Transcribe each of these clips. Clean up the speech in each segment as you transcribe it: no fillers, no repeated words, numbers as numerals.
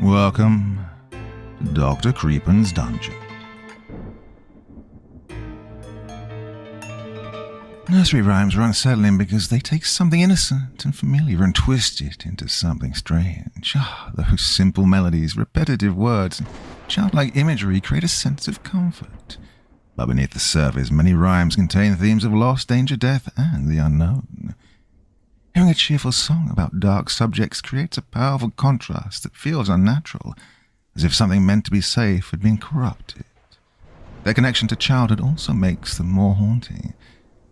Welcome to Dr. Creepin's Dungeon. Nursery rhymes are unsettling because they take something innocent and familiar and twist it into something strange. Those simple melodies, repetitive words, and childlike imagery create a sense of comfort. But beneath the surface, many rhymes contain themes of loss, danger, death, and the unknown. Hearing a cheerful song about dark subjects creates a powerful contrast that feels unnatural, as if something meant to be safe had been corrupted. Their connection to childhood also makes them more haunting,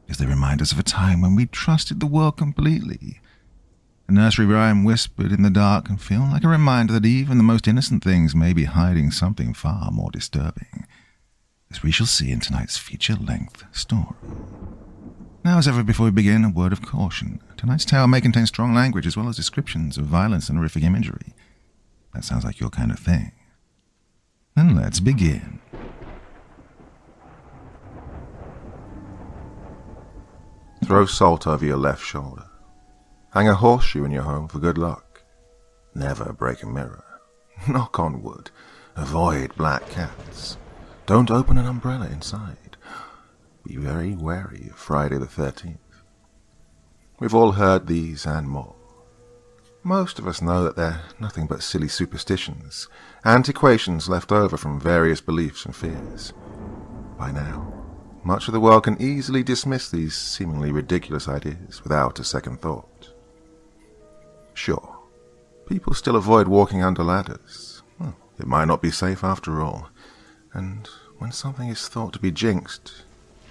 as they remind us of a time when we trusted the world completely. A nursery rhyme whispered in the dark can feel like a reminder that even the most innocent things may be hiding something far more disturbing, as we shall see in tonight's feature-length story. Now, as ever before we begin, a word of caution. Tonight's tale may contain strong language as well as descriptions of violence and horrific imagery. That sounds like your kind of thing. Then let's begin. Throw salt over your left shoulder. Hang a horseshoe in your home for good luck. Never break a mirror. Knock on wood. Avoid black cats. Don't open an umbrella inside. Be very wary of Friday the 13th. We've all heard these and more. Most of us know that they're nothing but silly superstitions, antiquations left over from various beliefs and fears. By now, much of the world can easily dismiss these seemingly ridiculous ideas without a second thought. Sure, people still avoid walking under ladders. Well, it might not be safe after all. And when something is thought to be jinxed,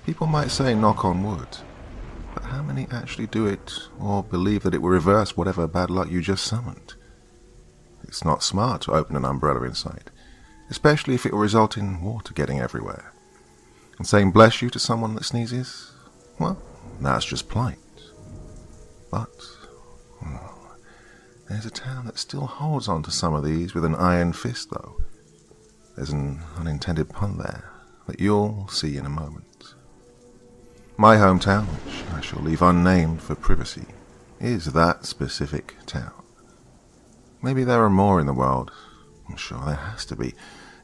people might say knock on wood, but how many actually do it or believe that it will reverse whatever bad luck you just summoned? It's not smart to open an umbrella inside, especially if it will result in water getting everywhere. And saying bless you to someone that sneezes, well, that's just polite. But there's a town that still holds on to some of these with an iron fist, though. There's an unintended pun there that you'll see in a moment. My hometown, which I shall leave unnamed for privacy, is that specific town. Maybe there are more in the world. I'm sure there has to be,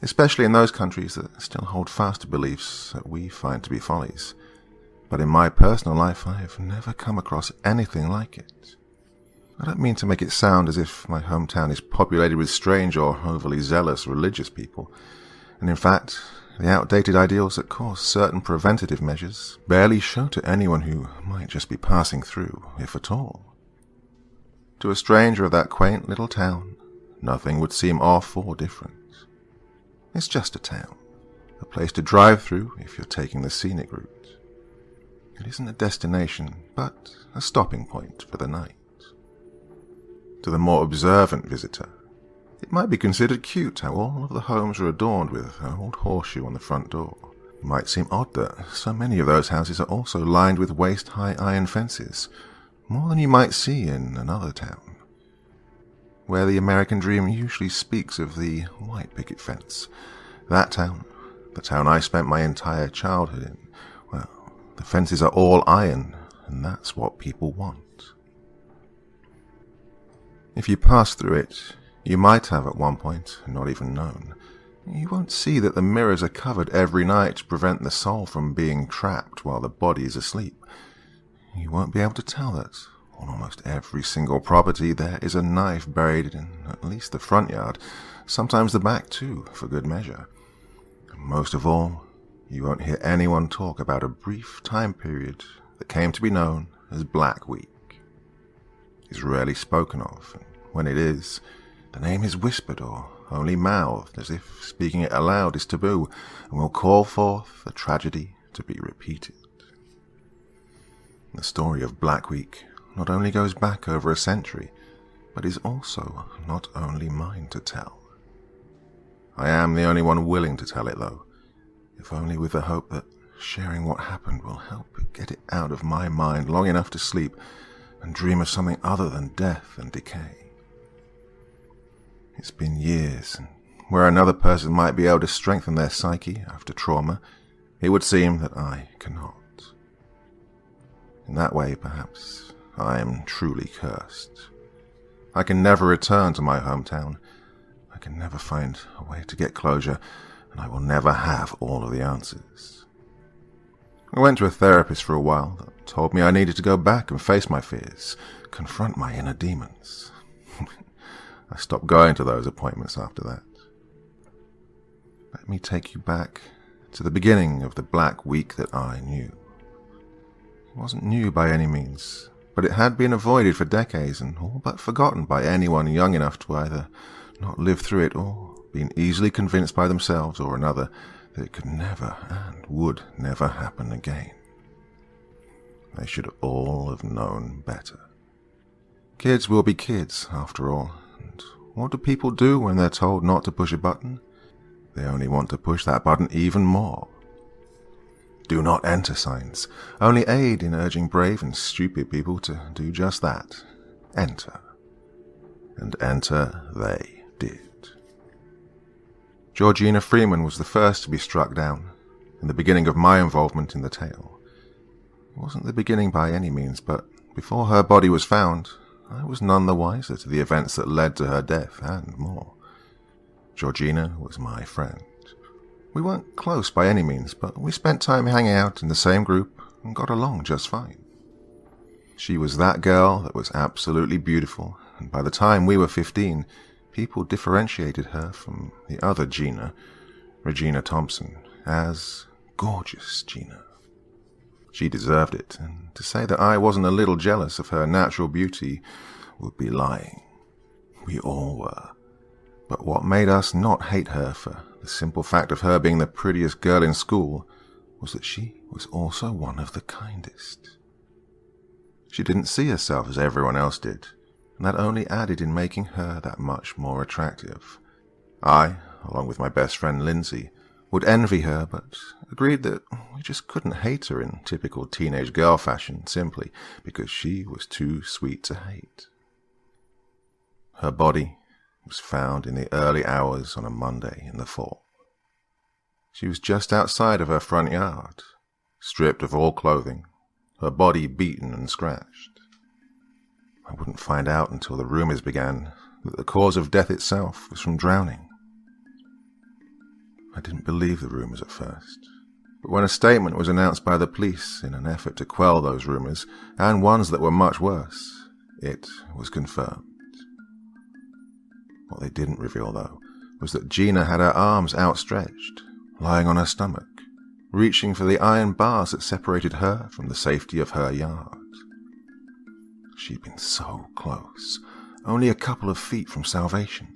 especially in those countries that still hold fast to beliefs that we find to be follies. But in my personal life, I've never come across anything like it. I don't mean to make it sound as if my hometown is populated with strange or overly zealous religious people, and in fact, the outdated ideals that cause certain preventative measures barely show to anyone who might just be passing through, if at all. To a stranger of that quaint little town, nothing would seem off or different. It's just a town, a place to drive through if you're taking the scenic route. It isn't a destination, but a stopping point for the night. To the more observant visitor, it might be considered cute how all of the homes are adorned with an old horseshoe on the front door. It might seem odd that so many of those houses are also lined with waist-high iron fences, more than you might see in another town, where the American dream usually speaks of the white picket fence. That town, the town I spent my entire childhood in, well, the fences are all iron, and that's what people want. If you pass through it, you might have at one point not even known. You won't see that the mirrors are covered every night to prevent the soul from being trapped while the body is asleep. You won't be able to tell that on almost every single property there is a knife buried in at least the front yard, sometimes the back too, for good measure. And most of all, you won't hear anyone talk about a brief time period that came to be known as Black Week. It's rarely spoken of, and when it is, the name is whispered or only mouthed as if speaking it aloud is taboo and will call forth a tragedy to be repeated. The story of Black Week not only goes back over a century, but is also not only mine to tell. I am the only one willing to tell it, though, if only with the hope that sharing what happened will help get it out of my mind long enough to sleep and dream of something other than death and decay. It's been years, and where another person might be able to strengthen their psyche after trauma, it would seem that I cannot. In that way, perhaps, I am truly cursed. I can never return to my hometown. I can never find a way to get closure, and I will never have all of the answers. I went to a therapist for a while that told me I needed to go back and face my fears, confront my inner demons. I stopped going to those appointments after that. Let me take you back to the beginning of the black week that I knew. It wasn't new by any means, but it had been avoided for decades and all but forgotten by anyone young enough to either not live through it or been easily convinced by themselves or another that it could never and would never happen again. They should all have known better. Kids will be kids, after all, and what do people do when they're told not to push a button? They only want to push that button even more. Do not enter signs only aid in urging brave and stupid people to do just that. Enter. And enter they did. Georgina Freeman was the first to be struck down, in the beginning of my involvement in the tale. It wasn't the beginning by any means, but before her body was found, I was none the wiser to the events that led to her death and more. Georgina was my friend. We weren't close by any means, but we spent time hanging out in the same group and got along just fine. She was that girl that was absolutely beautiful, and by the time we were 15, people differentiated her from the other Gina, Regina Thompson, as gorgeous Gina. She deserved it, and to say that I wasn't a little jealous of her natural beauty would be lying. We all were. But what made us not hate her for the simple fact of her being the prettiest girl in school was that she was also one of the kindest. She didn't see herself as everyone else did, and that only added in making her that much more attractive. I, along with my best friend Lindsay, would envy her, but agreed that we just couldn't hate her in typical teenage girl fashion simply because she was too sweet to hate. Her body was found in the early hours on a Monday in the fall. She was just outside of her front yard, stripped of all clothing, her body beaten and scratched. I wouldn't find out until the rumors began that the cause of death itself was from drowning. I didn't believe the rumors at first, but when a statement was announced by the police in an effort to quell those rumors, and ones that were much worse, it was confirmed. What they didn't reveal, though, was that Gina had her arms outstretched, lying on her stomach, reaching for the iron bars that separated her from the safety of her yard. She'd been so close, only a couple of feet from salvation.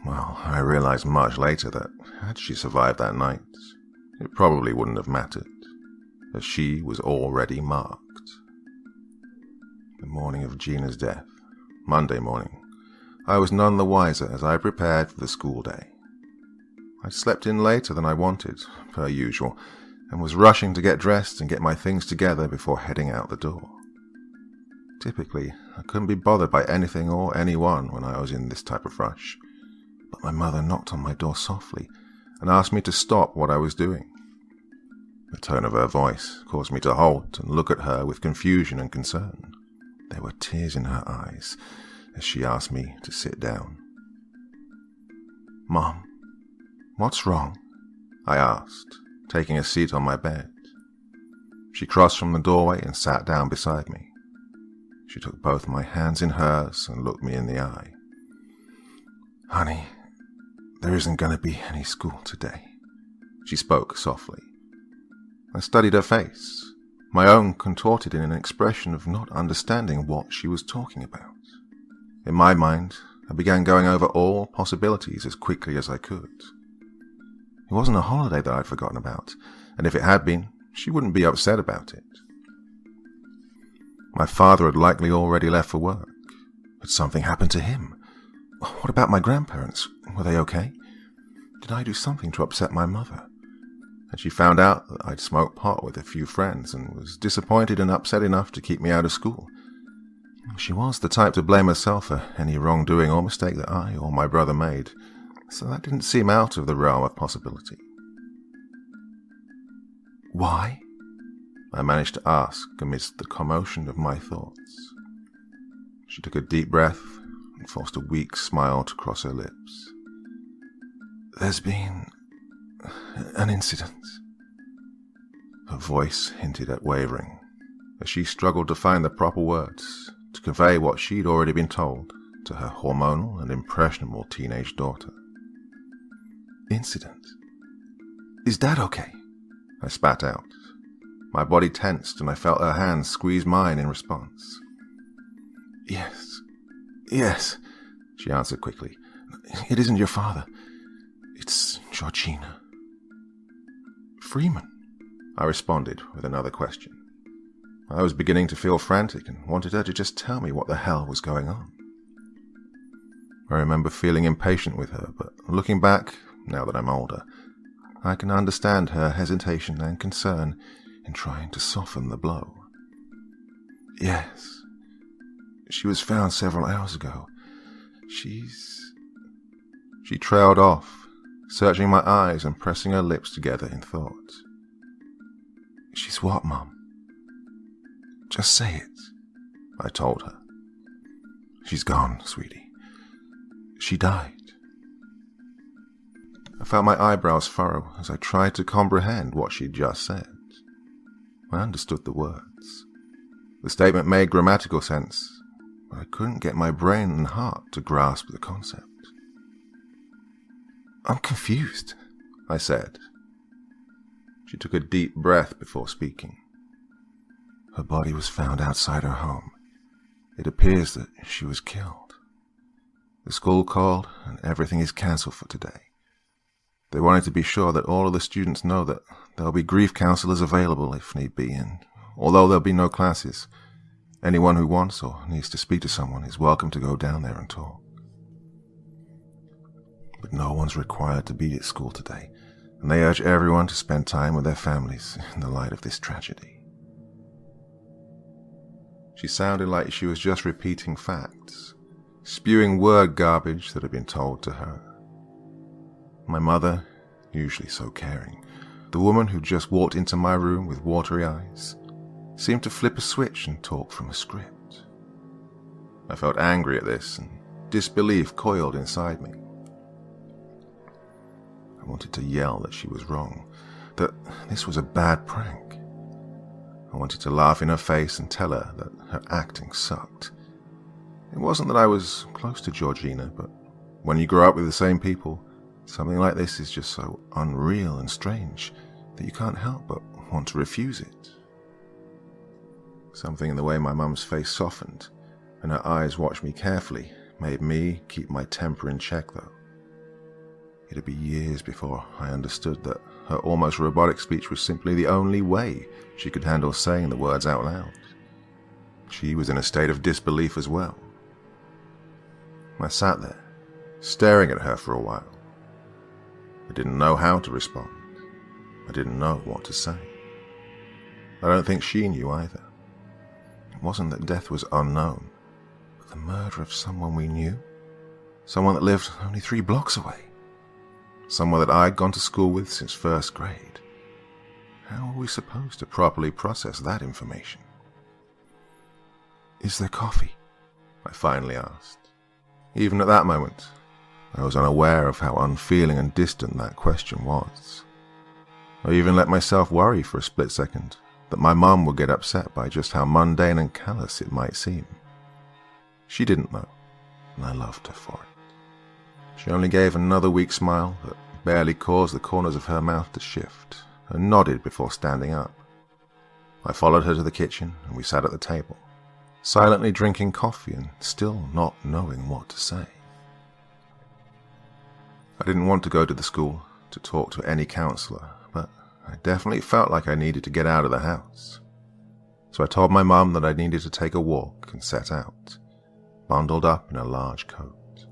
Well, I realized much later that had she survived that night, it probably wouldn't have mattered, as she was already marked. The morning of Gina's death, Monday morning, I was none the wiser as I prepared for the school day. I slept in later than I wanted, per usual, and was rushing to get dressed and get my things together before heading out the door. Typically, I couldn't be bothered by anything or anyone when I was in this type of rush, but my mother knocked on my door softly and asked me to stop what I was doing. The tone of her voice caused me to halt and look at her with confusion and concern. There were tears in her eyes as she asked me to sit down. "Mom, what's wrong?" I asked, taking a seat on my bed. She crossed from the doorway and sat down beside me. She took both my hands in hers and looked me in the eye. "Honey, there isn't going to be any school today," she spoke softly. I studied her face, my own contorted in an expression of not understanding what she was talking about. In my mind, I began going over all possibilities as quickly as I could. It wasn't a holiday that I'd forgotten about, and if it had been, she wouldn't be upset about it. My father had likely already left for work. Had something happened to him? What about my grandparents? Were they okay? Did I do something to upset my mother? Had she found out that I'd smoked pot with a few friends and was disappointed and upset enough to keep me out of school? She was the type to blame herself for any wrongdoing or mistake that I or my brother made, so that didn't seem out of the realm of possibility. "Why?" I managed to ask amidst the commotion of my thoughts. She took a deep breath and forced a weak smile to cross her lips. "There's been an incident." Her voice hinted at wavering, as she struggled to find the proper words to convey what she'd already been told to her hormonal and impressionable teenage daughter. "Incident? Is Dad okay?" I spat out. My body tensed and I felt her hands squeeze mine in response. Yes, she answered quickly. "It isn't your father. It's Georgina." "Freeman?" I responded with another question. I was beginning to feel frantic and wanted her to just tell me what the hell was going on. I remember feeling impatient with her, but looking back, now that I'm older, I can understand her hesitation and concern in trying to soften the blow. "Yes. She was found several hours ago. She trailed off, searching my eyes and pressing her lips together in thought. "She's what, Mum?" "Just say it," I told her. "She's gone, sweetie. She died." I felt my eyebrows furrow as I tried to comprehend what she'd just said. I understood the words. The statement made grammatical sense, but I couldn't get my brain and heart to grasp the concept. "I'm confused," I said. She took a deep breath before speaking. "Her body was found outside her home. It appears that she was killed. The school called and everything is cancelled for today. They wanted to be sure that all of the students know that there'll be grief counselors available if need be, and although there'll be no classes, anyone who wants or needs to speak to someone is welcome to go down there and talk. But no one's required to be at school today, and they urge everyone to spend time with their families in the light of this tragedy." She sounded like she was just repeating facts, spewing word garbage that had been told to her. My mother, usually so caring, the woman who just walked into my room with watery eyes, seemed to flip a switch and talk from a script. I felt angry at this, and disbelief coiled inside me. I wanted to yell that she was wrong, that this was a bad prank. I wanted to laugh in her face and tell her that her acting sucked. It wasn't that I was close to Georgina, but when you grow up with the same people, something like this is just so unreal and strange that you can't help but want to refuse it. Something in the way my mum's face softened and her eyes watched me carefully made me keep my temper in check, though. It'd be years before I understood that her almost robotic speech was simply the only way she could handle saying the words out loud. She was in a state of disbelief as well. I sat there, staring at her for a while. I didn't know how to respond. I didn't know what to say. I don't think she knew either. It wasn't that death was unknown, but the murder of someone we knew, someone that lived only 3 blocks away, someone that I'd gone to school with since first grade. How were we supposed to properly process that information? "Is there coffee?" I finally asked. Even at that moment, I was unaware of how unfeeling and distant that question was. I even let myself worry for a split second that my mum would get upset by just how mundane and callous it might seem. She didn't know, and I loved her for it. She only gave another weak smile that barely caused the corners of her mouth to shift, and nodded before standing up. I followed her to the kitchen, and we sat at the table, silently drinking coffee and still not knowing what to say. I didn't want to go to the school to talk to any counselor, but I definitely felt like I needed to get out of the house. So I told my mum that I needed to take a walk and set out, bundled up in a large coat.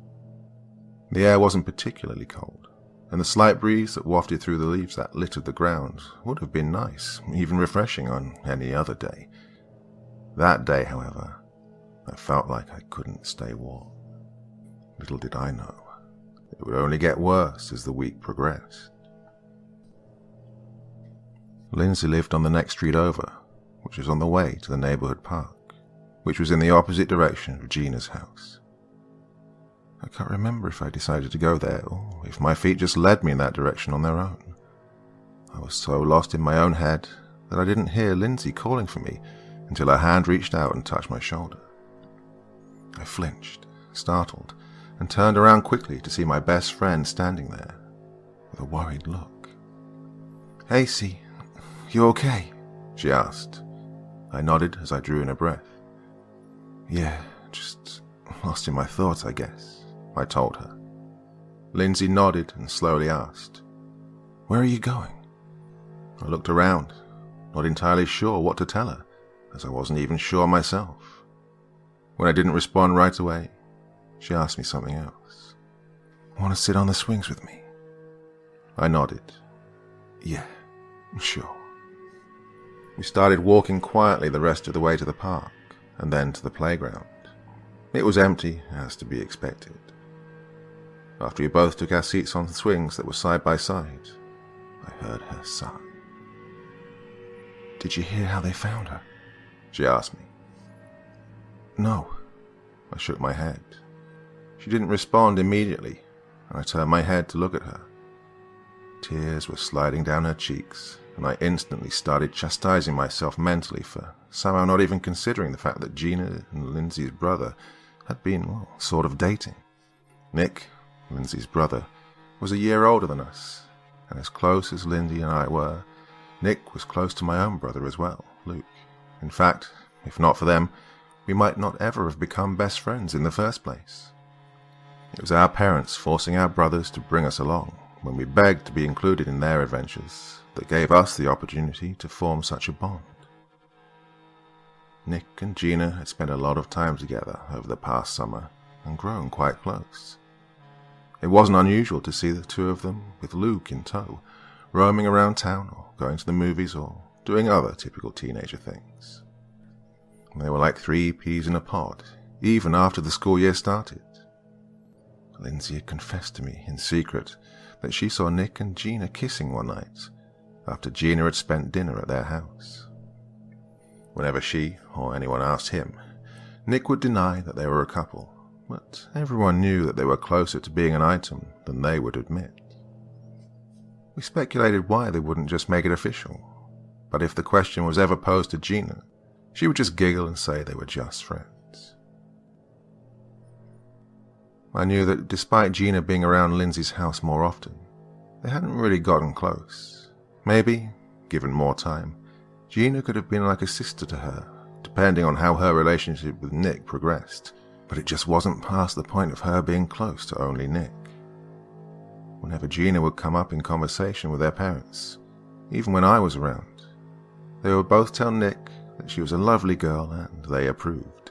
The air wasn't particularly cold, and the slight breeze that wafted through the leaves that littered the ground would have been nice, even refreshing on any other day. That day, however, I felt like I couldn't stay warm. Little did I know, it would only get worse as the week progressed. Lindsay lived on the next street over, which was on the way to the neighborhood park, which was in the opposite direction of Gina's house. I can't remember if I decided to go there or if my feet just led me in that direction on their own. I was so lost in my own head that I didn't hear Lindsay calling for me until her hand reached out and touched my shoulder. I flinched, startled, and turned around quickly to see my best friend standing there with a worried look. "Hey, C, you okay?" she asked. I nodded as I drew in a breath. "Yeah, just lost in my thoughts, I guess," I told her. Lindsay nodded and slowly asked, "Where are you going?" I looked around, not entirely sure what to tell her, as I wasn't even sure myself. When I didn't respond right away, she asked me something else. "Want to sit on the swings with me?" I nodded. "Yeah, sure." We started walking quietly the rest of the way to the park, and then to the playground. It was empty, as to be expected. After we both took our seats on the swings that were side by side, I heard her sigh. "Did you hear how they found her?" she asked me. "No." I shook my head. She didn't respond immediately, and I turned my head to look at her. Tears were sliding down her cheeks, and I instantly started chastising myself mentally for somehow not even considering the fact that Gina and Lindsay's brother had been, well, sort of dating. Nick, Lindsay's brother, was a year older than us, and as close as Lindsay and I were, Nick was close to my own brother as well, Luke. In fact, if not for them, we might not ever have become best friends in the first place. It was our parents forcing our brothers to bring us along when we begged to be included in their adventures that gave us the opportunity to form such a bond. Nick and Gina had spent a lot of time together over the past summer and grown quite close. It wasn't unusual to see the two of them, with Luke in tow, roaming around town or going to the movies or doing other typical teenager things. They were like three peas in a pod, even after the school year started. Lindsay had confessed to me in secret that she saw Nick and Gina kissing one night after Gina had spent dinner at their house. Whenever she or anyone asked him, Nick would deny that they were a couple, but everyone knew that they were closer to being an item than they would admit. We speculated why they wouldn't just make it official, but if the question was ever posed to Gina, she would just giggle and say they were just friends. I knew that despite Gina being around Lindsay's house more often, they hadn't really gotten close. Maybe, given more time, Gina could have been like a sister to her, depending on how her relationship with Nick progressed, but it just wasn't past the point of her being close to only Nick. Whenever Gina would come up in conversation with their parents, even when I was around, they would both tell Nick that she was a lovely girl and they approved.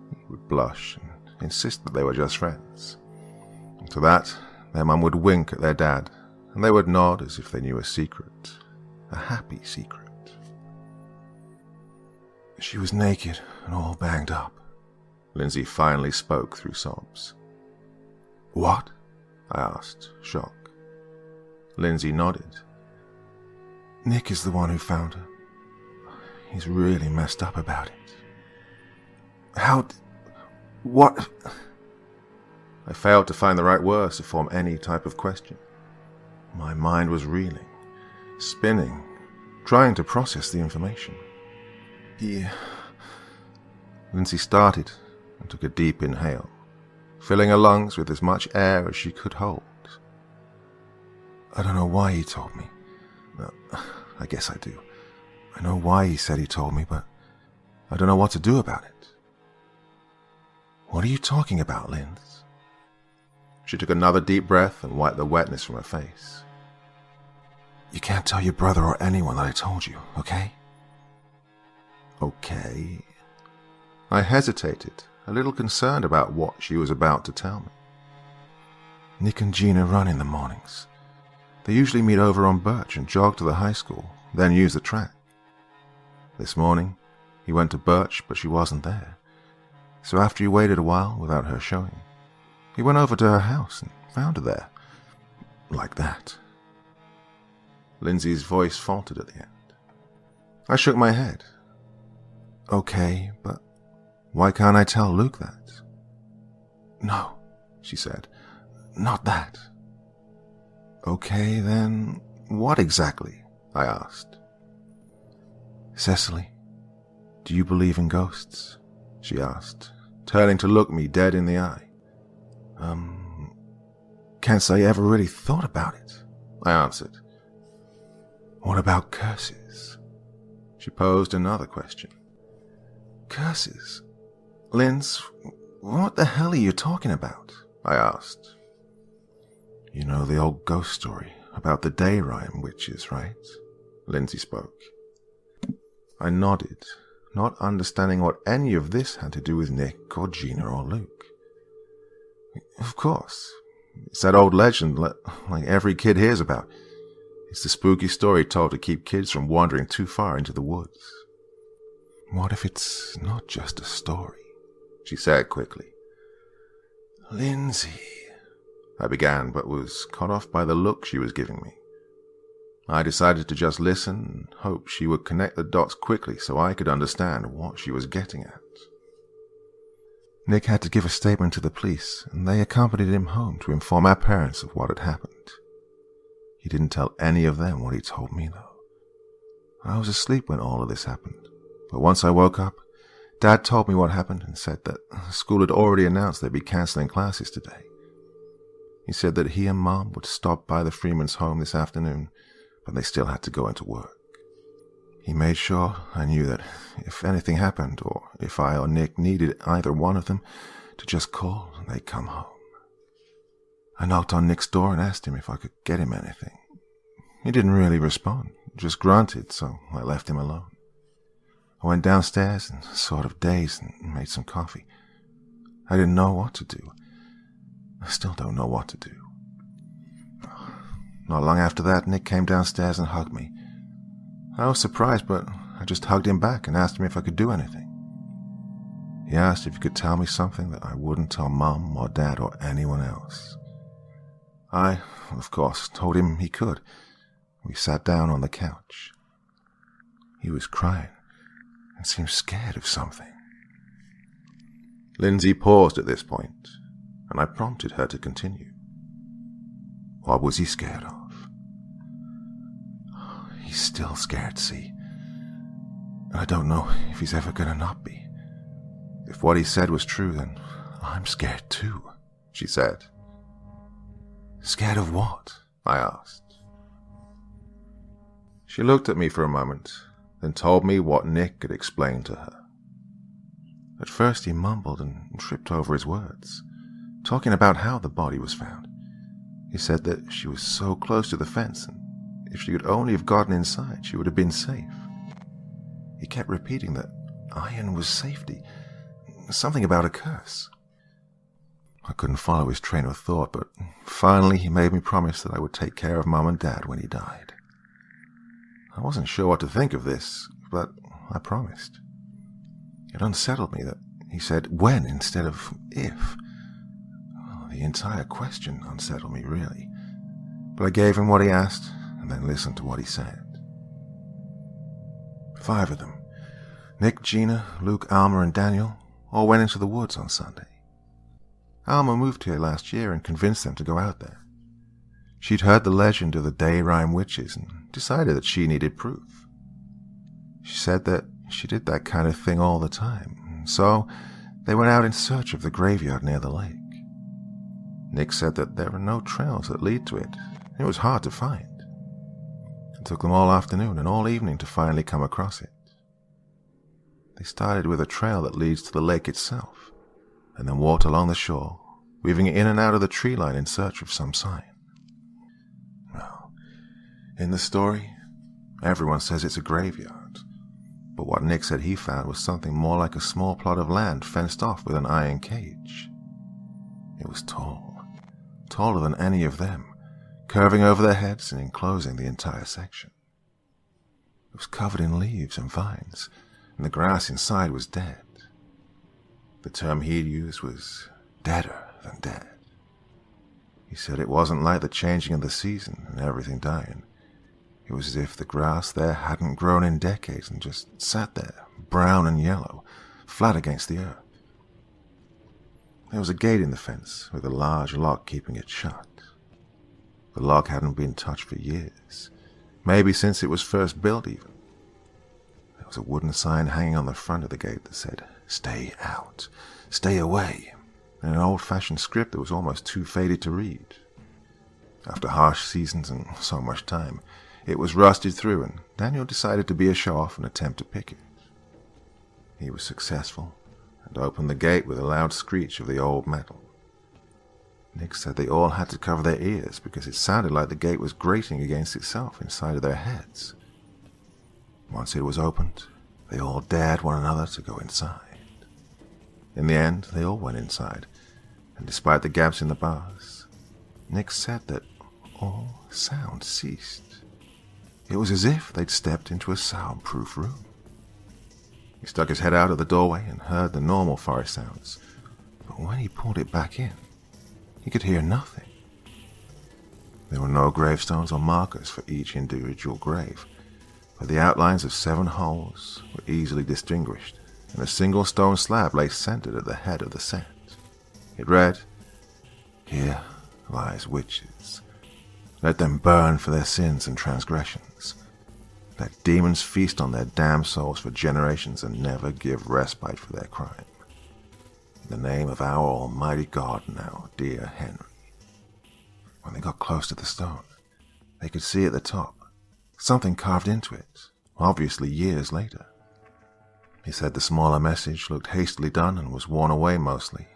He would blush and insist that they were just friends. And to that, their mum would wink at their dad, and they would nod as if they knew a secret, a happy secret. She was naked and all banged up. Lindsay finally spoke through sobs. "What?" I asked, shocked. Lindsay nodded. "Nick is the one who found her. He's really messed up about it." What? I failed to find the right words to form any type of question. My mind was reeling, spinning, trying to process the information. Lindsay started and took a deep inhale, filling her lungs with as much air as she could hold. "I don't know why he told me. No, I guess I do. I know why he said he told me, but I don't know what to do about it." "What are you talking about, Linz?" She took another deep breath and wiped the wetness from her face. "You can't tell your brother or anyone that I told you, okay?" "Okay." I hesitated, a little concerned about what she was about to tell me. "Nick and Gina run in the mornings. They usually meet over on Birch and jog to the high school, then use the track. This morning, he went to Birch, but she wasn't there. So after he waited a while without her showing, he went over to her house and found her there. Like that." Lindsay's voice faltered at the end. I shook my head. "Okay, but why can't I tell Luke that?" "No, she said. Not that. Okay, then, what exactly? I asked. Cecily, do you believe in ghosts? She asked, turning to look me dead in the eye. Can't say I ever really thought about it, I answered. What about curses? She posed another question. Curses? Linz, what the hell are you talking about? I asked. You know the old ghost story about the day rhyme witches, right? Lindsay spoke. I nodded, not understanding what any of this had to do with Nick or Gina or Luke. Of course. It's that old legend like every kid hears about. It's the spooky story told to keep kids from wandering too far into the woods. What if it's not just a story? She said quickly. Lindsay, I began, but was cut off by the look she was giving me. I decided to just listen and hope she would connect the dots quickly so I could understand what she was getting at. Nick had to give a statement to the police, and they accompanied him home to inform our parents of what had happened. He didn't tell any of them what he told me, though. I was asleep when all of this happened, but once I woke up, Dad told me what happened and said that school had already announced they'd be cancelling classes today. He said that he and Mom would stop by the Freeman's home this afternoon, but they still had to go into work. He made sure I knew that if anything happened, or if I or Nick needed either one of them, to just call and they'd come home. I knocked on Nick's door and asked him if I could get him anything. He didn't really respond, just grunted, so I left him alone. I went downstairs and sort of dazed and made some coffee. I didn't know what to do. I still don't know what to do. Not long after that, Nick came downstairs and hugged me. I was surprised, but I just hugged him back and asked him if I could do anything. He asked if he could tell me something that I wouldn't tell Mom or Dad or anyone else. I, of course, told him he could. We sat down on the couch. He was crying and seemed scared of something. Lindsay paused at this point, and I prompted her to continue. What was he scared of? He's still scared, see? And I don't know if he's ever gonna not be. If what he said was true, then I'm scared too, she said. Scared of what? I asked. She looked at me for a moment, then told me what Nick had explained to her. At first he mumbled and tripped over his words, talking about how the body was found. He said that she was so close to the fence, and if she could only have gotten inside, she would have been safe. He kept repeating that iron was safety, something about a curse. I couldn't follow his train of thought, but finally he made me promise that I would take care of Mom and Dad when he died. I wasn't sure what to think of this, but I promised. It unsettled me that he said when instead of if. The entire question unsettled me, really. But I gave him what he asked, and then listened to what he said. 5 of them, Nick, Gina, Luke, Alma, and Daniel, all went into the woods on Sunday. Alma moved here last year and convinced them to go out there. She'd heard the legend of the day rhyme witches and decided that she needed proof. She said that she did that kind of thing all the time, so they went out in search of the graveyard near the lake. Nick said that there are no trails that lead to it. It was hard to find. It took them all afternoon and all evening to finally come across it. They started with a trail that leads to the lake itself, and then walked along the shore, weaving in and out of the tree line in search of some sign. Well, in the story, everyone says it's a graveyard, but what Nick said he found was something more like a small plot of land fenced off with an iron cage. It was tall, taller than any of them, curving over their heads and enclosing the entire section. It was covered in leaves and vines, and the grass inside was dead. The term he'd used was deader than dead. He said it wasn't like the changing of the season and everything dying. It was as if the grass there hadn't grown in decades and just sat there, brown and yellow, flat against the earth. There was a gate in the fence with a large lock keeping it shut. The lock hadn't been touched for years, maybe since it was first built even. There was a wooden sign hanging on the front of the gate that said, "Stay out, stay away," in an old-fashioned script that was almost too faded to read. After harsh seasons and so much time, it was rusted through, and Daniel decided to be a show-off and attempt to pick it. He was successful, and opened the gate with a loud screech of the old metal. Nick said they all had to cover their ears because it sounded like the gate was grating against itself inside of their heads. Once it was opened, they all dared one another to go inside. In the end, they all went inside, and despite the gaps in the bars, Nick said that all sound ceased. It was as if they'd stepped into a soundproof room. He stuck his head out of the doorway and heard the normal forest sounds, but when he pulled it back in, he could hear nothing. There were no gravestones or markers for each individual grave, but the outlines of 7 holes were easily distinguished, and a single stone slab lay centered at the head of the set. It read, "Here lies witches. Let them burn for their sins and transgressions. Let demons feast on their damned souls for generations and never give respite for their crime. In the name of our almighty God now, dear Henry." When they got close to the stone, they could see at the top something carved into it, obviously years later. He said the smaller message looked hastily done and was worn away mostly,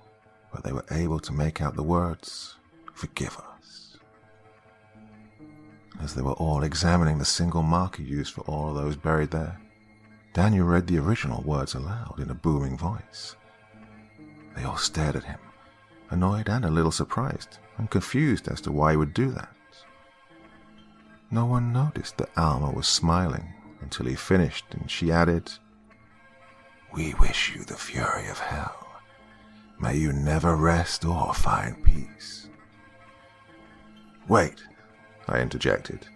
but they were able to make out the words, "Forgive us." As they were all examining the single marker used for all of those buried there, Daniel read the original words aloud in a booming voice. They all stared at him, annoyed and a little surprised, and confused as to why he would do that. No one noticed that Alma was smiling until he finished, and she added, "We wish you the fury of hell. May you never rest or find peace." "Wait," I interjected.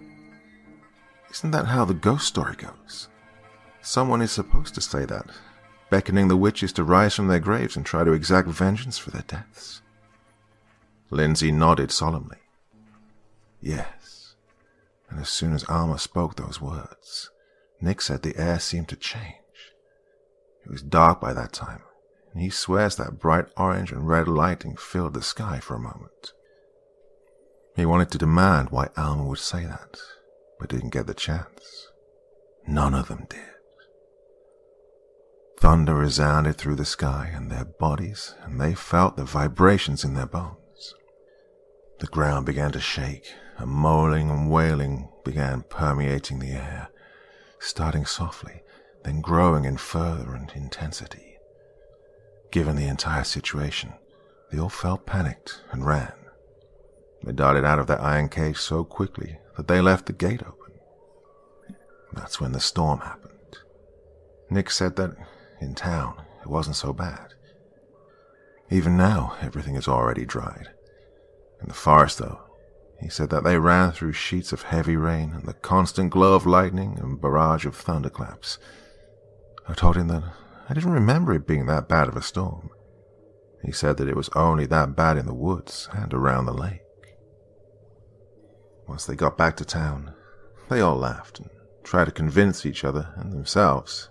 "Isn't that how the ghost story goes? Someone is supposed to say that, beckoning the witches to rise from their graves and try to exact vengeance for their deaths." Lindsay nodded solemnly. "Yes." And as soon as Alma spoke those words, Nick said the air seemed to change. It was dark by that time, and he swears that bright orange and red lighting filled the sky for a moment. He wanted to demand why Alma would say that, but didn't get the chance. None of them did. Thunder resounded through the sky and their bodies, and they felt the vibrations in their bones. The ground began to shake, and moaning and wailing began permeating the air, starting softly, then growing in further intensity. Given the entire situation, they all felt panicked and ran. They darted out of their iron cage so quickly that they left the gate open. That's when the storm happened. Nick said that in town it wasn't so bad. Even now, everything is already dried. In the forest, though, he said that they ran through sheets of heavy rain and the constant glow of lightning and barrage of thunderclaps. I told him that I didn't remember it being that bad of a storm. He said that it was only that bad in the woods and around the lake. Once they got back to town, they all laughed and tried to convince each other and themselves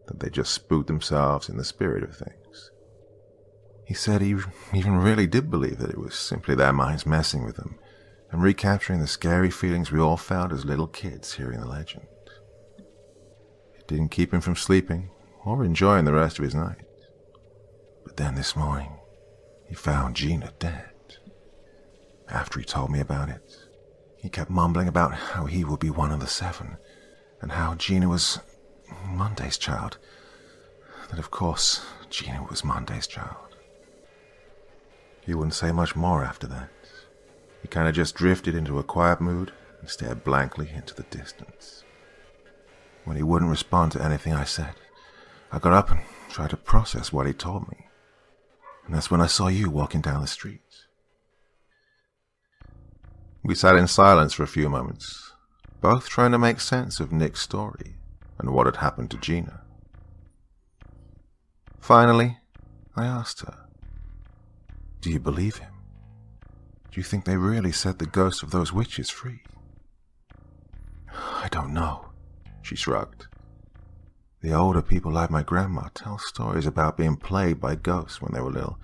that they just spooked themselves in the spirit of things. He said he even really did believe that it was simply their minds messing with them and recapturing the scary feelings we all felt as little kids hearing the legend. It didn't keep him from sleeping or enjoying the rest of his night. But then this morning, he found Gina dead. After he told me about it, he kept mumbling about how he would be one of the 7, and how Gina was Monday's child. That, of course, Gina was Monday's child. He wouldn't say much more after that. He kind of just drifted into a quiet mood and stared blankly into the distance. When he wouldn't respond to anything I said, I got up and tried to process what he told me. And that's when I saw you walking down the street. We sat in silence for a few moments, both trying to make sense of Nick's story and what had happened to Gina. Finally, I asked her, Do you believe him? Do you think they really set the ghosts of those witches free? I don't know, she shrugged. The older people like my grandma tell stories about being plagued by ghosts when they were little,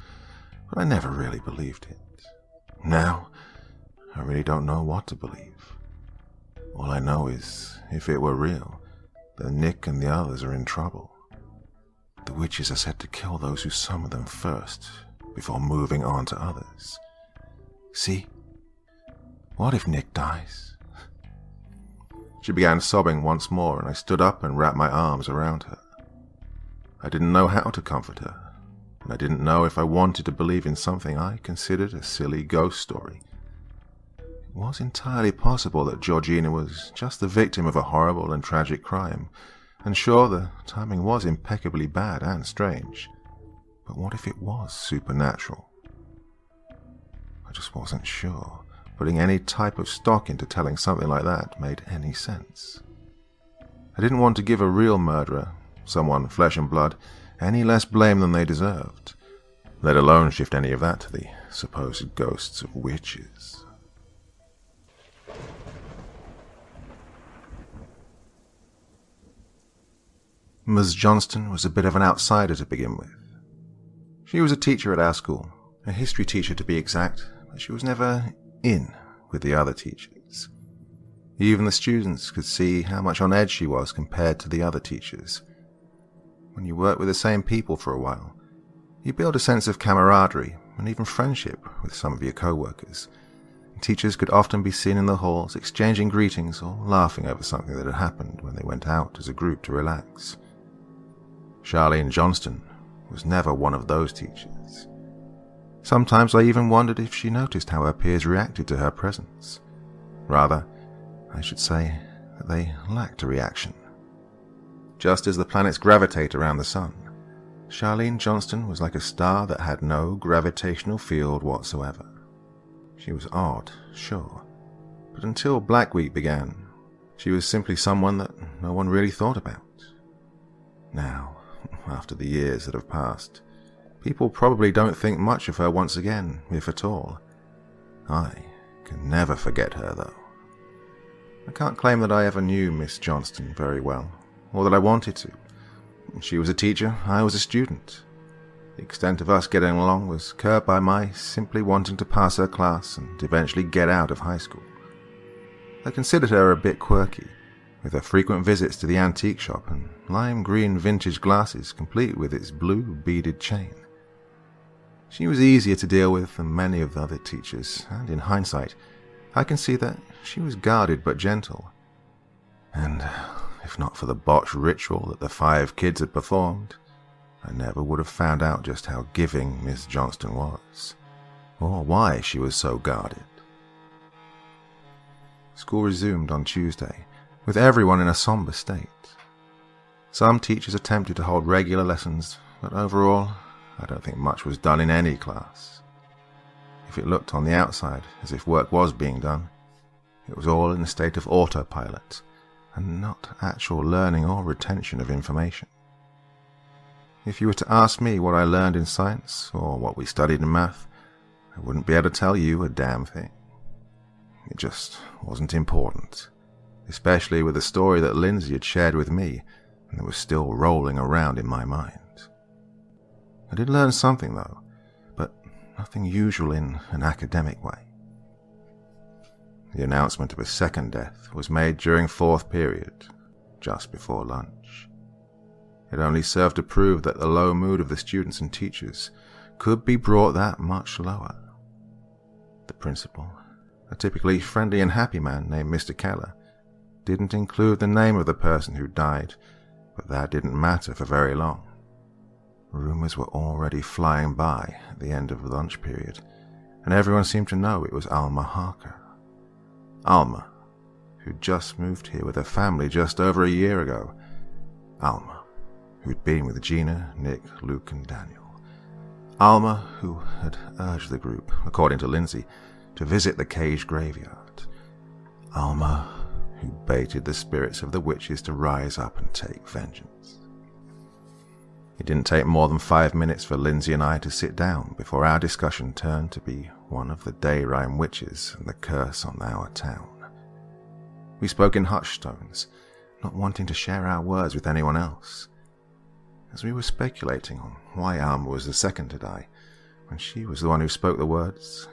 but I never really believed it. Now, I really don't know what to believe. All I know is, if it were real, then Nick and the others are in trouble. The witches are said to kill those who summon them first, before moving on to others. See? What if Nick dies? She began sobbing once more, and I stood up and wrapped my arms around her. I didn't know how to comfort her, and I didn't know if I wanted to believe in something I considered a silly ghost story. It was entirely possible that Georgina was just the victim of a horrible and tragic crime, and sure, the timing was impeccably bad and strange. But what if it was supernatural? I just wasn't sure. Putting any type of stock into telling something like that made any sense. I didn't want to give a real murderer, someone flesh and blood, any less blame than they deserved, let alone shift any of that to the supposed ghosts of witches. Ms. Johnston was a bit of an outsider to begin with. She was a teacher at our school, a history teacher to be exact, but she was never in with the other teachers. Even the students could see how much on edge she was compared to the other teachers. When you work with the same people for a while, you build a sense of camaraderie and even friendship with some of your co-workers. Teachers could often be seen in the halls exchanging greetings or laughing over something that had happened when they went out as a group to relax. Charlene Johnston was never one of those teachers. Sometimes I even wondered if she noticed how her peers reacted to her presence. Rather, I should say that they lacked a reaction. Just as the planets gravitate around the sun, Charlene Johnston was like a star that had no gravitational field whatsoever. She was odd, sure, but until Black Week began, she was simply someone that no one really thought about. Now, after the years that have passed, people probably don't think much of her once again, if at all. I can never forget her, though. I can't claim that I ever knew Miss Johnston very well, or that I wanted to. She was a teacher, I was a student. The extent of us getting along was curbed by my simply wanting to pass her class and eventually get out of high school. I considered her a bit quirky, with her frequent visits to the antique shop and lime green vintage glasses complete with its blue beaded chain. She was easier to deal with than many of the other teachers, and in hindsight, I can see that she was guarded but gentle. And if not for the botched ritual that the 5 kids had performed, I never would have found out just how giving Miss Johnston was, or why she was so guarded. School resumed on Tuesday, with everyone in a somber state. Some teachers attempted to hold regular lessons, but overall, I don't think much was done in any class. If it looked on the outside as if work was being done, it was all in a state of autopilot, and not actual learning or retention of information. If you were to ask me what I learned in science, or what we studied in math, I wouldn't be able to tell you a damn thing. It just wasn't important, especially with the story that Lindsay had shared with me and that was still rolling around in my mind. I did learn something, though, but nothing usual in an academic way. The announcement of a second death was made during 4th period, just before lunch. It only served to prove that the low mood of the students and teachers could be brought that much lower. The principal, a typically friendly and happy man named Mr. Keller, didn't include the name of the person who died, but that didn't matter for very long. Rumors were already flying by at the end of the lunch period, and everyone seemed to know it was Alma Harker. Alma, who'd just moved here with her family just over a year ago. Alma, who'd been with Gina, Nick, Luke, and Daniel. Alma, who had urged the group, according to Lindsay, to visit the caged graveyard. Alma, who baited the spirits of the witches to rise up and take vengeance. It didn't take more than 5 minutes for Lindsay and I to sit down before our discussion turned to be one of the day-rhyme witches and the curse on our town. We spoke in hushed tones, not wanting to share our words with anyone else. As we were speculating on why Alma was the second to die, when she was the one who spoke the words,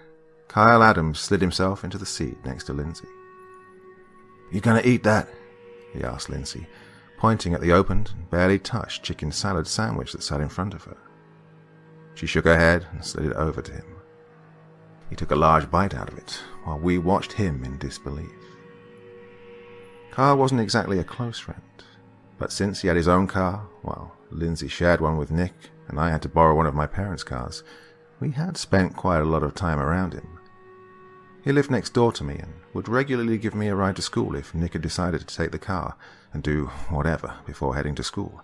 Kyle Adams slid himself into the seat next to Lindsay. "You gonna eat that?" he asked Lindsay, pointing at the opened and barely touched chicken salad sandwich that sat in front of her. She shook her head and slid it over to him. He took a large bite out of it, while we watched him in disbelief. Kyle wasn't exactly a close friend, but since he had his own car, while Lindsay shared one with Nick and I had to borrow one of my parents' cars, we had spent quite a lot of time around him. He lived next door to me and would regularly give me a ride to school if Nick had decided to take the car and do whatever before heading to school.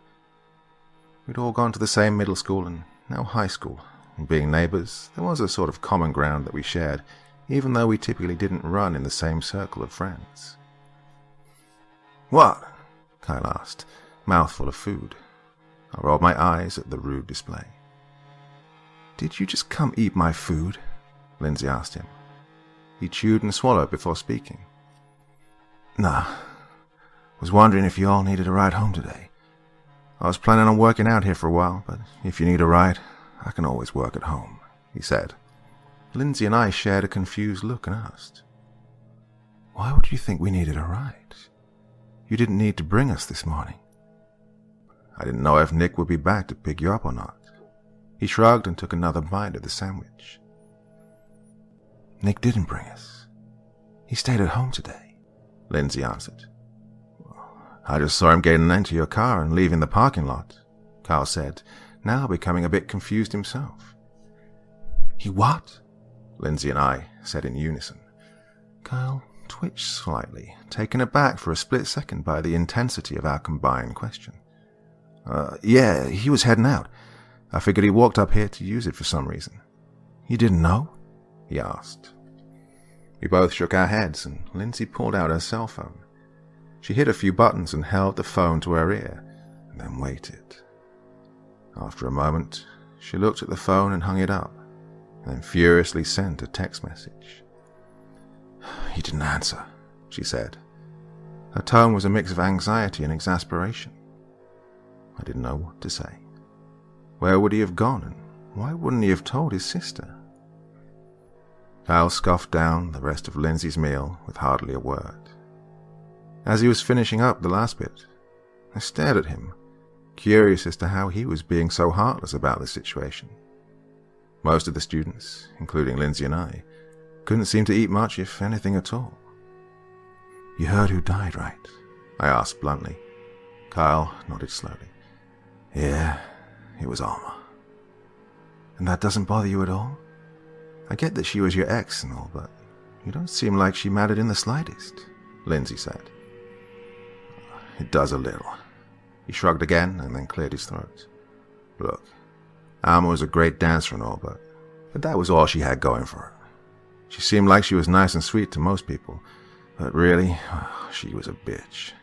We'd all gone to the same middle school and now high school, and being neighbors, there was a sort of common ground that we shared, even though we typically didn't run in the same circle of friends. "What?" Kyle asked, mouthful of food. I rolled my eyes at the rude display. "Did you just come eat my food?" Lindsay asked him. He chewed and swallowed before speaking. "Nah. Was wondering if you all needed a ride home today. I was planning on working out here for a while, but if you need a ride, I can always work at home," he said. Lindsay and I shared a confused look and asked, "Why would you think we needed a ride? You didn't need to bring us this morning." I didn't know if Nick would be back to pick you up or not. He shrugged and took another bite of the sandwich. "Nick didn't bring us. He stayed at home today," Lindsay answered. "I just saw him getting into your car and leaving the parking lot," Kyle said, now becoming a bit confused himself. "He what?" Lindsay and I said in unison. Kyle twitched slightly, taken aback for a split second by the intensity of our combined question. Yeah, he was heading out. I figured he walked up here to use it for some reason." "You didn't know?" he asked. We both shook our heads, and Lindsay pulled out her cell phone. She hit a few buttons and held the phone to her ear, and then waited. After a moment, she looked at the phone and hung it up, and then furiously sent a text message. "He didn't answer," she said. Her tone was a mix of anxiety and exasperation. I didn't know what to say. Where would he have gone, and why wouldn't he have told his sister? Kyle scoffed down the rest of Lindsay's meal with hardly a word. As he was finishing up the last bit, I stared at him, curious as to how he was being so heartless about the situation. Most of the students, including Lindsay and I, couldn't seem to eat much, if anything at all. "You heard who died, right?" I asked bluntly. Kyle nodded slowly. "Yeah, it was Alma." "And that doesn't bother you at all? I get that she was your ex and all, but you don't seem like she mattered in the slightest," Lindsay said. "It does a little." He shrugged again and then cleared his throat. "Look, Alma was a great dancer and all, but that was all she had going for her. She seemed like she was nice and sweet to most people, but really, she was a bitch.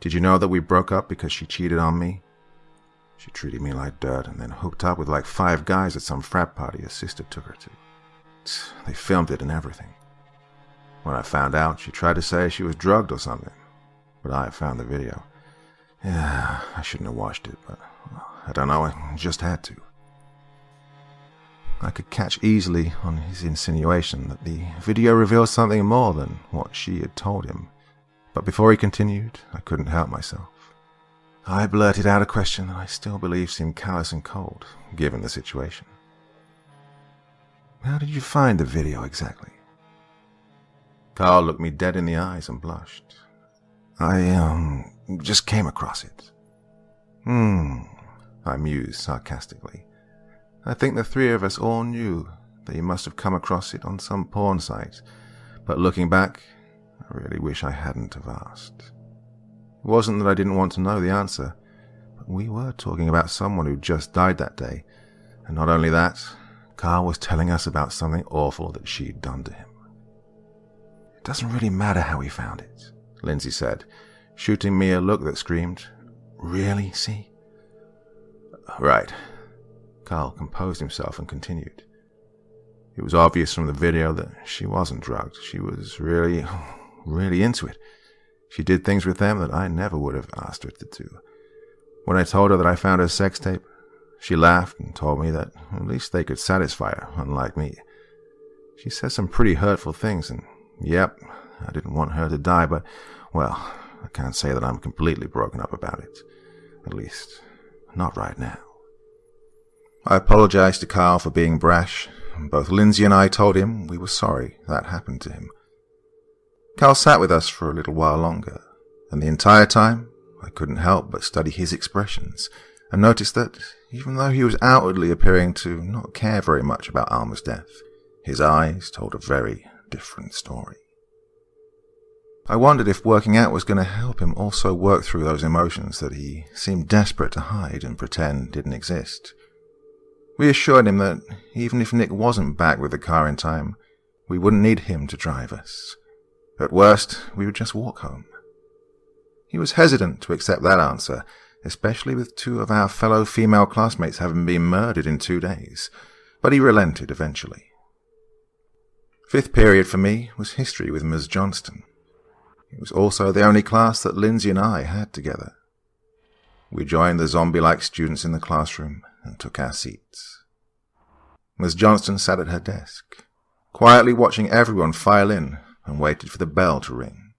Did you know that we broke up because she cheated on me? She treated me like dirt and then hooked up with like 5 guys at some frat party her sister took her to. They filmed it and everything. When I found out, she tried to say she was drugged or something, but I found the video. Yeah, I shouldn't have watched it, but I don't know, I just had to." I could catch easily on his insinuation that the video revealed something more than what she had told him, but before he continued, I couldn't help myself. I blurted out a question that I still believe seemed callous and cold, given the situation. "How did you find the video exactly?" Carl looked me dead in the eyes and blushed. I just came across it." I mused sarcastically. I think the 3 of us all knew that he must have come across it on some porn site, but looking back, I really wish I hadn't have asked. It wasn't that I didn't want to know the answer, but we were talking about someone who just died that day, and not only that, Carl was telling us about something awful that she'd done to him. "It doesn't really matter how he found it," Lindsay said, shooting me a look that screamed, "Really, see? Right. Carl composed himself and continued. It was obvious from the video that she wasn't drugged. She was really into it. She did things with them that I never would have asked her to do. When I told her that I found her sex tape, she laughed and told me that at least they could satisfy her, unlike me. She said some pretty hurtful things, and yep, I didn't want her to die, but, well, I can't say that I'm completely broken up about it. At least, not right now. I apologized to Carl for being brash. Both Lindsay and I told him we were sorry that happened to him. Carl sat with us for a little while longer, and the entire time I couldn't help but study his expressions and notice that even though he was outwardly appearing to not care very much about Alma's death, his eyes told a very different story. I wondered if working out was going to help him also work through those emotions that he seemed desperate to hide and pretend didn't exist. We assured him that even if Nick wasn't back with the car in time, we wouldn't need him to drive us. At worst, we would just walk home. He was hesitant to accept that answer, especially with 2 of our fellow female classmates having been murdered in 2 days, but he relented eventually. 5th period for me was history with Ms. Johnston. It was also the only class that Lindsay and I had together. We joined the zombie-like students in the classroom and took our seats. Ms. Johnston sat at her desk, quietly watching everyone file in and waited for the bell to ring.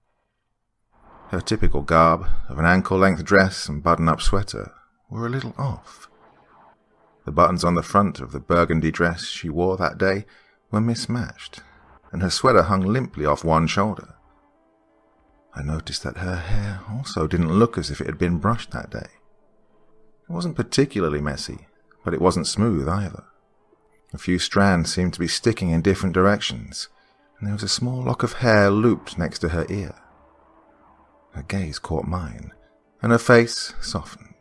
Her typical garb of an ankle-length dress and button-up sweater were a little off. The buttons on the front of the burgundy dress she wore that day were mismatched, and her sweater hung limply off one shoulder. I noticed that her hair also didn't look as if it had been brushed that day. It wasn't particularly messy, but it wasn't smooth either. A few strands seemed to be sticking in different directions, and there was a small lock of hair looped next to her ear. Her gaze caught mine, and her face softened.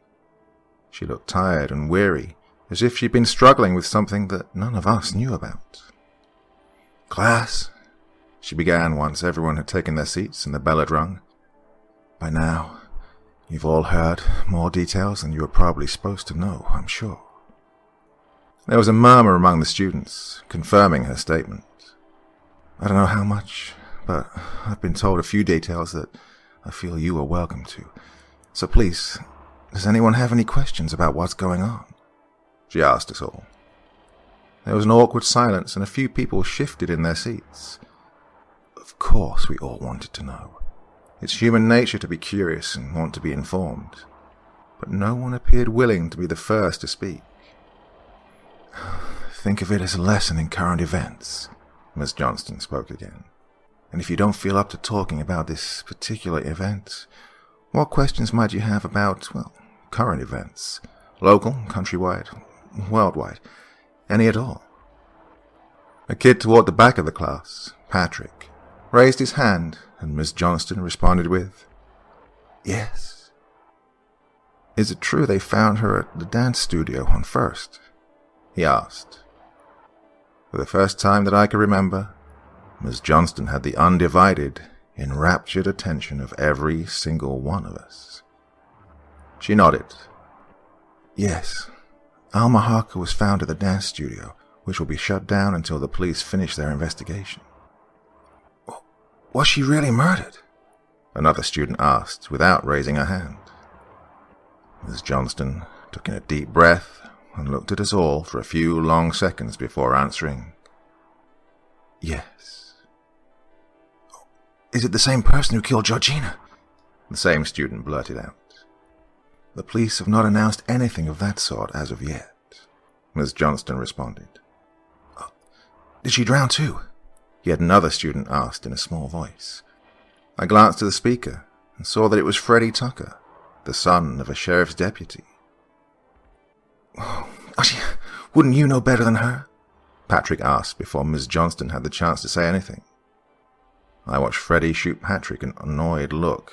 She looked tired and weary, as if she'd been struggling with something that none of us knew about. "Class," she began once everyone had taken their seats and the bell had rung. "By now, you've all heard more details than you were probably supposed to know, I'm sure." There was a murmur among the students, confirming her statement. "I don't know how much, but I've been told a few details that I feel you are welcome to. So please, does anyone have any questions about what's going on?" she asked us all. There was an awkward silence, and a few people shifted in their seats. Of course we all wanted to know. It's human nature to be curious and want to be informed. But no one appeared willing to be the first to speak. "Think of it as a lesson in current events," Miss Johnston spoke again. "And if you don't feel up to talking about this particular event, what questions might you have about, well, current events? Local, countrywide, worldwide, any at all?" A kid toward the back of the class, Patrick, raised his hand, and Miss Johnston responded with, "Yes." "Is it true they found her at the dance studio on First?" he asked. For the first time that I could remember, Miss Johnston had the undivided, enraptured attention of every single one of us. She nodded. "Yes, Alma Harker was found at the dance studio, which will be shut down until the police finish their investigation." "Was she really murdered?" another student asked, without raising her hand. Miss Johnston took in a deep breath and looked at us all for a few long seconds before answering, "Yes." "Is it the same person who killed Georgina?" the same student blurted out. "The police have not announced anything of that sort as of yet," Miss Johnston responded. "Did she drown too?" yet another student asked in a small voice. I glanced to the speaker and saw that it was Freddie Tucker, the son of a sheriff's deputy. "Wouldn't you know better than her?" Patrick asked before Miss Johnston had the chance to say anything. I watched Freddie shoot Patrick an annoyed look,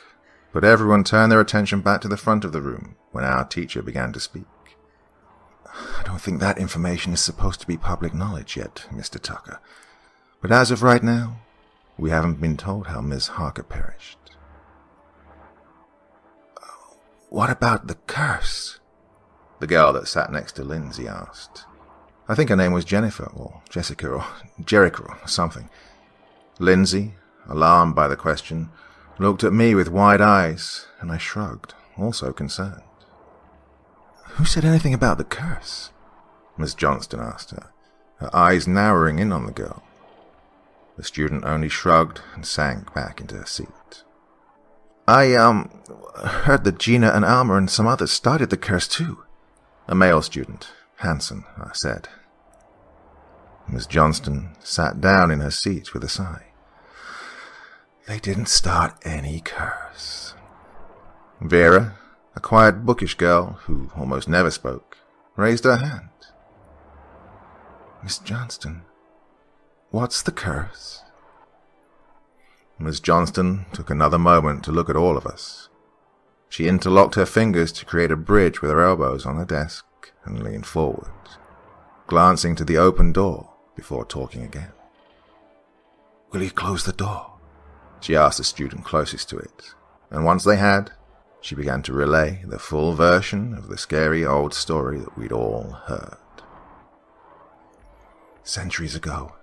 but everyone turned their attention back to the front of the room when our teacher began to speak. "I don't think that information is supposed to be public knowledge yet, Mr. Tucker, but as of right now, we haven't been told how Miss Harker perished." "What about the curse?" The girl that sat next to Lindsay asked. I think her name was Jennifer, or Jessica, or Jericho, or something. Lindsay, alarmed by the question, looked at me with wide eyes, and I shrugged, also concerned. Who said anything about the curse? Miss Johnston asked her, her eyes narrowing in on the girl. The student only shrugged and sank back into her seat. I heard that Gina and Alma and some others started the curse too. A male student, Hanson, I said. Miss Johnston sat down in her seat with a sigh. They didn't start any curse. Vera, a quiet, bookish girl who almost never spoke, raised her hand. Miss Johnston, what's the curse? Miss Johnston took another moment to look at all of us. She interlocked her fingers to create a bridge with her elbows on her desk and leaned forward, glancing to the open door before talking again. Will you close the door? She asked the student closest to it, and once they had, she began to relay the full version of the scary old story that we'd all heard. Centuries ago,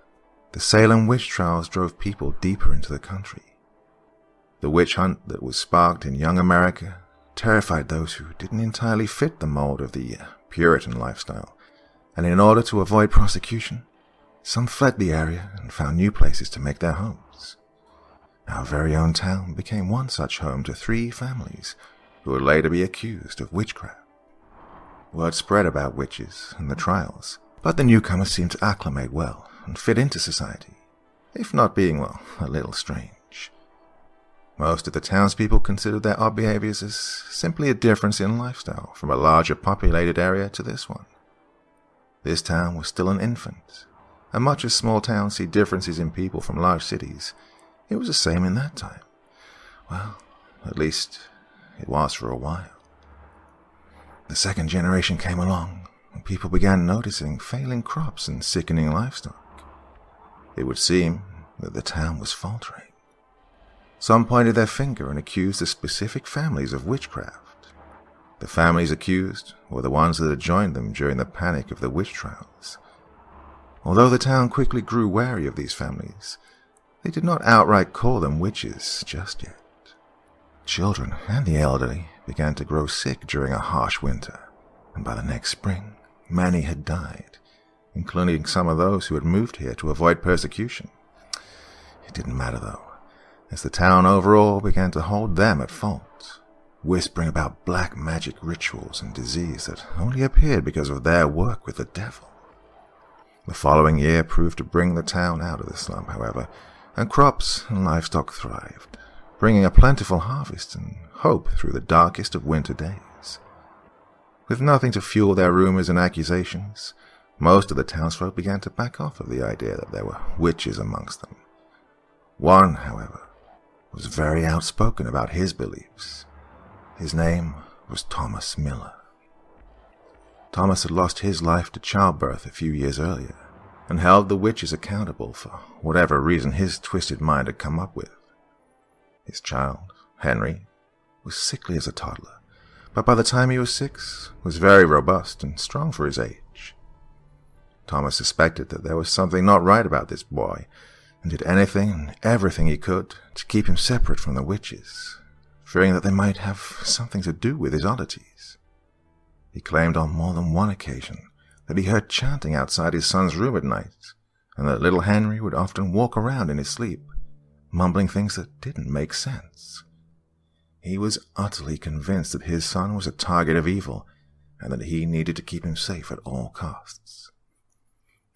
the Salem witch trials drove people deeper into the country. The witch hunt that was sparked in young America terrified those who didn't entirely fit the mold of the Puritan lifestyle, and in order to avoid prosecution, some fled the area and found new places to make their homes. Our very own town became one such home to 3 families who would later be accused of witchcraft. Word spread about witches and the trials, but the newcomers seemed to acclimate well and fit into society, if not being, well, a little strange. Most of the townspeople considered their odd behaviors as simply a difference in lifestyle from a larger populated area to this one. This town was still an infant, and much as small towns see differences in people from large cities, it was the same in that time. Well, at least it was for a while. The second generation came along, and people began noticing failing crops and sickening livestock. It would seem that the town was faltering. Some pointed their finger and accused the specific families of witchcraft. The families accused were the ones that had joined them during the panic of the witch trials. Although the town quickly grew wary of these families, they did not outright call them witches just yet. Children and the elderly began to grow sick during a harsh winter, and by the next spring, many had died, including some of those who had moved here to avoid persecution. It didn't matter though, as the town overall began to hold them at fault, whispering about black magic rituals and disease that only appeared because of their work with the devil. The following year proved to bring the town out of the slump, however, and crops and livestock thrived, bringing a plentiful harvest and hope through the darkest of winter days. With nothing to fuel their rumors and accusations, most of the townsfolk began to back off of the idea that there were witches amongst them. One, however, was very outspoken about his beliefs. His name was Thomas Miller. Thomas had lost his life to childbirth a few years earlier, and held the witches accountable for whatever reason his twisted mind had come up with. His child, Henry, was sickly as a toddler, but by the time he was 6, was very robust and strong for his age. Thomas suspected that there was something not right about this boy, and did anything and everything he could to keep him separate from the witches, fearing that they might have something to do with his oddities. He claimed on more than one occasion that he heard chanting outside his son's room at night, and that little Henry would often walk around in his sleep, mumbling things that didn't make sense. He was utterly convinced that his son was a target of evil, and that he needed to keep him safe at all costs.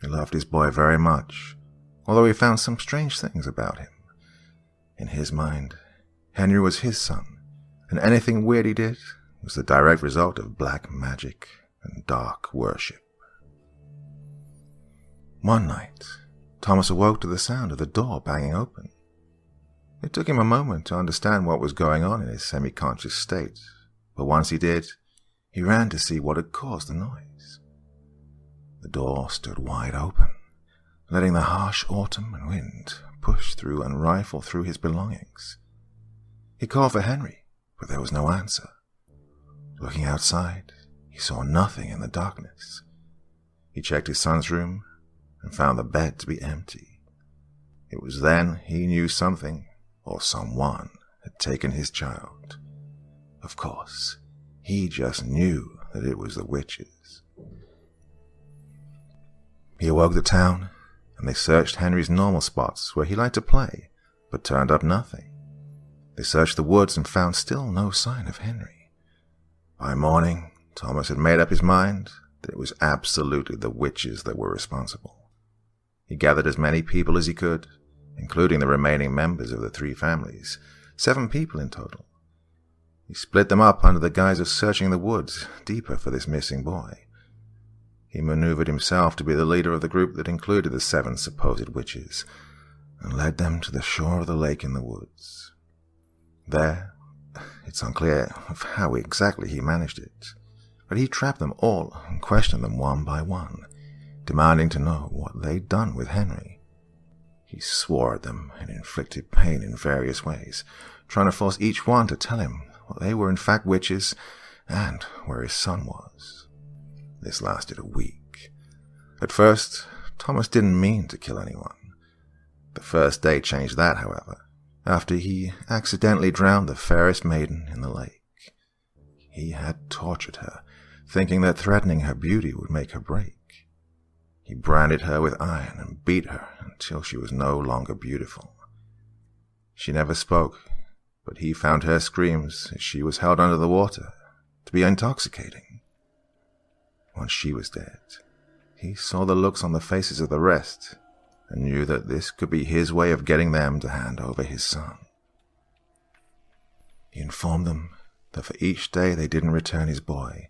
He loved his boy very much, although he found some strange things about him. In his mind, Henry was his son, and anything weird he did was the direct result of black magic and dark worship. One night, Thomas awoke to the sound of the door banging open. It took him a moment to understand what was going on in his semi-conscious state, but once he did, he ran to see what had caused the noise. The door stood wide open, letting the harsh autumn and wind push through and rifle through his belongings. He called for Henry, but there was no answer. Looking outside, he saw nothing in the darkness. He checked his son's room and found the bed to be empty. It was then he knew something, or someone, had taken his child. Of course, he just knew that it was the witches. He awoke the town, and they searched Henry's normal spots where he liked to play, but turned up nothing. They searched the woods and found still no sign of Henry. By morning, Thomas had made up his mind that it was absolutely the witches that were responsible. He gathered as many people as he could, including the remaining members of the 3 families, 7 people in total. He split them up under the guise of searching the woods deeper for this missing boy. He maneuvered himself to be the leader of the group that included the 7 supposed witches, and led them to the shore of the lake in the woods. There, it's unclear of how exactly he managed it, but he trapped them all and questioned them one by one, demanding to know what they'd done with Henry. He swore at them and inflicted pain in various ways, trying to force each one to tell him what they were in fact witches and where his son was. This lasted a week. At first, Thomas didn't mean to kill anyone. The first day changed that, however, after he accidentally drowned the fairest maiden in the lake. He had tortured her, thinking that threatening her beauty would make her break. He branded her with iron and beat her until she was no longer beautiful. She never spoke, but he found her screams as she was held under the water to be intoxicating. Once she was dead, he saw the looks on the faces of the rest and knew that this could be his way of getting them to hand over his son. He informed them that for each day they didn't return his boy,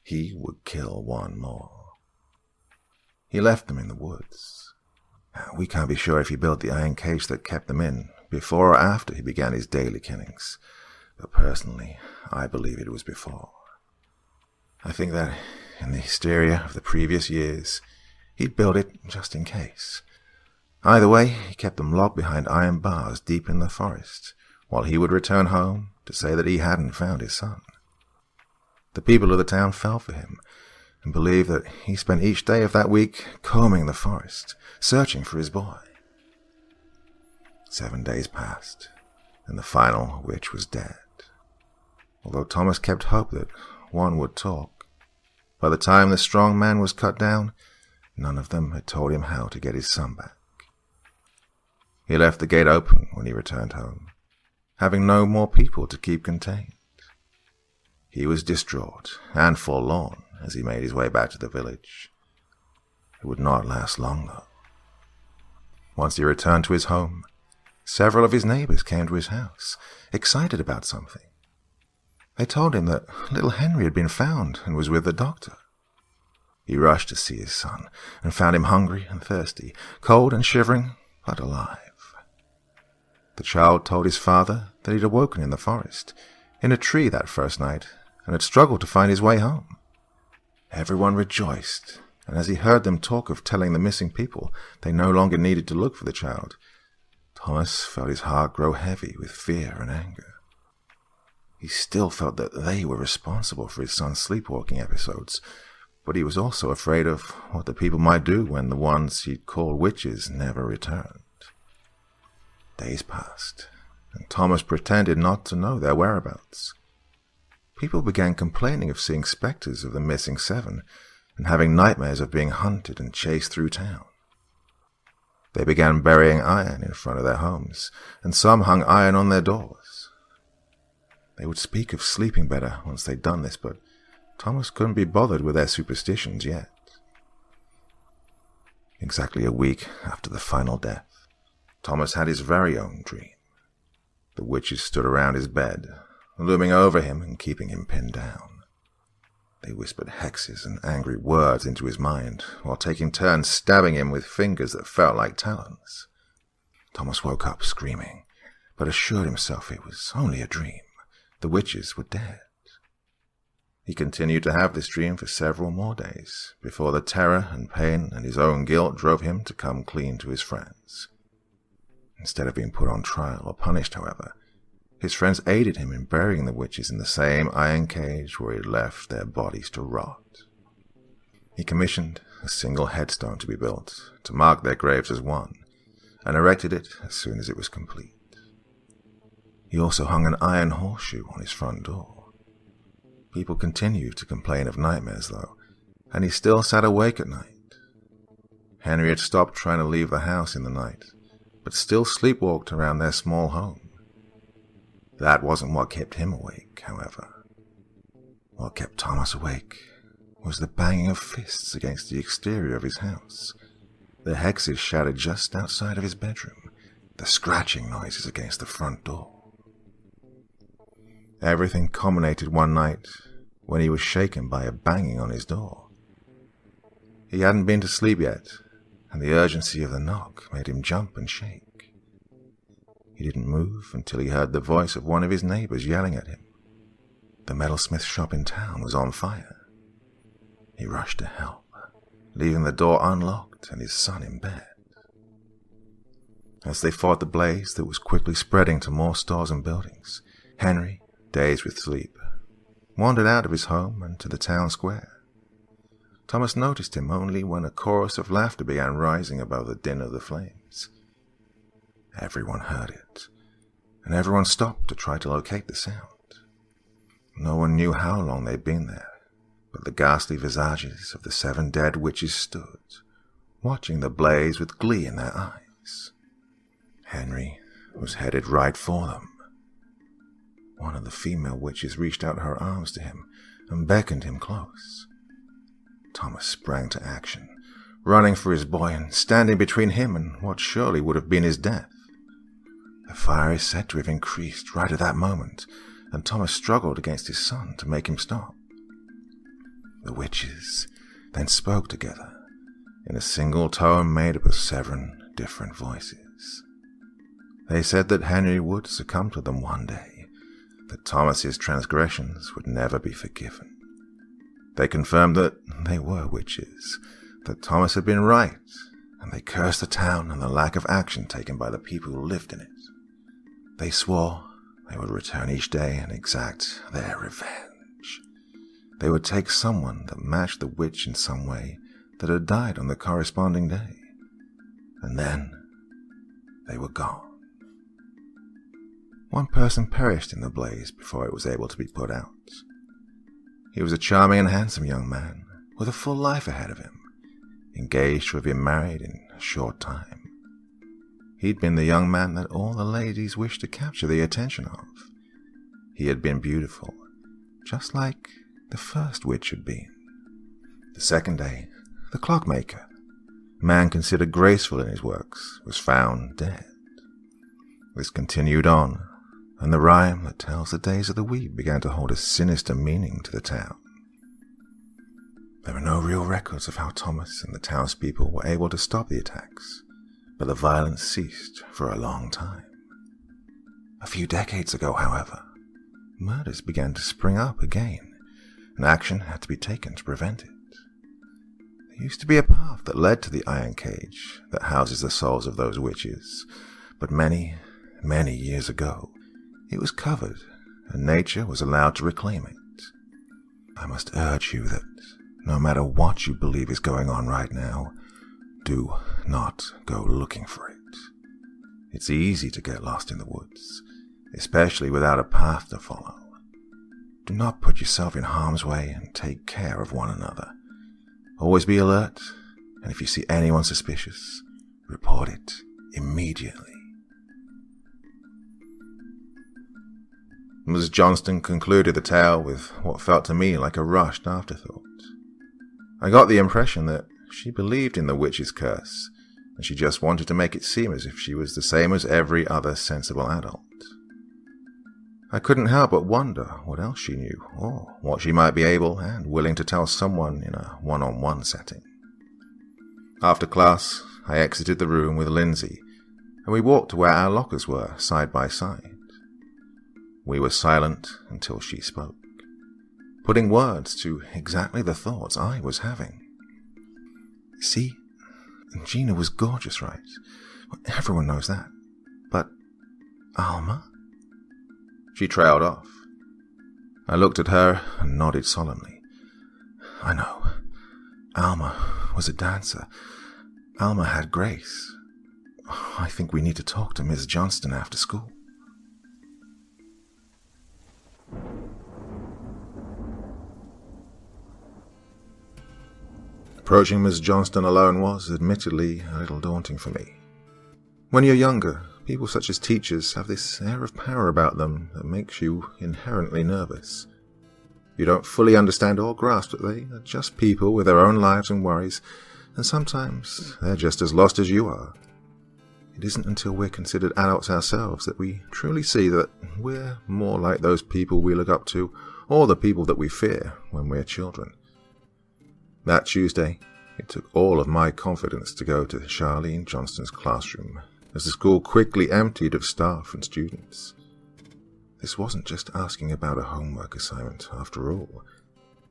he would kill one more. He left them in the woods. We can't be sure if he built the iron cage that kept them in before or after he began his daily killings, but personally, I believe it was before. I think that in the hysteria of the previous years, he'd built it just in case. Either way, he kept them locked behind iron bars deep in the forest, while he would return home to say that he hadn't found his son. The people of the town fell for him, and believed that he spent each day of that week combing the forest, searching for his boy. 7 days passed, and the final witch was dead. Although Thomas kept hope that one would talk, by the time the strong man was cut down, none of them had told him how to get his son back. He left the gate open when he returned home, having no more people to keep contained. He was distraught and forlorn as he made his way back to the village. It would not last long, though. Once he returned to his home, several of his neighbors came to his house, excited about something. They told him that little Henry had been found and was with the doctor. He rushed to see his son and found him hungry and thirsty, cold and shivering, but alive. The child told his father that he'd awoken in the forest, in a tree that first night, and had struggled to find his way home. Everyone rejoiced, and as he heard them talk of telling the missing people they no longer needed to look for the child, Thomas felt his heart grow heavy with fear and anger. He still felt that they were responsible for his son's sleepwalking episodes, but he was also afraid of what the people might do when the ones he'd called witches never returned. Days passed, and Thomas pretended not to know their whereabouts. People began complaining of seeing specters of the missing 7 and having nightmares of being hunted and chased through town. They began burying iron in front of their homes, and some hung iron on their doors. They would speak of sleeping better once they'd done this, but Thomas couldn't be bothered with their superstitions yet. Exactly a week after the final death, Thomas had his very own dream. The witches stood around his bed, looming over him and keeping him pinned down. They whispered hexes and angry words into his mind, while taking turns stabbing him with fingers that felt like talons. Thomas woke up screaming, but assured himself it was only a dream. The witches were dead. He continued to have this dream for several more days, before the terror and pain and his own guilt drove him to come clean to his friends. Instead of being put on trial or punished, however, his friends aided him in burying the witches in the same iron cage where he had left their bodies to rot. He commissioned a single headstone to be built to mark their graves as one, and erected it as soon as it was complete. He also hung an iron horseshoe on his front door. People continued to complain of nightmares, though, and he still sat awake at night. Henry had stopped trying to leave the house in the night, but still sleepwalked around their small home. That wasn't what kept him awake, however. What kept Thomas awake was the banging of fists against the exterior of his house, the hexes shouted just outside of his bedroom, the scratching noises against the front door. Everything culminated one night when he was shaken by a banging on his door. He hadn't been to sleep yet, and the urgency of the knock made him jump and shake. He didn't move until he heard the voice of one of his neighbors yelling at him. The metalsmith shop in town was on fire. He rushed to help, leaving the door unlocked and his son in bed. As they fought the blaze that was quickly spreading to more stores and buildings, Henry, dazed with sleep, wandered out of his home and to the town square. Thomas noticed him only when a chorus of laughter began rising above the din of the flames. Everyone heard it, and everyone stopped to try to locate the sound. No one knew how long they'd been there, but the ghastly visages of the 7 dead witches stood, watching the blaze with glee in their eyes. Henry was headed right for them. One of the female witches reached out her arms to him and beckoned him close. Thomas sprang to action, running for his boy and standing between him and what surely would have been his death. The fire is said to have increased right at that moment, and Thomas struggled against his son to make him stop. The witches then spoke together in a single tone made up of 7 different voices. They said that Henry would succumb to them one day, that Thomas's transgressions would never be forgiven. They confirmed that they were witches, that Thomas had been right, and they cursed the town and the lack of action taken by the people who lived in it. They swore they would return each day and exact their revenge. They would take someone that matched the witch in some way that had died on the corresponding day, and then they were gone. One person perished in the blaze before it was able to be put out. He was a charming and handsome young man with a full life ahead of him, engaged to have been married in a short time. He'd been the young man that all the ladies wished to capture the attention of. He had been beautiful, just like the first witch had been. The second day, the clockmaker, a man considered graceful in his works, was found dead. This continued on, and the rhyme that tells the days of the week began to hold a sinister meaning to the town. There are no real records of how Thomas and the townspeople were able to stop the attacks, but the violence ceased for a long time. A few decades ago, however, murders began to spring up again, and action had to be taken to prevent it. There used to be a path that led to the iron cage that houses the souls of those witches, but many, many years ago, it was covered, and nature was allowed to reclaim it. I must urge you that no matter what you believe is going on right now, do not go looking for it. It's easy to get lost in the woods, especially without a path to follow. Do not put yourself in harm's way and take care of one another. Always be alert, and if you see anyone suspicious, report it immediately. Mrs. Johnston concluded the tale with what felt to me like a rushed afterthought. I got the impression that she believed in the witch's curse, and she just wanted to make it seem as if she was the same as every other sensible adult. I couldn't help but wonder what else she knew, or what she might be able and willing to tell someone in a one-on-one setting. After class, I exited the room with Lindsay, and we walked to where our lockers were, side by side. We were silent until she spoke, putting words to exactly the thoughts I was having. See, Gina was gorgeous, right? Everyone knows that. But Alma? She trailed off. I looked at her and nodded solemnly. I know. Alma was a dancer. Alma had grace. I think we need to talk to Miss Johnston after school. Approaching Miss Johnston alone was, admittedly, a little daunting for me. When you're younger, people such as teachers have this air of power about them that makes you inherently nervous. You don't fully understand or grasp that they are just people with their own lives and worries, and sometimes they're just as lost as you are. It isn't until we're considered adults ourselves that we truly see that we're more like those people we look up to, or the people that we fear when we're children. That Tuesday, it took all of my confidence to go to Charlene Johnston's classroom, as the school quickly emptied of staff and students. This wasn't just asking about a homework assignment, after all.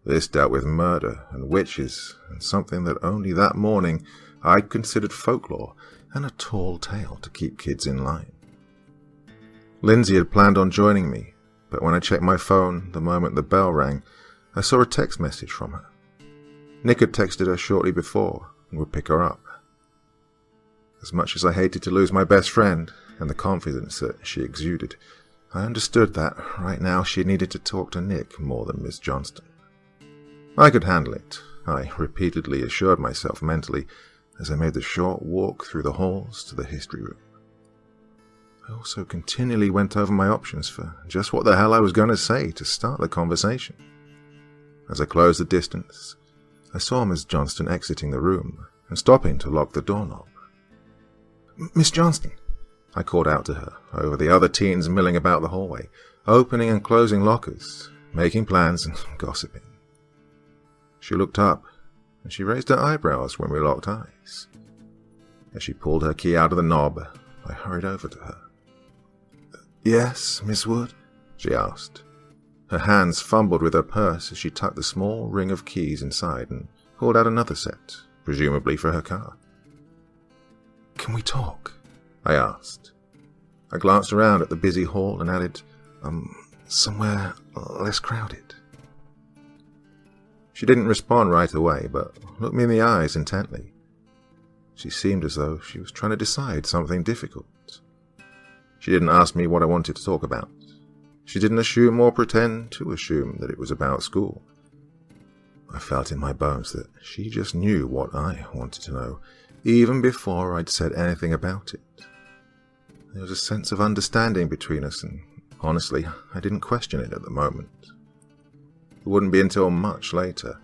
This dealt with murder and witches, and something that only that morning I'd considered folklore and a tall tale to keep kids in line. Lindsay had planned on joining me, but when I checked my phone the moment the bell rang, I saw a text message from her. Nick had texted her shortly before and would pick her up. As much as I hated to lose my best friend and the confidence that she exuded, I understood that right now she needed to talk to Nick more than Miss Johnston. I could handle it, I repeatedly assured myself mentally as I made the short walk through the halls to the history room. I also continually went over my options for just what the hell I was going to say to start the conversation. As I closed the distance, I saw Miss Johnston exiting the room and stopping to lock the doorknob. "Miss Johnston," I called out to her over the other teens milling about the hallway, opening and closing lockers, making plans and gossiping. She looked up, and she raised her eyebrows when we locked eyes. As she pulled her key out of the knob, I hurried over to her. "Yes, Miss Wood?" she asked. Her hands fumbled with her purse as she tucked the small ring of keys inside and pulled out another set, presumably for her car. "Can we talk?" I asked. I glanced around at the busy hall and added, somewhere less crowded. She didn't respond right away, but looked me in the eyes intently. She seemed as though she was trying to decide something difficult. She didn't ask me what I wanted to talk about. She didn't assume or pretend to assume that it was about school. I felt in my bones that she just knew what I wanted to know, even before I'd said anything about it. There was a sense of understanding between us, and honestly, I didn't question it at the moment. It wouldn't be until much later,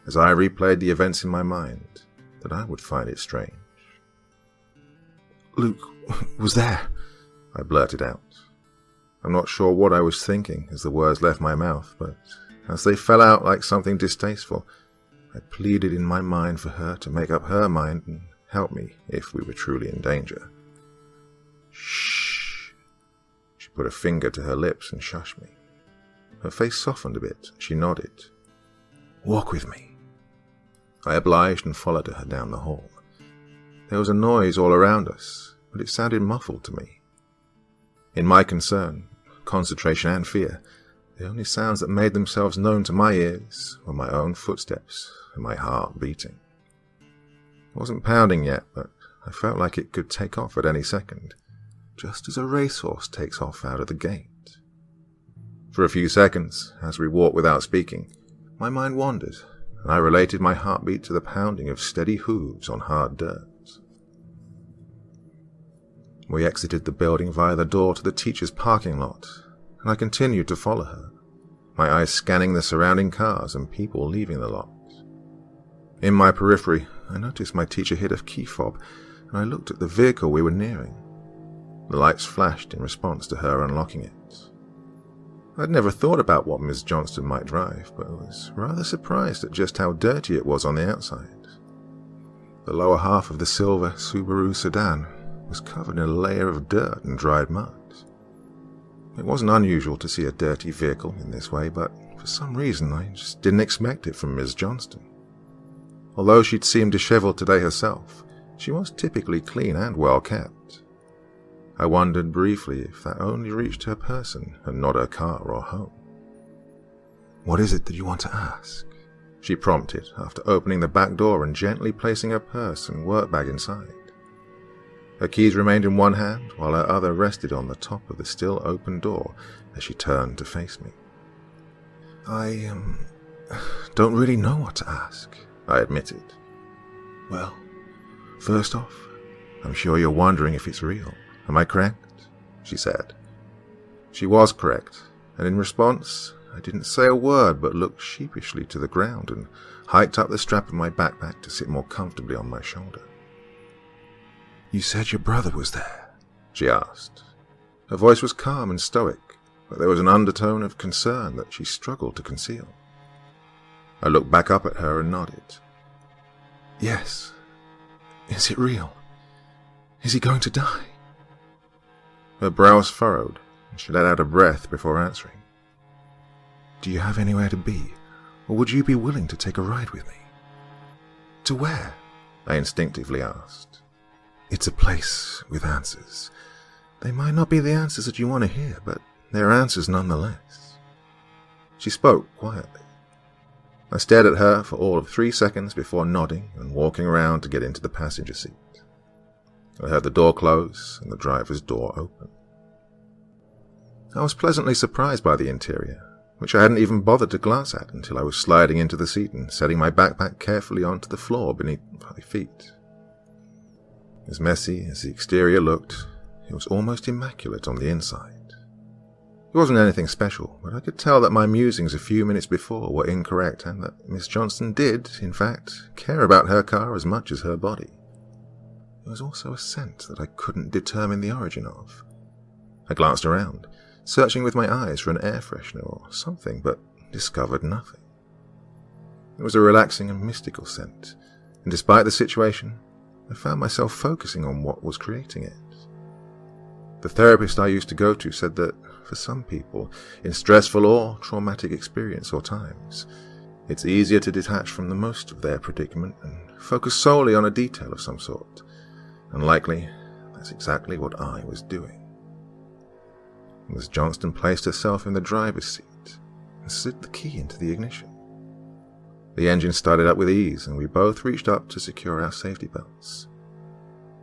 as I replayed the events in my mind, that I would find it strange. "Luke was there," I blurted out. I'm not sure what I was thinking as the words left my mouth, but as they fell out like something distasteful, I pleaded in my mind for her to make up her mind and help me if we were truly in danger. "Shh." She put a finger to her lips and shushed me. Her face softened a bit, and she nodded. "Walk with me." I obliged and followed her down the hall. There was a noise all around us, but it sounded muffled to me. In my concern, concentration and fear, the only sounds that made themselves known to my ears were my own footsteps and my heart beating. It wasn't pounding yet, but I felt like it could take off at any second, just as a racehorse takes off out of the gate. For a few seconds, as we walked without speaking, my mind wandered, and I related my heartbeat to the pounding of steady hooves on hard dirt. We exited the building via the door to the teacher's parking lot, and I continued to follow her, my eyes scanning the surrounding cars and people leaving the lot. In my periphery, I noticed my teacher hit a key fob, and I looked at the vehicle we were nearing. The lights flashed in response to her unlocking it. I'd never thought about what Miss Johnston might drive, but was rather surprised at just how dirty it was on the outside. The lower half of the silver Subaru sedan was covered in a layer of dirt and dried mud. It wasn't unusual to see a dirty vehicle in this way, but for some reason I just didn't expect it from Miss Johnston. Although she'd seemed disheveled today herself, she was typically clean and well kept. I wondered briefly if that only reached her person and not her car or home. "What is it that you want to ask?" she prompted after opening the back door and gently placing her purse and work bag inside. Her keys remained in one hand while her other rested on the top of the still open door as she turned to face me. I don't really know what to ask," I admitted. "Well, first off, I'm sure you're wondering if it's real. Am I correct?" she said. She was correct, and in response, I didn't say a word but looked sheepishly to the ground and hiked up the strap of my backpack to sit more comfortably on my shoulder. "You said your brother was there?" she asked. Her voice was calm and stoic, but there was an undertone of concern that she struggled to conceal. I looked back up at her and nodded. "Yes. Is it real? Is he going to die?" Her brows furrowed, and she let out a breath before answering. "Do you have anywhere to be, or would you be willing to take a ride with me?" "To where?" I instinctively asked. "It's a place with answers. They might not be the answers that you want to hear, but they're answers nonetheless." She spoke quietly. I stared at her for all of 3 seconds before nodding and walking around to get into the passenger seat. I heard the door close and the driver's door open. I was pleasantly surprised by the interior, which I hadn't even bothered to glance at until I was sliding into the seat and setting my backpack carefully onto the floor beneath my feet. As messy as the exterior looked, it was almost immaculate on the inside. It wasn't anything special, but I could tell that my musings a few minutes before were incorrect and that Miss Johnston did, in fact, care about her car as much as her body. There was also a scent that I couldn't determine the origin of. I glanced around, searching with my eyes for an air freshener or something, but discovered nothing. It was a relaxing and mystical scent, and despite the situation, I found myself focusing on what was creating it. The therapist I used to go to said that, for some people, in stressful or traumatic experience or times, it's easier to detach from the most of their predicament and focus solely on a detail of some sort, and likely that's exactly what I was doing. Miss Johnston placed herself in the driver's seat and slid the key into the ignition. The engine started up with ease, and we both reached up to secure our safety belts.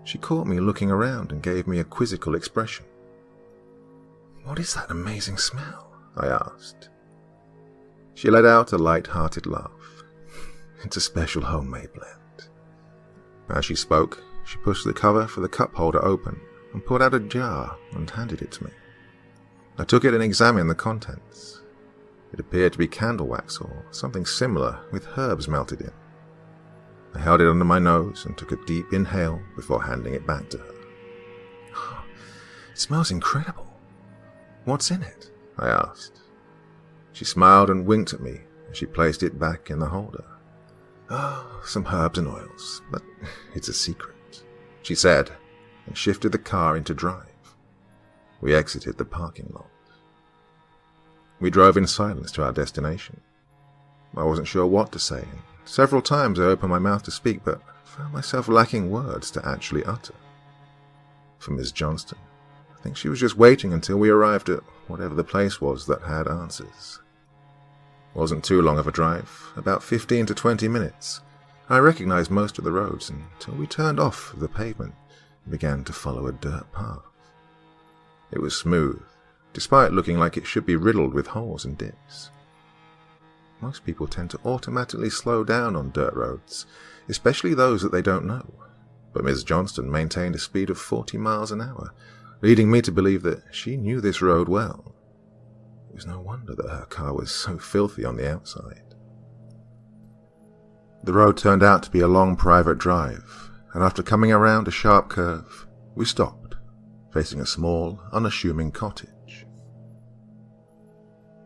She caught me looking around and gave me a quizzical expression. "What is that amazing smell?" I asked. She let out a light-hearted laugh. "It's a special homemade blend." As she spoke, she pushed the cover for the cup holder open and pulled out a jar and handed it to me. I took it and examined the contents. It appeared to be candle wax or something similar with herbs melted in. I held it under my nose and took a deep inhale before handing it back to her. "Oh, it smells incredible. What's in it?" I asked. She smiled and winked at me as she placed it back in the holder. "Oh, some herbs and oils, but it's a secret," she said, and shifted the car into drive. We exited the parking lot. We drove in silence to our destination. I wasn't sure what to say, and several times I opened my mouth to speak, but found myself lacking words to actually utter. For Miss Johnston, I think she was just waiting until we arrived at whatever the place was that had answers. It wasn't too long of a drive, about 15 to 20 minutes. I recognized most of the roads until we turned off the pavement and began to follow a dirt path. It was smooth, despite looking like it should be riddled with holes and dips. Most people tend to automatically slow down on dirt roads, especially those that they don't know, but Miss Johnston maintained a speed of 40 miles an hour, leading me to believe that she knew this road well. It was no wonder that her car was so filthy on the outside. The road turned out to be a long private drive, and after coming around a sharp curve, we stopped, facing a small, unassuming cottage.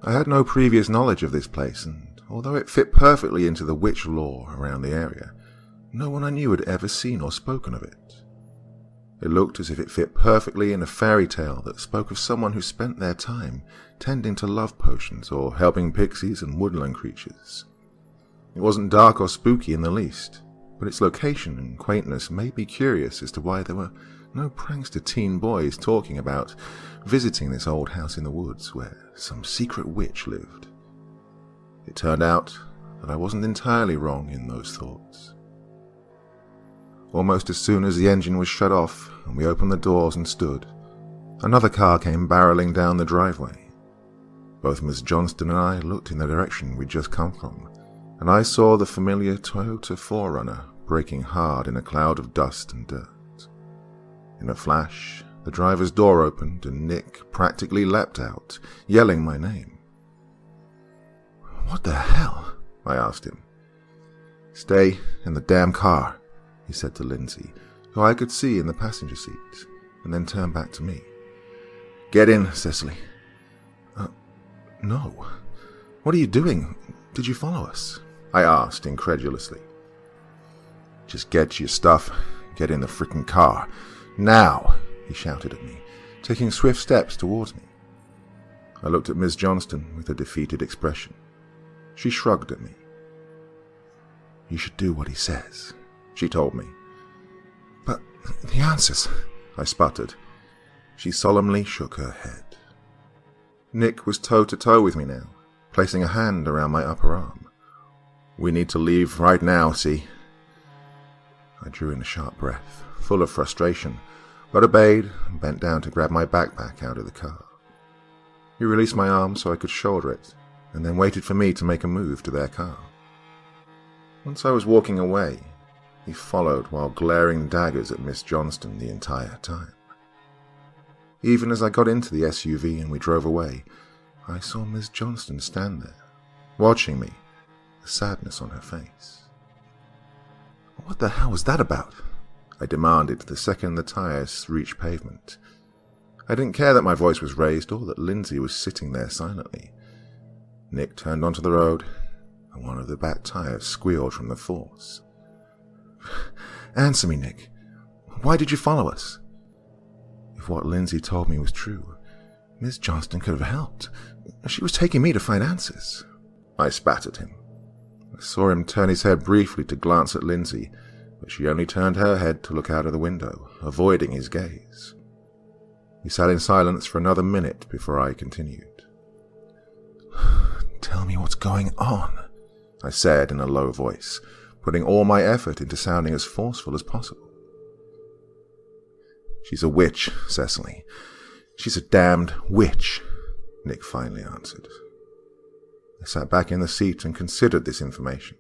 I had no previous knowledge of this place, and although it fit perfectly into the witch lore around the area, no one I knew had ever seen or spoken of it. It looked as if it fit perfectly in a fairy tale that spoke of someone who spent their time tending to love potions or helping pixies and woodland creatures. It wasn't dark or spooky in the least, but its location and quaintness made me curious as to why there were No prankster teen boys talking about visiting this old house in the woods where some secret witch lived. It turned out that I wasn't entirely wrong in those thoughts. Almost as soon as the engine was shut off and we opened the doors and stood, another car came barreling down the driveway. Both Miss Johnston and I looked in the direction we'd just come from, and I saw the familiar Toyota 4Runner braking hard in a cloud of dust and dirt. In a flash, the driver's door opened and Nick practically leapt out, yelling my name. "What the hell?" I asked him. "Stay in the damn car," he said to Lindsay, who I could see in the passenger seat, and then turned back to me. "Get in, Cecily." No. What are you doing? Did you follow us?" I asked incredulously. "Just get your stuff. Get in the frickin' car. Now!" he shouted at me, taking swift steps towards me. I looked at Miss Johnston with a defeated expression. She shrugged at me. "You should do what he says," she told me. "But the answers," I sputtered. She solemnly shook her head. Nick was toe-to-toe with me now, placing a hand around my upper arm. "We need to leave right now, see?" I drew in a sharp breath, full of frustration, but obeyed and bent down to grab my backpack out of the car. He released my arm so I could shoulder it, and then waited for me to make a move to their car. Once I was walking away, he followed while glaring daggers at Miss Johnston the entire time. Even as I got into the SUV and we drove away, I saw Miss Johnston stand there, watching me, the sadness on her face. "What the hell was that about?" I demanded the second the tires reached pavement. I didn't care that my voice was raised or that Lindsay was sitting there silently. Nick turned onto the road, and one of the back tires squealed from the force. "Answer me, Nick. Why did you follow us?" If what Lindsay told me was true, Miss Johnston could have helped. She was taking me to find answers. I spat at him. I saw him turn his head briefly to glance at Lindsay, but she only turned her head to look out of the window, avoiding his gaze. He sat in silence for another minute before I continued. "Tell me what's going on," I said in a low voice, putting all my effort into sounding as forceful as possible. "She's a witch, Cecily. She's a damned witch," Nick finally answered. I sat back in the seat and considered this information.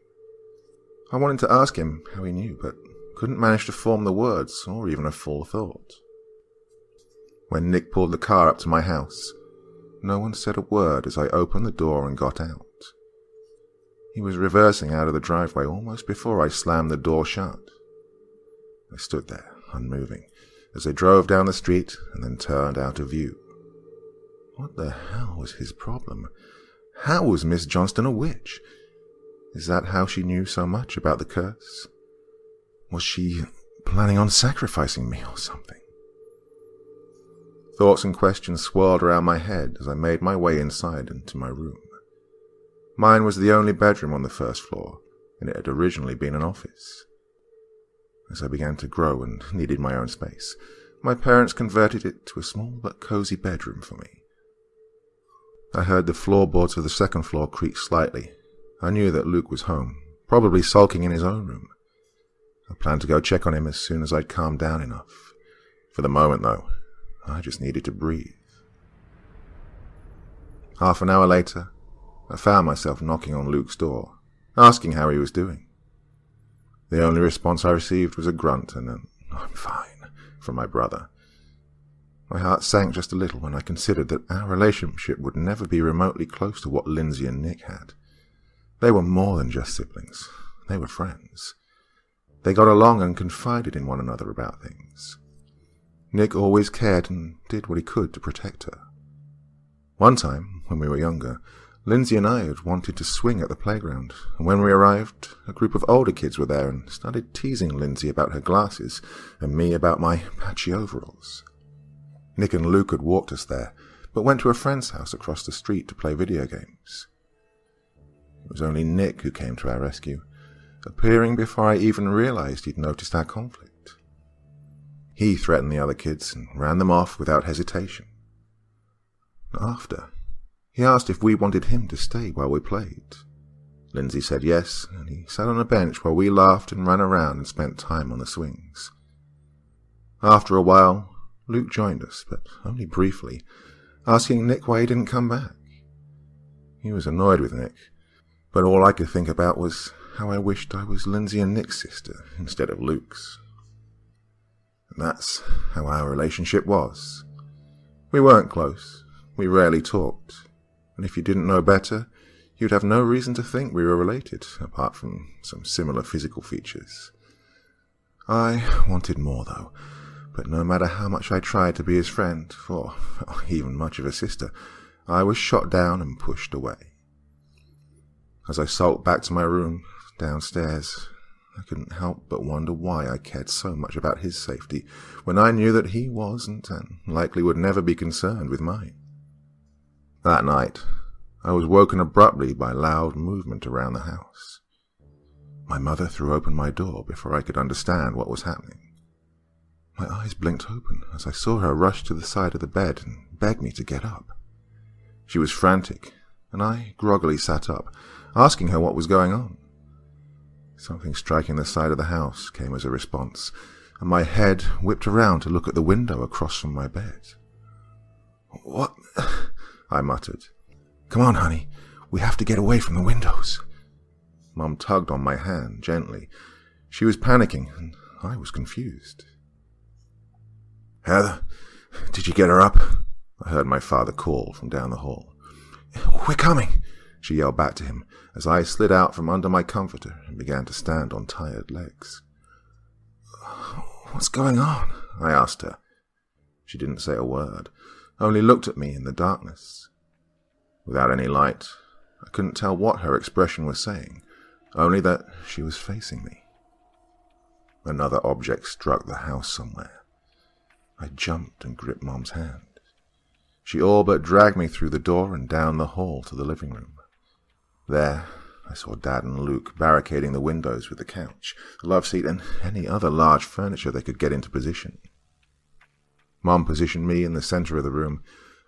I wanted to ask him how he knew, but couldn't manage to form the words or even a full thought. When Nick pulled the car up to my house, no one said a word as I opened the door and got out. He was reversing out of the driveway almost before I slammed the door shut. I stood there, unmoving, as they drove down the street and then turned out of view. What the hell was his problem? How was Miss Johnston a witch? Is that how she knew so much about the curse? Was she planning on sacrificing me or something? Thoughts and questions swirled around my head as I made my way inside and to my room. Mine was the only bedroom on the first floor, and it had originally been an office. As I began to grow and needed my own space, my parents converted it to a small but cozy bedroom for me. I heard the floorboards of the second floor creak slightly. I knew that Luke was home, probably sulking in his own room. I planned to go check on him as soon as I'd calmed down enough. For the moment, though, I just needed to breathe. Half an hour later, I found myself knocking on Luke's door, asking how he was doing. The only response I received was a grunt and an "I'm fine" from my brother. My heart sank just a little when I considered that our relationship would never be remotely close to what Lindsay and Nick had. They were more than just siblings. They were friends. They got along and confided in one another about things. Nick always cared and did what he could to protect her. One time, when we were younger, Lindsay and I had wanted to swing at the playground, and when we arrived, a group of older kids were there and started teasing Lindsay about her glasses and me about my patchy overalls. Nick and Luke had walked us there, but went to a friend's house across the street to play video games. It was only Nick who came to our rescue, appearing before I even realized he'd noticed our conflict. He threatened the other kids and ran them off without hesitation. After, he asked if we wanted him to stay while we played. Lindsay said yes, and he sat on a bench while we laughed and ran around and spent time on the swings. After a while, Luke joined us, but only briefly, asking Nick why he didn't come back. He was annoyed with Nick, but all I could think about was how I wished I was Lindsay and Nick's sister instead of Luke's. And that's how our relationship was. We weren't close, we rarely talked, and if you didn't know better, you'd have no reason to think we were related, apart from some similar physical features. I wanted more, though, but no matter how much I tried to be his friend, or even much of a sister, I was shot down and pushed away. As I sulked back to my room, downstairs, I couldn't help but wonder why I cared so much about his safety, when I knew that he wasn't, and likely would never be concerned with mine. That night, I was woken abruptly by loud movement around the house. My mother threw open my door before I could understand what was happening. My eyes blinked open as I saw her rush to the side of the bed and beg me to get up. She was frantic, and I groggily sat up, asking her what was going on. Something striking the side of the house came as a response, and my head whipped around to look at the window across from my bed. "What?" I muttered. "Come on, honey. We have to get away from the windows." Mum tugged on my hand gently. She was panicking, and I was confused. "Heather, did you get her up?" I heard my father call from down the hall. "We're coming," she yelled back to him as I slid out from under my comforter and began to stand on tired legs. "What's going on?" I asked her. She didn't say a word, only looked at me in the darkness. Without any light, I couldn't tell what her expression was saying, only that she was facing me. Another object struck the house somewhere. I jumped and gripped Mom's hand. She all but dragged me through the door and down the hall to the living room. There, I saw Dad and Luke barricading the windows with the couch, the love seat, and any other large furniture they could get into position. Mom positioned me in the center of the room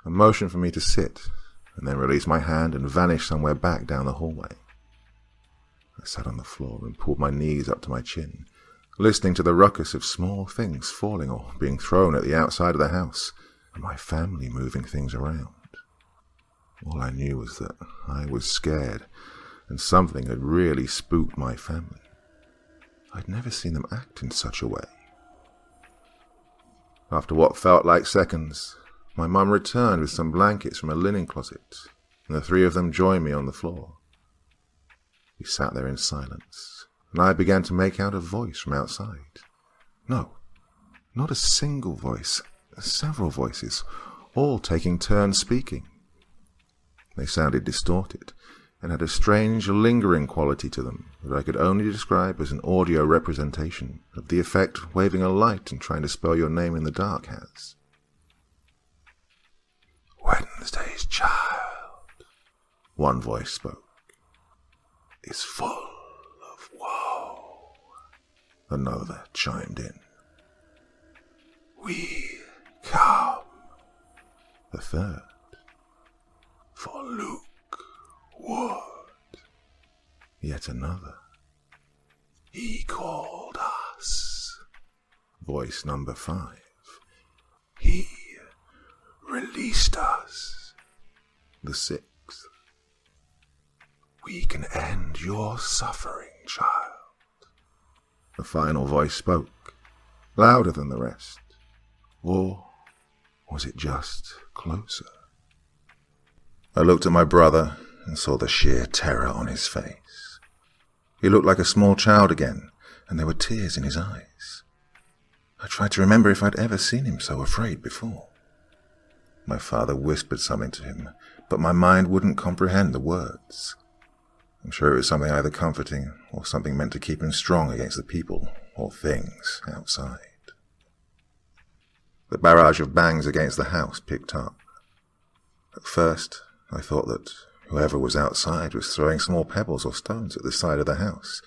and motioned for me to sit, and then released my hand and vanished somewhere back down the hallway. I sat on the floor and pulled my knees up to my chin, listening to the ruckus of small things falling or being thrown at the outside of the house, and my family moving things around. All I knew was that I was scared, and something had really spooked my family. I'd never seen them act in such a way. After what felt like seconds, my mum returned with some blankets from a linen closet, and the three of them joined me on the floor. We sat there in silence, and I began to make out a voice from outside. No, not a single voice, several voices, all taking turns speaking. They sounded distorted, and had a strange, lingering quality to them that I could only describe as an audio representation of the effect waving a light and trying to spell your name in the dark has. "Wednesday's child," one voice spoke, "is full of woe." Another chimed in. "We come." The third, "For Luke Wood." Yet another, "He called us." Voice number 5, "He released us." The 6th, "We can end your suffering, child." The final voice spoke, louder than the rest. Or was it just closer? I looked at my brother and saw the sheer terror on his face. He looked like a small child again, and there were tears in his eyes. I tried to remember if I'd ever seen him so afraid before. My father whispered something to him, but my mind wouldn't comprehend the words. I'm sure it was something either comforting or something meant to keep him strong against the people or things outside. The barrage of bangs against the house picked up. At first, I thought that whoever was outside was throwing small pebbles or stones at the side of the house,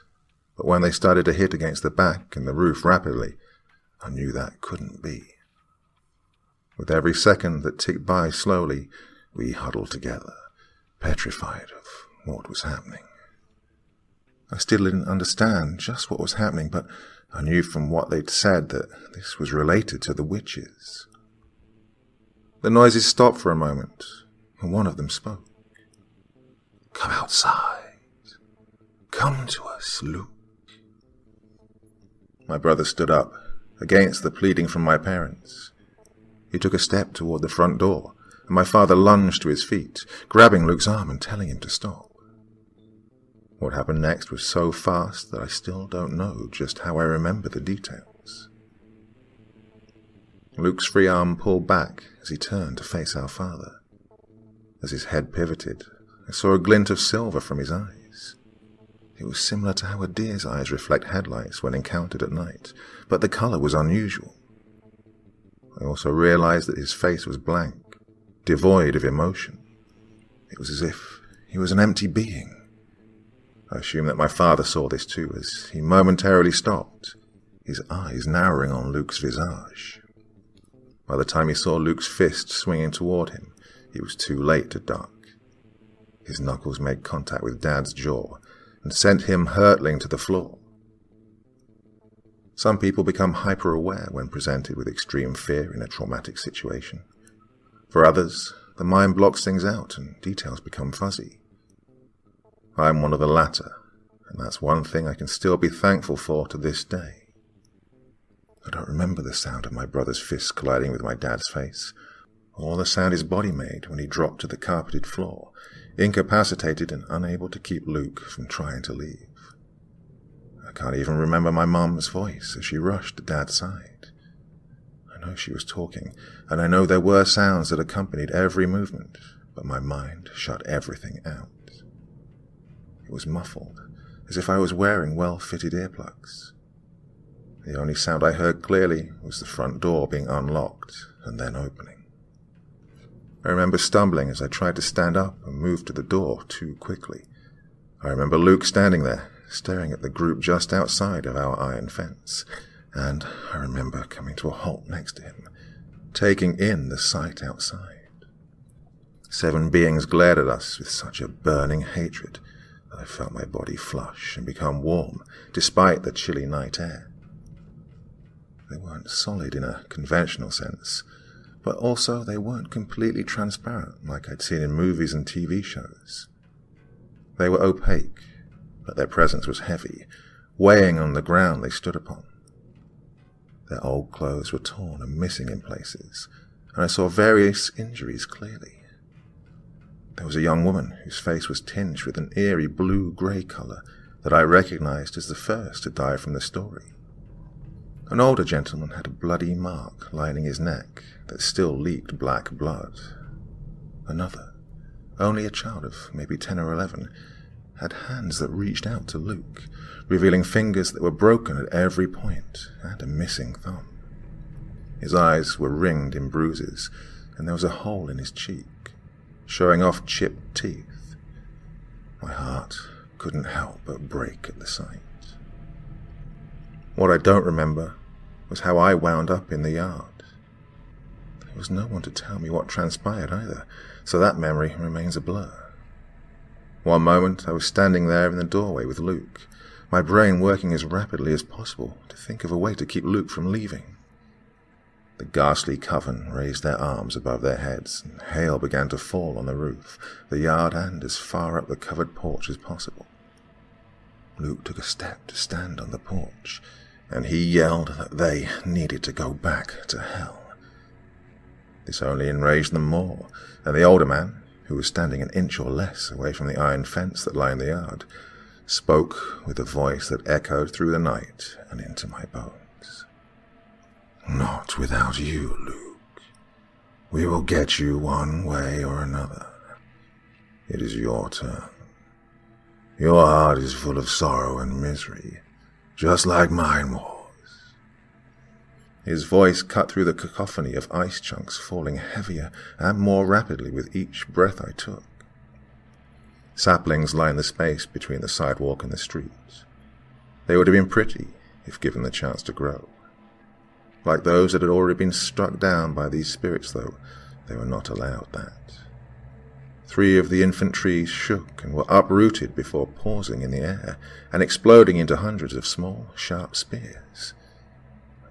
but when they started to hit against the back and the roof rapidly, I knew that couldn't be. With every second that ticked by slowly, we huddled together, petrified of what was happening. I still didn't understand just what was happening, but I knew from what they'd said that this was related to the witches. The noises stopped for a moment, and one of them spoke. "Come outside. Come to us, Luke." My brother stood up, against the pleading from my parents. He took a step toward the front door, and my father lunged to his feet, grabbing Luke's arm and telling him to stop. What happened next was so fast that I still don't know just how I remember the details. Luke's free arm pulled back as he turned to face our father. As his head pivoted, I saw a glint of silver from his eyes. It was similar to how a deer's eyes reflect headlights when encountered at night, but the color was unusual. I also realized that his face was blank, devoid of emotion. It was as if he was an empty being. I assume that my father saw this too, as he momentarily stopped, his eyes narrowing on Luke's visage. By the time he saw Luke's fist swinging toward him, it was too late to duck. His knuckles made contact with Dad's jaw and sent him hurtling to the floor. Some people become hyper-aware when presented with extreme fear in a traumatic situation. For others, the mind blocks things out and details become fuzzy. I'm one of the latter, and that's one thing I can still be thankful for to this day. I don't remember the sound of my brother's fists colliding with my dad's face, or the sound his body made when he dropped to the carpeted floor, incapacitated and unable to keep Luke from trying to leave. I can't even remember my mom's voice as she rushed to Dad's side. I know she was talking, and I know there were sounds that accompanied every movement, but my mind shut everything out. It was muffled, as if I was wearing well-fitted earplugs. The only sound I heard clearly was the front door being unlocked and then opening. I remember stumbling as I tried to stand up and move to the door too quickly. I remember Luke standing there, staring at the group just outside of our iron fence, and I remember coming to a halt next to him, taking in the sight outside. 7 beings glared at us with such a burning hatred that I felt my body flush and become warm, despite the chilly night air. They weren't solid in a conventional sense, but also they weren't completely transparent like I'd seen in movies and TV shows. They were opaque, but their presence was heavy, weighing on the ground they stood upon. Their old clothes were torn and missing in places, and I saw various injuries clearly. There was a young woman whose face was tinged with an eerie blue-grey colour that I recognized as the first to die from the story. An older gentleman had a bloody mark lining his neck that still leaked black blood. Another, only a child of maybe 10 or 11, had hands that reached out to Luke, revealing fingers that were broken at every point and a missing thumb. His eyes were ringed in bruises, and there was a hole in his cheek, showing off chipped teeth. My heart couldn't help but break at the sight. What I don't remember was how I wound up in the yard. There was no one to tell me what transpired either, so that memory remains a blur. One moment I was standing there in the doorway with Luke, my brain working as rapidly as possible to think of a way to keep Luke from leaving. The ghastly coven raised their arms above their heads, and hail began to fall on the roof, the yard, and as far up the covered porch as possible. Luke took a step to stand on the porch, and he yelled that they needed to go back to hell. This only enraged them more, and the older man, who was standing an inch or less away from the iron fence that lined the yard, spoke with a voice that echoed through the night and into my bones. "Not without you, Luke. We will get you one way or another. It is your turn. Your heart is full of sorrow and misery, just like mine was." His voice cut through the cacophony of ice chunks falling heavier and more rapidly with each breath I took. Saplings lined the space between the sidewalk and the street. They would have been pretty if given the chance to grow. like those that had already been struck down by these spirits, though they were not allowed that. 3 of the infant trees shook and were uprooted before pausing in the air and exploding into hundreds of small, sharp spears.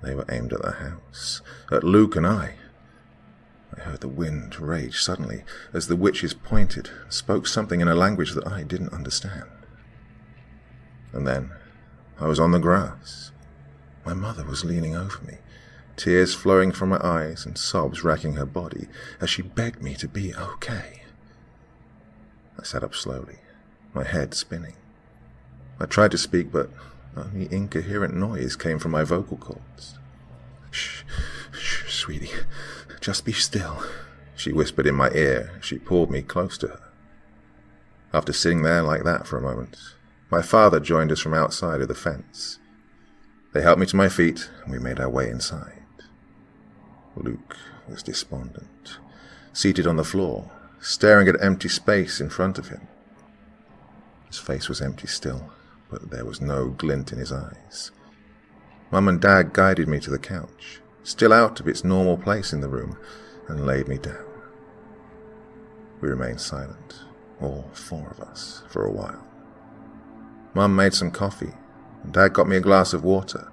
They were aimed at the house, at Luke and I. I heard the wind rage suddenly as the witches pointed and spoke something in a language that I didn't understand. And then I was on the grass. My mother was leaning over me, tears flowing from her eyes and sobs racking her body as she begged me to be okay. I sat up slowly, my head spinning. I tried to speak, but only incoherent noise came from my vocal cords. Shh, sweetie, just be still, she whispered in my ear as she pulled me close to her. After sitting there like that for a moment, my father joined us from outside of the fence. They helped me to my feet, and we made our way inside. Luke was despondent, seated on the floor, staring at empty space in front of him. His face was empty still, but there was no glint in his eyes. Mum and Dad guided me to the couch, still out of its normal place in the room, and laid me down. We remained silent, all 4 of us, for a while. Mum made some coffee, and Dad got me a glass of water.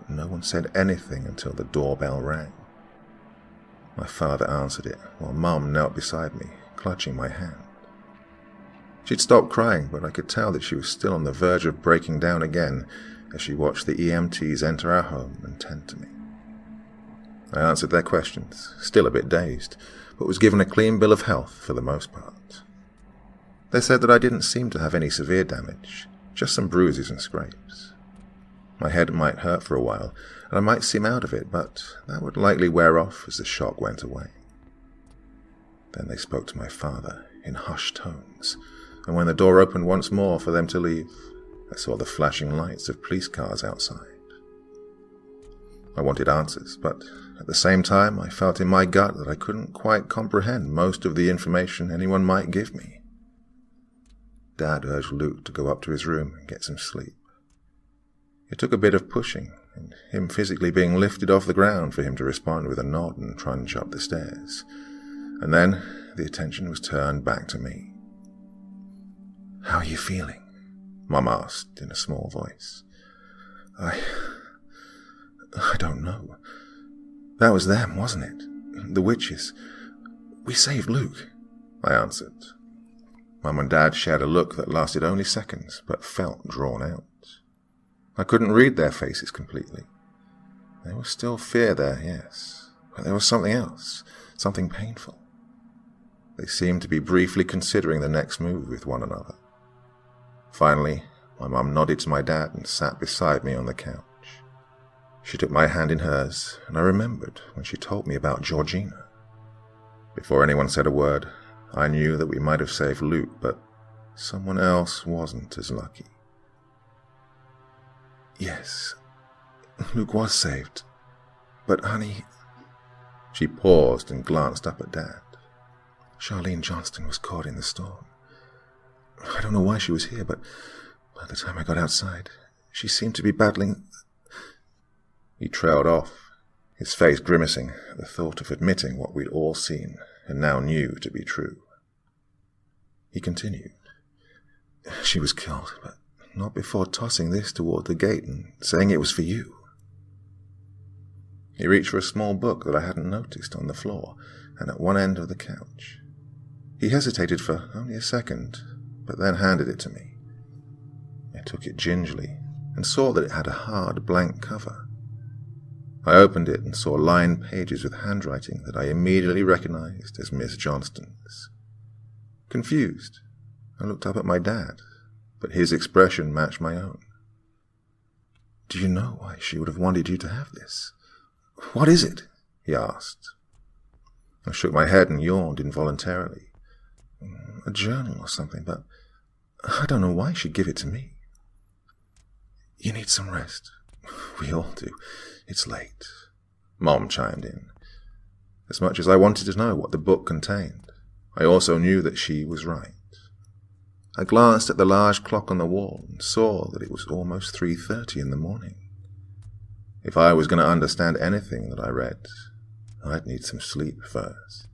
No one said anything until the doorbell rang. My father answered it, while Mum knelt beside me, clutching my hand. She'd stopped crying, but I could tell that she was still on the verge of breaking down again as she watched the EMTs enter our home and tend to me. I answered their questions, still a bit dazed, but was given a clean bill of health for the most part. They said that I didn't seem to have any severe damage, just some bruises and scrapes. My head might hurt for a while, and I might seem out of it, but that would likely wear off as the shock went away. Then they spoke to my father in hushed tones, and when the door opened once more for them to leave, I saw the flashing lights of police cars outside. I wanted answers, but at the same time I felt in my gut that I couldn't quite comprehend most of the information anyone might give me. Dad urged Luke to go up to his room and get some sleep. It took a bit of pushing, and him physically being lifted off the ground for him to respond with a nod and trudge up the stairs. And then the attention was turned back to me. "How are you feeling?" Mum asked in a small voice. I don't know. That was them, wasn't it? The witches. We saved Luke, I answered. Mum and Dad shared a look that lasted only seconds, but felt drawn out. I couldn't read their faces completely. There was still fear there, yes, but there was something else, something painful. They seemed to be briefly considering the next move with one another. Finally, my mum nodded to my dad and sat beside me on the couch. She took my hand in hers, and I remembered when she told me about Georgina. Before anyone said a word, I knew that we might have saved Luke, but someone else wasn't as lucky. Yes, Luke was saved, but honey... She paused and glanced up at Dad. Charlene Johnston was caught in the storm. I don't know why she was here, but by the time I got outside, she seemed to be battling... He trailed off, his face grimacing at the thought of admitting what we'd all seen and now knew to be true. He continued. She was killed, but not before tossing this toward the gate and saying it was for you. He reached for a small book that I hadn't noticed on the floor and at one end of the couch. He hesitated for only a second, but then handed it to me. I took it gingerly and saw that it had a hard blank cover. I opened it and saw lined pages with handwriting that I immediately recognized as Miss Johnston's. Confused, I looked up at my dad, but his expression matched my own. Do you know why she would have wanted you to have this? What is it? He asked. I shook my head and yawned involuntarily. A journal or something, but I don't know why she'd give it to me. You need some rest. We all do. It's late. Mom chimed in. As much as I wanted to know what the book contained, I also knew that she was right. I glanced at the large clock on the wall and saw that it was almost 3:30 in the morning. If I was going to understand anything that I read, I'd need some sleep first.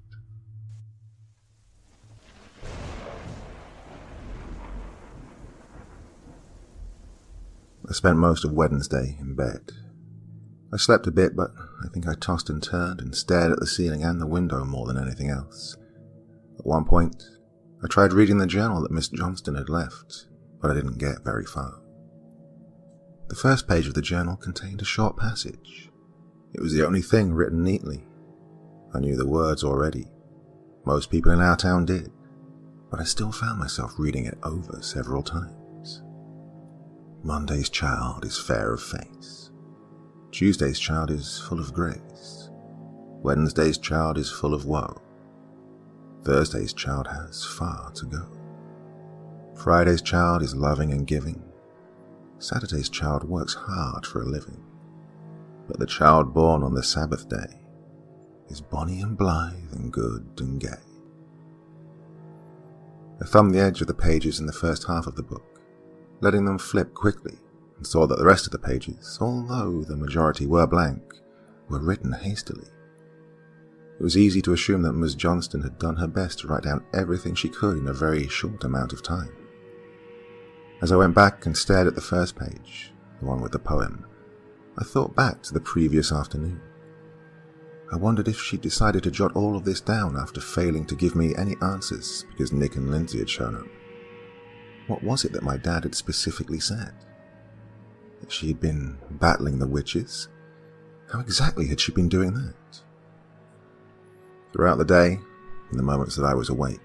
I spent most of Wednesday in bed. I slept a bit, but I think I tossed and turned and stared at the ceiling and the window more than anything else. At one point, I tried reading the journal that Miss Johnston had left, but I didn't get very far. The first page of the journal contained a short passage. It was the only thing written neatly. I knew the words already. Most people in our town did, but I still found myself reading it over several times. Monday's child is fair of face. Tuesday's child is full of grace. Wednesday's child is full of woe. Thursday's child has far to go. Friday's child is loving and giving. Saturday's child works hard for a living. But the child born on the Sabbath day is bonny and blithe and good and gay. I thumbed the edge of the pages in the first half of the book, letting them flip quickly, and saw that the rest of the pages, although the majority were blank, were written hastily. It was easy to assume that Miss Johnston had done her best to write down everything she could in a very short amount of time. As I went back and stared at the first page, the one with the poem, I thought back to the previous afternoon. I wondered if she'd decided to jot all of this down after failing to give me any answers because Nick and Lindsay had shown up. What was it that my dad had specifically said? That she had been battling the witches? How exactly had she been doing that? Throughout the day, in the moments that I was awake,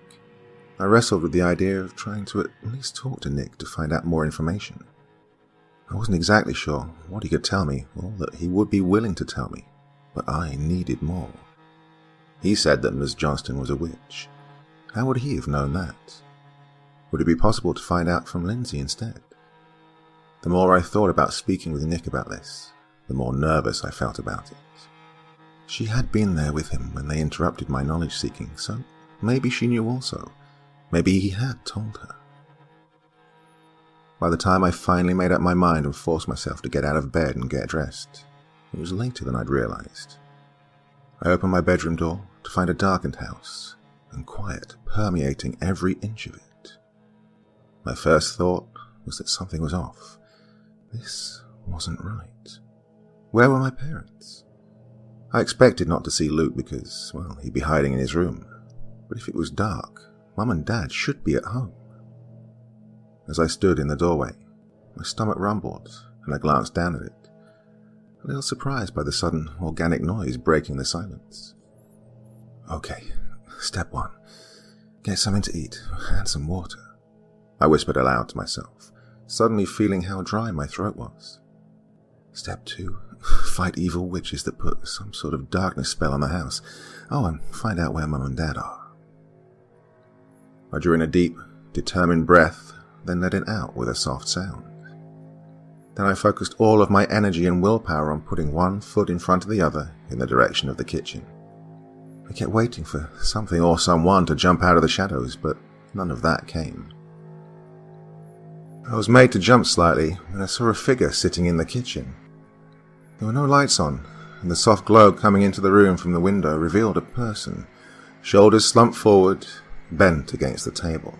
I wrestled with the idea of trying to at least talk to Nick to find out more information. I wasn't exactly sure what he could tell me or that he would be willing to tell me, but I needed more. He said that Miss Johnston was a witch. How would he have known that? Would it be possible to find out from Lindsay instead? The more I thought about speaking with Nick about this, the more nervous I felt about it. She had been there with him when they interrupted my knowledge-seeking, so maybe she knew also. Maybe he had told her. By the time I finally made up my mind and forced myself to get out of bed and get dressed, it was later than I'd realized. I opened my bedroom door to find a darkened house and quiet permeating every inch of it. My first thought was that something was off. This wasn't right. Where were my parents? I expected not to see Luke because, well, he'd be hiding in his room. But if it was dark, Mum and Dad should be at home. As I stood in the doorway, my stomach rumbled and I glanced down at it, a little surprised by the sudden organic noise breaking the silence. Okay, step one. Get something to eat and some water. I whispered aloud to myself, suddenly feeling how dry my throat was. Step two. Fight evil witches that put some sort of darkness spell on the house. Oh, and find out where Mum and Dad are. I drew in a deep, determined breath, then let it out with a soft sound. Then I focused all of my energy and willpower on putting one foot in front of the other in the direction of the kitchen. I kept waiting for something or someone to jump out of the shadows, but none of that came. I was made to jump slightly when I saw a figure sitting in the kitchen. There were no lights on, and the soft glow coming into the room from the window revealed a person, shoulders slumped forward, bent against the table.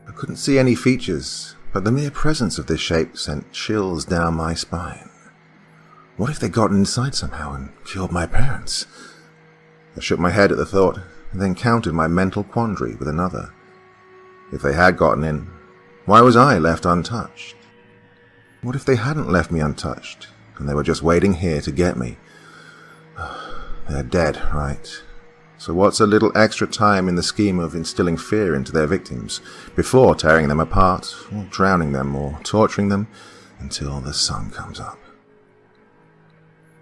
I couldn't see any features, but the mere presence of this shape sent chills down my spine. What if they'd gotten inside somehow and killed my parents? I shook my head at the thought, and then countered my mental quandary with another. If they had gotten in, why was I left untouched? What if they hadn't left me untouched, and they were just waiting here to get me? They're dead, right? So what's a little extra time in the scheme of instilling fear into their victims, before tearing them apart, or drowning them, or torturing them, until the sun comes up?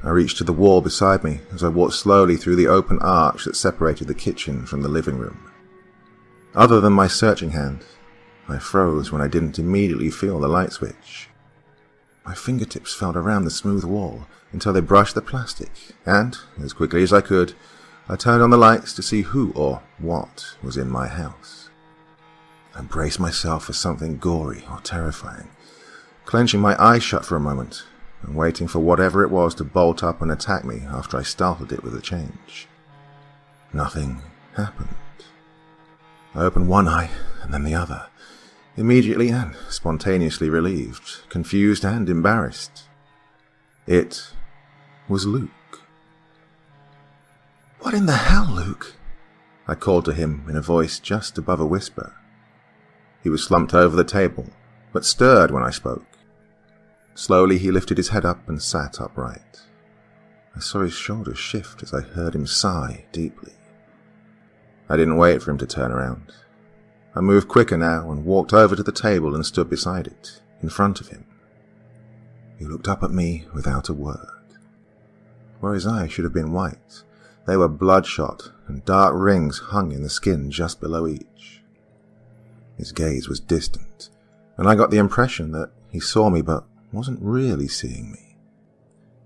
I reached to the wall beside me as I walked slowly through the open arch that separated the kitchen from the living room. Other than my searching hand, I froze when I didn't immediately feel the light switch. My fingertips felt around the smooth wall until they brushed the plastic, and, as quickly as I could, I turned on the lights to see who or what was in my house. I braced myself for something gory or terrifying, clenching my eyes shut for a moment, and waiting for whatever it was to bolt up and attack me after I startled it with a change. Nothing happened. I opened one eye and then the other, immediately and spontaneously relieved, confused and embarrassed. It was Luke. "What in the hell, Luke?" I called to him in a voice just above a whisper. He was slumped over the table, but stirred when I spoke. Slowly he lifted his head up and sat upright. I saw his shoulders shift as I heard him sigh deeply. I didn't wait for him to turn around. I moved quicker now and walked over to the table and stood beside it, in front of him. He looked up at me without a word. Where his eyes should have been white, they were bloodshot, and dark rings hung in the skin just below each. His gaze was distant, and I got the impression that he saw me but wasn't really seeing me.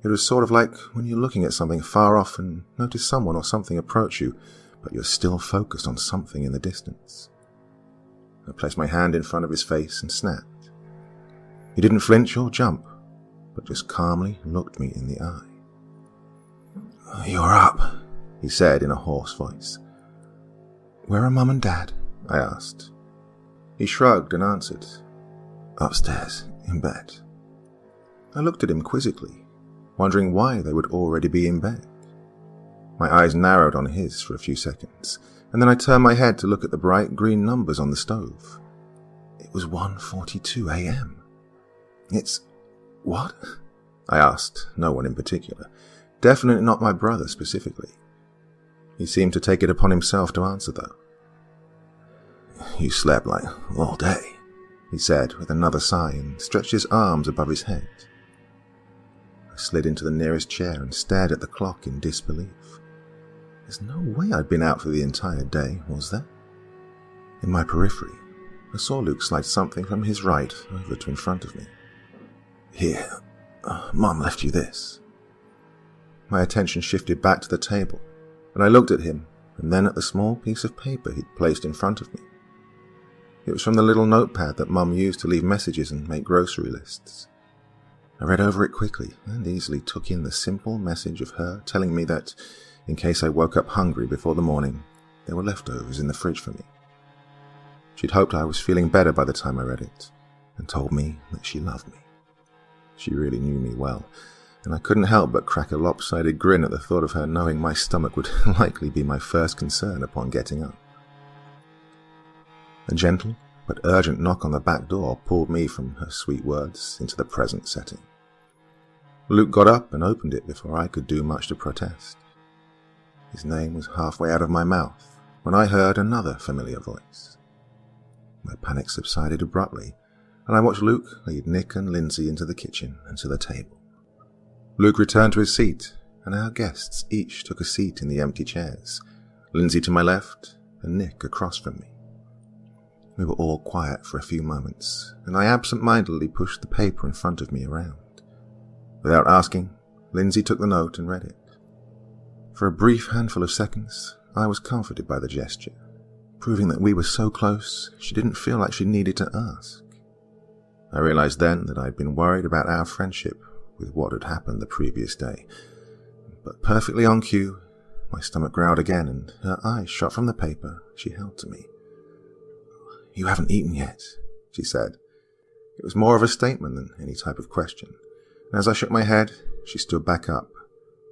It was sort of like when you're looking at something far off and notice someone or something approach you, but you're still focused on something in the distance. I placed my hand in front of his face and snapped. He didn't flinch or jump, but just calmly looked me in the eye. "You're up," he said in a hoarse voice. "Where are Mum and Dad?" I asked. He shrugged and answered, "Upstairs, in bed." I looked at him quizzically, wondering why they would already be in bed. My eyes narrowed on his for a few seconds, and then I turned my head to look at the bright green numbers on the stove. It was 1:42 a.m. "It's... what?" I asked, no one in particular. Definitely not my brother specifically. He seemed to take it upon himself to answer, though. "You slept like all day," he said with another sigh and stretched his arms above his head. I slid into the nearest chair and stared at the clock in disbelief. There's no way I'd been out for the entire day, was there? In my periphery, I saw Luke slide something from his right over to in front of me. "Here, Mum left you this." My attention shifted back to the table, and I looked at him and then at the small piece of paper he'd placed in front of me. It was from the little notepad that Mum used to leave messages and make grocery lists. I read over it quickly and easily took in the simple message of her telling me that, in case I woke up hungry before the morning, there were leftovers in the fridge for me. She'd hoped I was feeling better by the time I read it, and told me that she loved me. She really knew me well, and I couldn't help but crack a lopsided grin at the thought of her knowing my stomach would likely be my first concern upon getting up. A gentle but urgent knock on the back door pulled me from her sweet words into the present setting. Luke got up and opened it before I could do much to protest. His name was halfway out of my mouth when I heard another familiar voice. My panic subsided abruptly, and I watched Luke lead Nick and Lindsay into the kitchen and to the table. Luke returned to his seat, and our guests each took a seat in the empty chairs, Lindsay to my left and Nick across from me. We were all quiet for a few moments, and I absent-mindedly pushed the paper in front of me around. Without asking, Lindsay took the note and read it. For a brief handful of seconds, I was comforted by the gesture, proving that we were so close she didn't feel like she needed to ask. I realized then that I'd been worried about our friendship with what had happened the previous day, but perfectly on cue, my stomach growled again and her eyes shot from the paper she held to me. "You haven't eaten yet," she said. It was more of a statement than any type of question, and as I shook my head, she stood back up,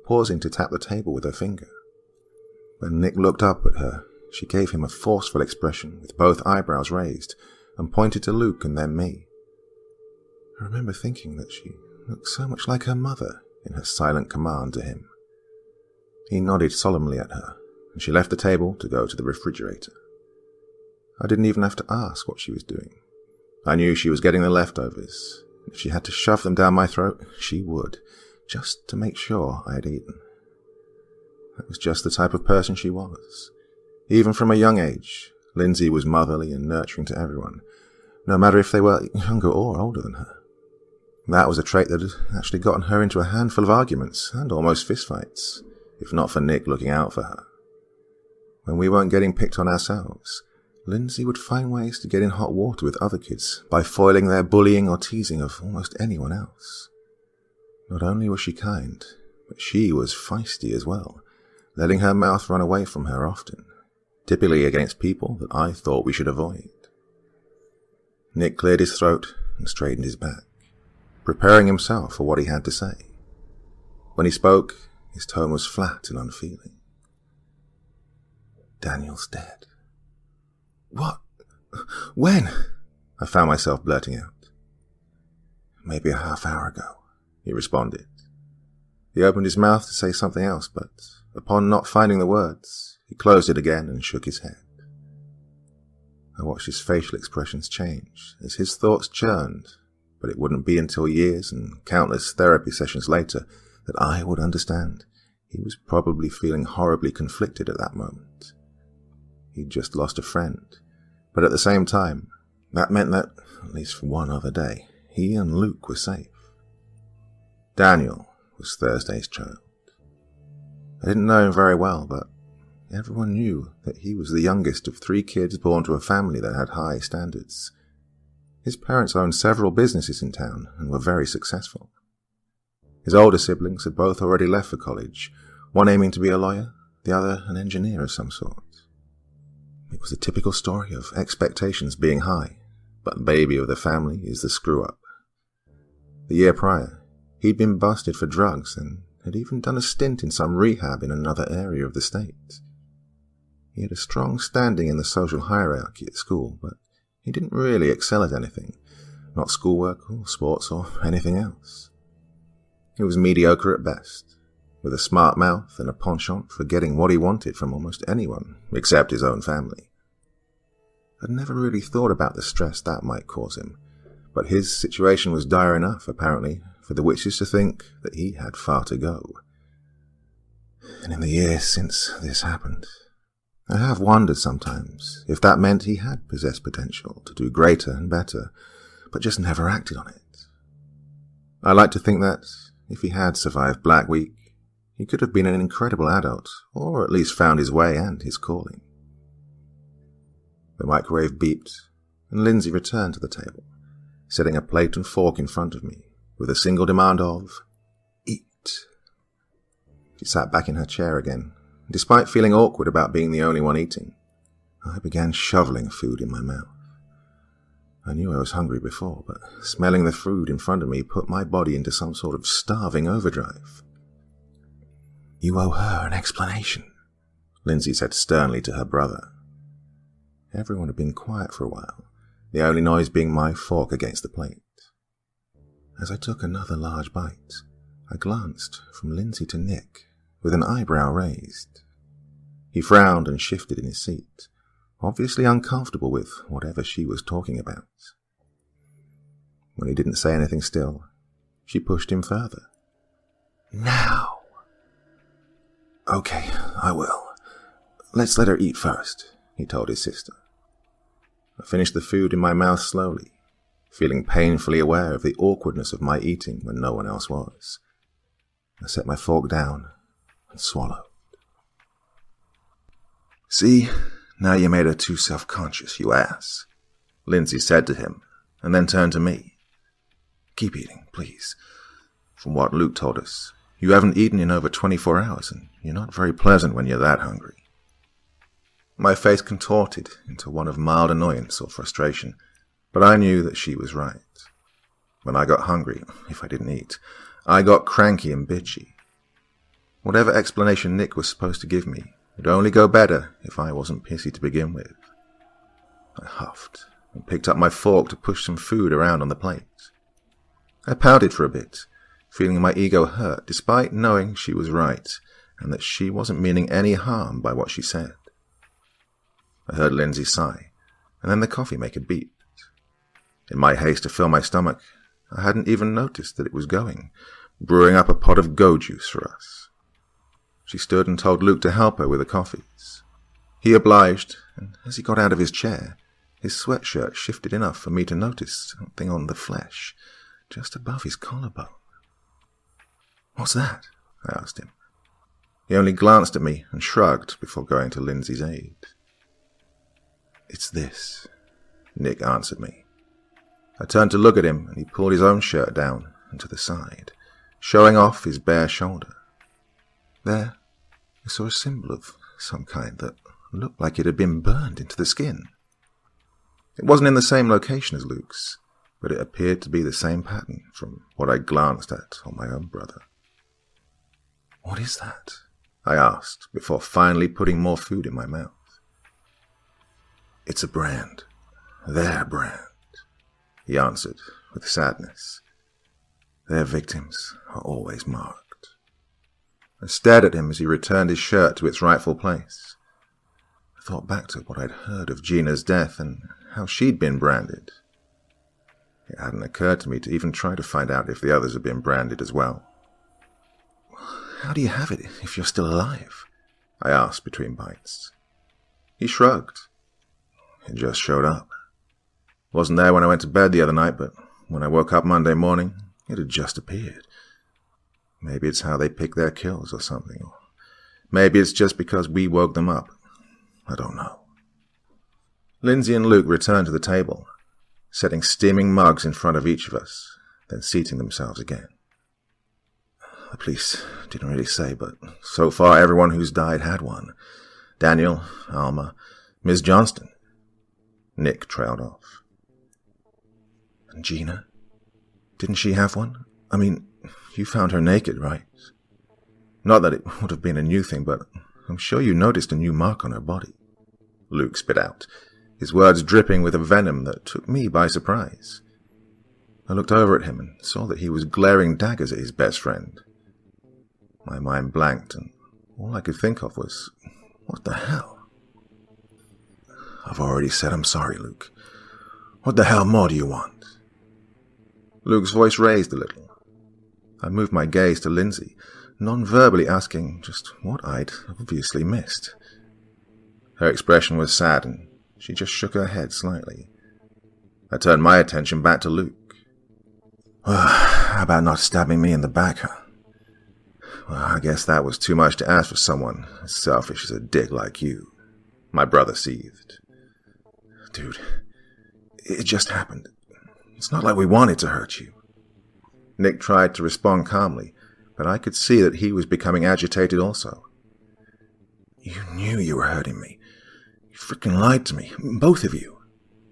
pausing to tap the table with her finger. When Nick looked up at her, she gave him a forceful expression with both eyebrows raised and pointed to Luke and then me. I remember thinking that she looked so much like her mother in her silent command to him. He nodded solemnly at her, and she left the table to go to the refrigerator. I didn't even have to ask what she was doing. I knew she was getting the leftovers. If she had to shove them down my throat, she would, just to make sure I had eaten. That was just the type of person she was. Even from a young age, Lindsay was motherly and nurturing to everyone, no matter if they were younger or older than her. That was a trait that had actually gotten her into a handful of arguments and almost fistfights, if not for Nick looking out for her. When we weren't getting picked on ourselves, Lindsay would find ways to get in hot water with other kids by foiling their bullying or teasing of almost anyone else. Not only was she kind, but she was feisty as well, letting her mouth run away from her often, typically against people that I thought we should avoid. Nick cleared his throat and straightened his back, preparing himself for what he had to say. When he spoke, his tone was flat and unfeeling. Daniel's dead. What? When? I found myself blurting out. Maybe a half hour ago, he responded. He opened his mouth to say something else, but upon not finding the words, he closed it again and shook his head. I watched his facial expressions change as his thoughts churned, but it wouldn't be until years and countless therapy sessions later that I would understand. He was probably feeling horribly conflicted at that moment. He'd just lost a friend, but at the same time, that meant that, at least for one other day, he and Luke were safe. Daniel was Thursday's child. I didn't know him very well, but everyone knew that he was the youngest of 3 kids born to a family that had high standards. His parents owned several businesses in town and were very successful. His older siblings had both already left for college, one aiming to be a lawyer, the other an engineer of some sort. It was a typical story of expectations being high, but the baby of the family is the screw-up. The year prior, he'd been busted for drugs and had even done a stint in some rehab in another area of the state. He had a strong standing in the social hierarchy at school, but he didn't really excel at anything, not schoolwork or sports or anything else. He was mediocre at best, with a smart mouth and a penchant for getting what he wanted from almost anyone, except his own family. I'd never really thought about the stress that might cause him, but his situation was dire enough, apparently, for the witches to think that he had far to go. And in the years since this happened, I have wondered sometimes if that meant he had possessed potential to do greater and better, but just never acted on it. I like to think that, if he had survived Black Week, he could have been an incredible adult, or at least found his way and his calling. The microwave beeped, and Lindsay returned to the table, setting a plate and fork in front of me, with a single demand of, eat. She sat back in her chair again. Despite feeling awkward about being the only one eating, I began shoveling food in my mouth. I knew I was hungry before, but smelling the food in front of me put my body into some sort of starving overdrive. You owe her an explanation, Lindsay said sternly to her brother. Everyone had been quiet for a while, the only noise being my fork against the plate. As I took another large bite, I glanced from Lindsay to Nick, with an eyebrow raised. He frowned and shifted in his seat, obviously uncomfortable with whatever she was talking about. When he didn't say anything still, she pushed him further. Now! Okay, I will. Let's let her eat first, he told his sister. I finished the food in my mouth slowly, feeling painfully aware of the awkwardness of my eating when no one else was. I set my fork down and swallowed. See, now you made her too self-conscious, you ass, Lindsay said to him, and then turned to me. Keep eating, please. From what Luke told us, you haven't eaten in over 24 hours, and you're not very pleasant when you're that hungry. My face contorted into one of mild annoyance or frustration, but I knew that she was right. When I got hungry, if I didn't eat, I got cranky and bitchy. Whatever explanation Nick was supposed to give me would only go better if I wasn't pissy to begin with. I huffed and picked up my fork to push some food around on the plate. I pouted for a bit, feeling my ego hurt despite knowing she was right and that she wasn't meaning any harm by what she said. I heard Lindsay sigh, and then the coffee maker beeped. In my haste to fill my stomach, I hadn't even noticed that it was going, brewing up a pot of go juice for us. She stood and told Luke to help her with the coffees. He obliged, and as he got out of his chair, his sweatshirt shifted enough for me to notice something on the flesh, just above his collarbone. What's that? I asked him. He only glanced at me and shrugged before going to Lindsay's aid. It's this, Nick answered me. I turned to look at him, and he pulled his own shirt down and to the side, showing off his bare shoulder. There, I saw a symbol of some kind that looked like it had been burned into the skin. It wasn't in the same location as Luke's, but it appeared to be the same pattern from what I glanced at on my own brother. "What is that?" I asked, before finally putting more food in my mouth. "It's a brand. Their brand," he answered with sadness. "Their victims are always marked." I stared at him as he returned his shirt to its rightful place. I thought back to what I'd heard of Gina's death and how she'd been branded. It hadn't occurred to me to even try to find out if the others had been branded as well. "How do you have it if you're still alive?" I asked between bites. He shrugged. "It just showed up. Wasn't there when I went to bed the other night, but when I woke up Monday morning, it had just appeared. Maybe it's how they pick their kills or something, or maybe it's just because we woke them up. I don't know." Lindsay and Luke returned to the table, setting steaming mugs in front of each of us, then seating themselves again. "The police didn't really say, but so far everyone who's died had one. Daniel, Alma, Miss Johnston." Nick trailed off. "And Gina? Didn't she have one? I mean, you found her naked, right? Not that it would have been a new thing, but I'm sure you noticed a new mark on her body." Luke spit out, his words dripping with a venom that took me by surprise. I looked over at him and saw that he was glaring daggers at his best friend. My mind blanked, and all I could think of was, what the hell? "I've already said I'm sorry, Luke. What the hell more do you want?" Luke's voice raised a little. I moved my gaze to Lindsay, non-verbally asking just what I'd obviously missed. Her expression was sad, and she just shook her head slightly. I turned my attention back to Luke. "Well, how about not stabbing me in the back, huh? Well, I guess that was too much to ask for someone as selfish as a dick like you," my brother seethed. "Dude, it just happened. It's not like we wanted to hurt you." Nick tried to respond calmly, but I could see that he was becoming agitated also. "You knew you were hurting me. You freaking lied to me, both of you,"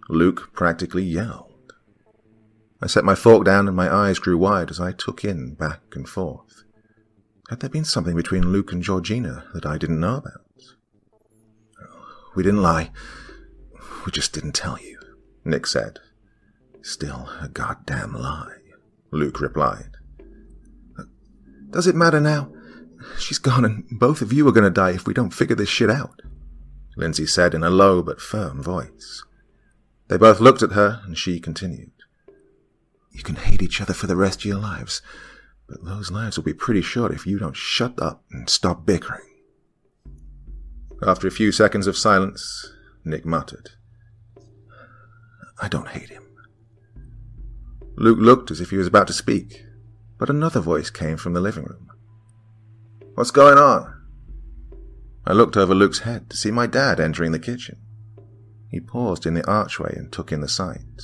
Luke practically yelled. I set my fork down and my eyes grew wide as I took in back and forth. Had there been something between Luke and Georgina that I didn't know about? "We didn't lie. We just didn't tell you," Nick said. "Still a goddamn lie," Luke replied. "Does it matter now? She's gone and both of you are going to die if we don't figure this shit out," Lindsay said in a low but firm voice. They both looked at her and she continued. "You can hate each other for the rest of your lives, but those lives will be pretty short if you don't shut up and stop bickering." After a few seconds of silence, Nick muttered, "I don't hate him." Luke looked as if he was about to speak, but another voice came from the living room. "What's going on?" I looked over Luke's head to see my dad entering the kitchen. He paused in the archway and took in the sight.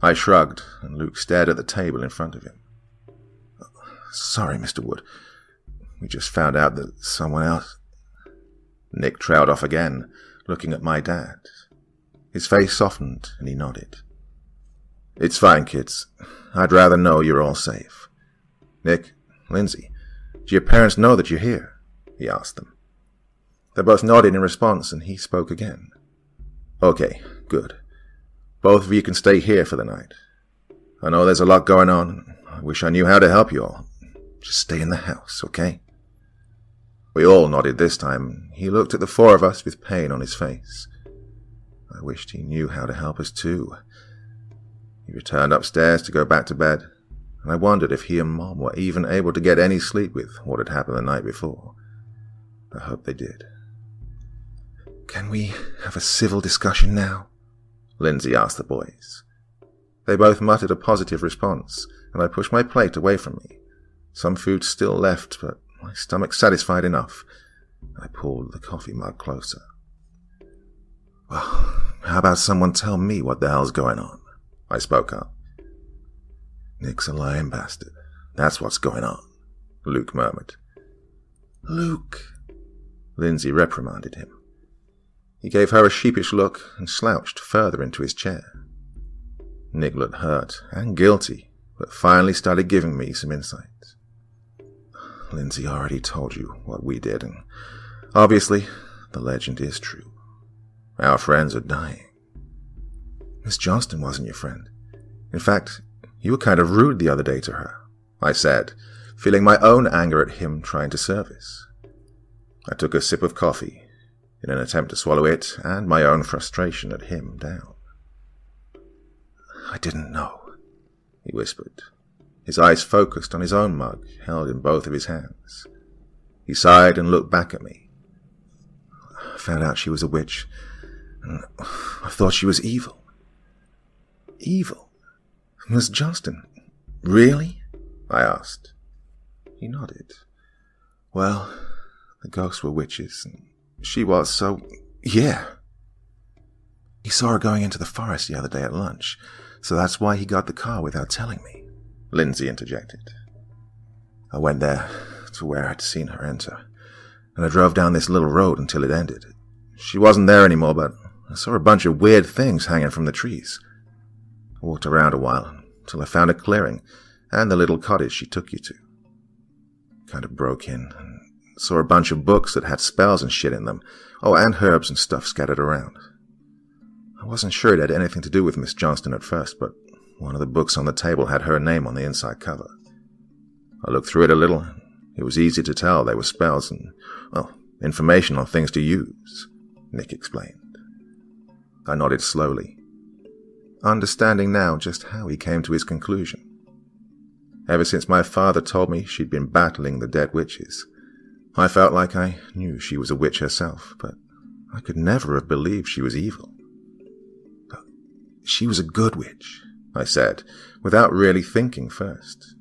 I shrugged, and Luke stared at the table in front of him. "Sorry, Mr. Wood. We just found out that someone else—" Nick trailed off again, looking at my dad. His face softened, and he nodded. "It's fine, kids. I'd rather know you're all safe. Nick, Lindsay, do your parents know that you're here?" he asked them. They both nodded in response, and he spoke again. "Okay, good. Both of you can stay here for the night. I know there's a lot going on. I wish I knew how to help you all. Just stay in the house, okay?" We all nodded this time. He looked at the four of us with pain on his face. I wished he knew how to help us too. He returned upstairs to go back to bed, and I wondered if he and Mom were even able to get any sleep with what had happened the night before. I hope they did. "Can we have a civil discussion now?" Lindsay asked the boys. They both muttered a positive response, and I pushed my plate away from me. Some food still left, but my stomach satisfied enough. I pulled the coffee mug closer. "Well, how about someone tell me what the hell's going on?" I spoke up. "Nick's a lying bastard. That's what's going on, Luke murmured. Luke, Lindsay reprimanded him. He gave her a sheepish look and slouched further into his chair. Nick looked hurt and guilty, but finally started giving me some insight. Lindsay already told you what we did, and obviously the legend is true. Our friends are dying. Miss Johnston wasn't your friend. In fact, you were kind of rude the other day to her, I said, feeling my own anger at him trying to service. I took a sip of coffee in an attempt to swallow it and my own frustration at him down. I didn't know, he whispered, his eyes focused on his own mug held in both of his hands. He sighed and looked back at me. I found out she was a witch, and I thought she was evil. Evil? Miss Johnston? Really? I asked. He nodded. Well, the ghosts were witches, and she was, so yeah. He saw her going into the forest the other day at lunch, so that's why he got the car without telling me, Lindsay interjected. I went there to where I'd seen her enter, and I drove down this little road until it ended. She wasn't there anymore, but I saw a bunch of weird things hanging from the trees. I walked around a while until I found a clearing and the little cottage she took you to. Kind of broke in and saw a bunch of books that had spells and shit in them. Oh, and herbs and stuff scattered around. I wasn't sure it had anything to do with Miss Johnston at first, but one of the books on the table had her name on the inside cover. I looked through it a little. It was easy to tell they were spells and, well, information on things to use, Nick explained. I nodded slowly, understanding now just how he came to his conclusion. Ever since my father told me she'd been battling the dead witches, I felt like I knew she was a witch herself, but I could never have believed she was evil. But she was a good witch, I said, without really thinking first.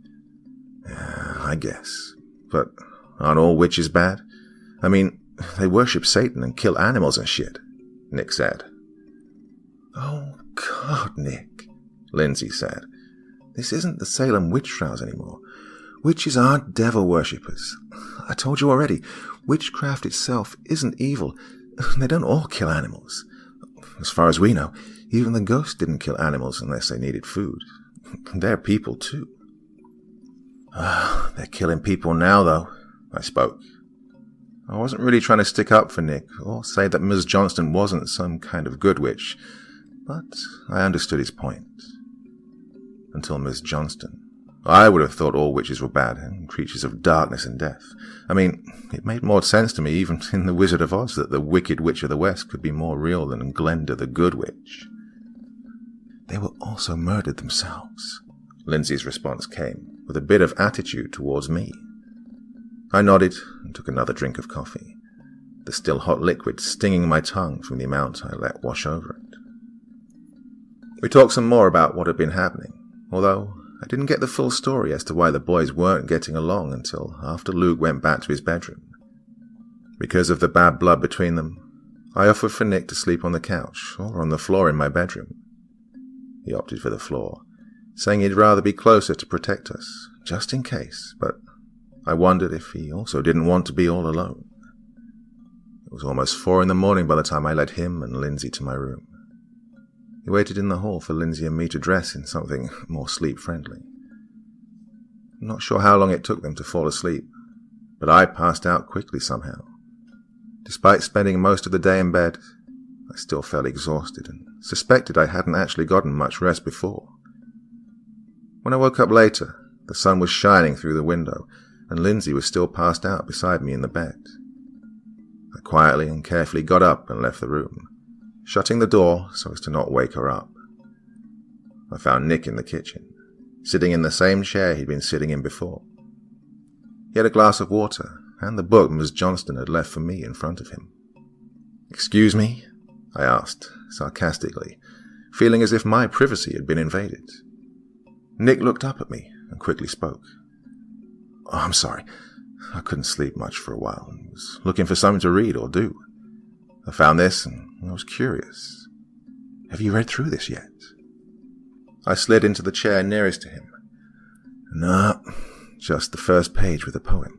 I guess. But aren't all witches bad? I mean, they worship Satan and kill animals and shit, Nick said. Oh, God, Nick, Lindsay said. This isn't the Salem witch trials anymore. Witches aren't devil worshippers. I told you already, witchcraft itself isn't evil. They don't all kill animals. As far as we know, even the ghosts didn't kill animals unless they needed food. They're people, too. They're killing people now, though, I spoke. I wasn't really trying to stick up for Nick or say that Ms. Johnston wasn't some kind of good witch, but I understood his point. Until Ms. Johnston, I would have thought all witches were bad and creatures of darkness and death. I mean, it made more sense to me even in The Wizard of Oz that the Wicked Witch of the West could be more real than Glenda the Good Witch. They were also murdered themselves, Lindsay's response came, with a bit of attitude towards me. I nodded and took another drink of coffee, the still hot liquid stinging my tongue from the amount I let wash over it. We talked some more about what had been happening, although I didn't get the full story as to why the boys weren't getting along until after Luke went back to his bedroom. Because of the bad blood between them, I offered for Nick to sleep on the couch or on the floor in my bedroom. He opted for the floor, saying he'd rather be closer to protect us, just in case, but I wondered if he also didn't want to be all alone. It was almost 4 a.m. by the time I led him and Lindsay to my room. He waited in the hall for Lindsay and me to dress in something more sleep-friendly. I'm not sure how long it took them to fall asleep, but I passed out quickly somehow. Despite spending most of the day in bed, I still felt exhausted and suspected I hadn't actually gotten much rest before. When I woke up later, the sun was shining through the window, and Lindsay was still passed out beside me in the bed. I quietly and carefully got up and left the room, shutting the door so as to not wake her up. I found Nick in the kitchen, sitting in the same chair he'd been sitting in before. He had a glass of water and the book Ms. Johnston had left for me in front of him. "Excuse me?" I asked, sarcastically, feeling as if my privacy had been invaded. Nick looked up at me and quickly spoke. "Oh, I'm sorry. I couldn't sleep much for a while and was looking for something to read or do. I found this and I was curious. Have you read through this yet?" I slid into the chair nearest to him. "No, just the first page with a poem.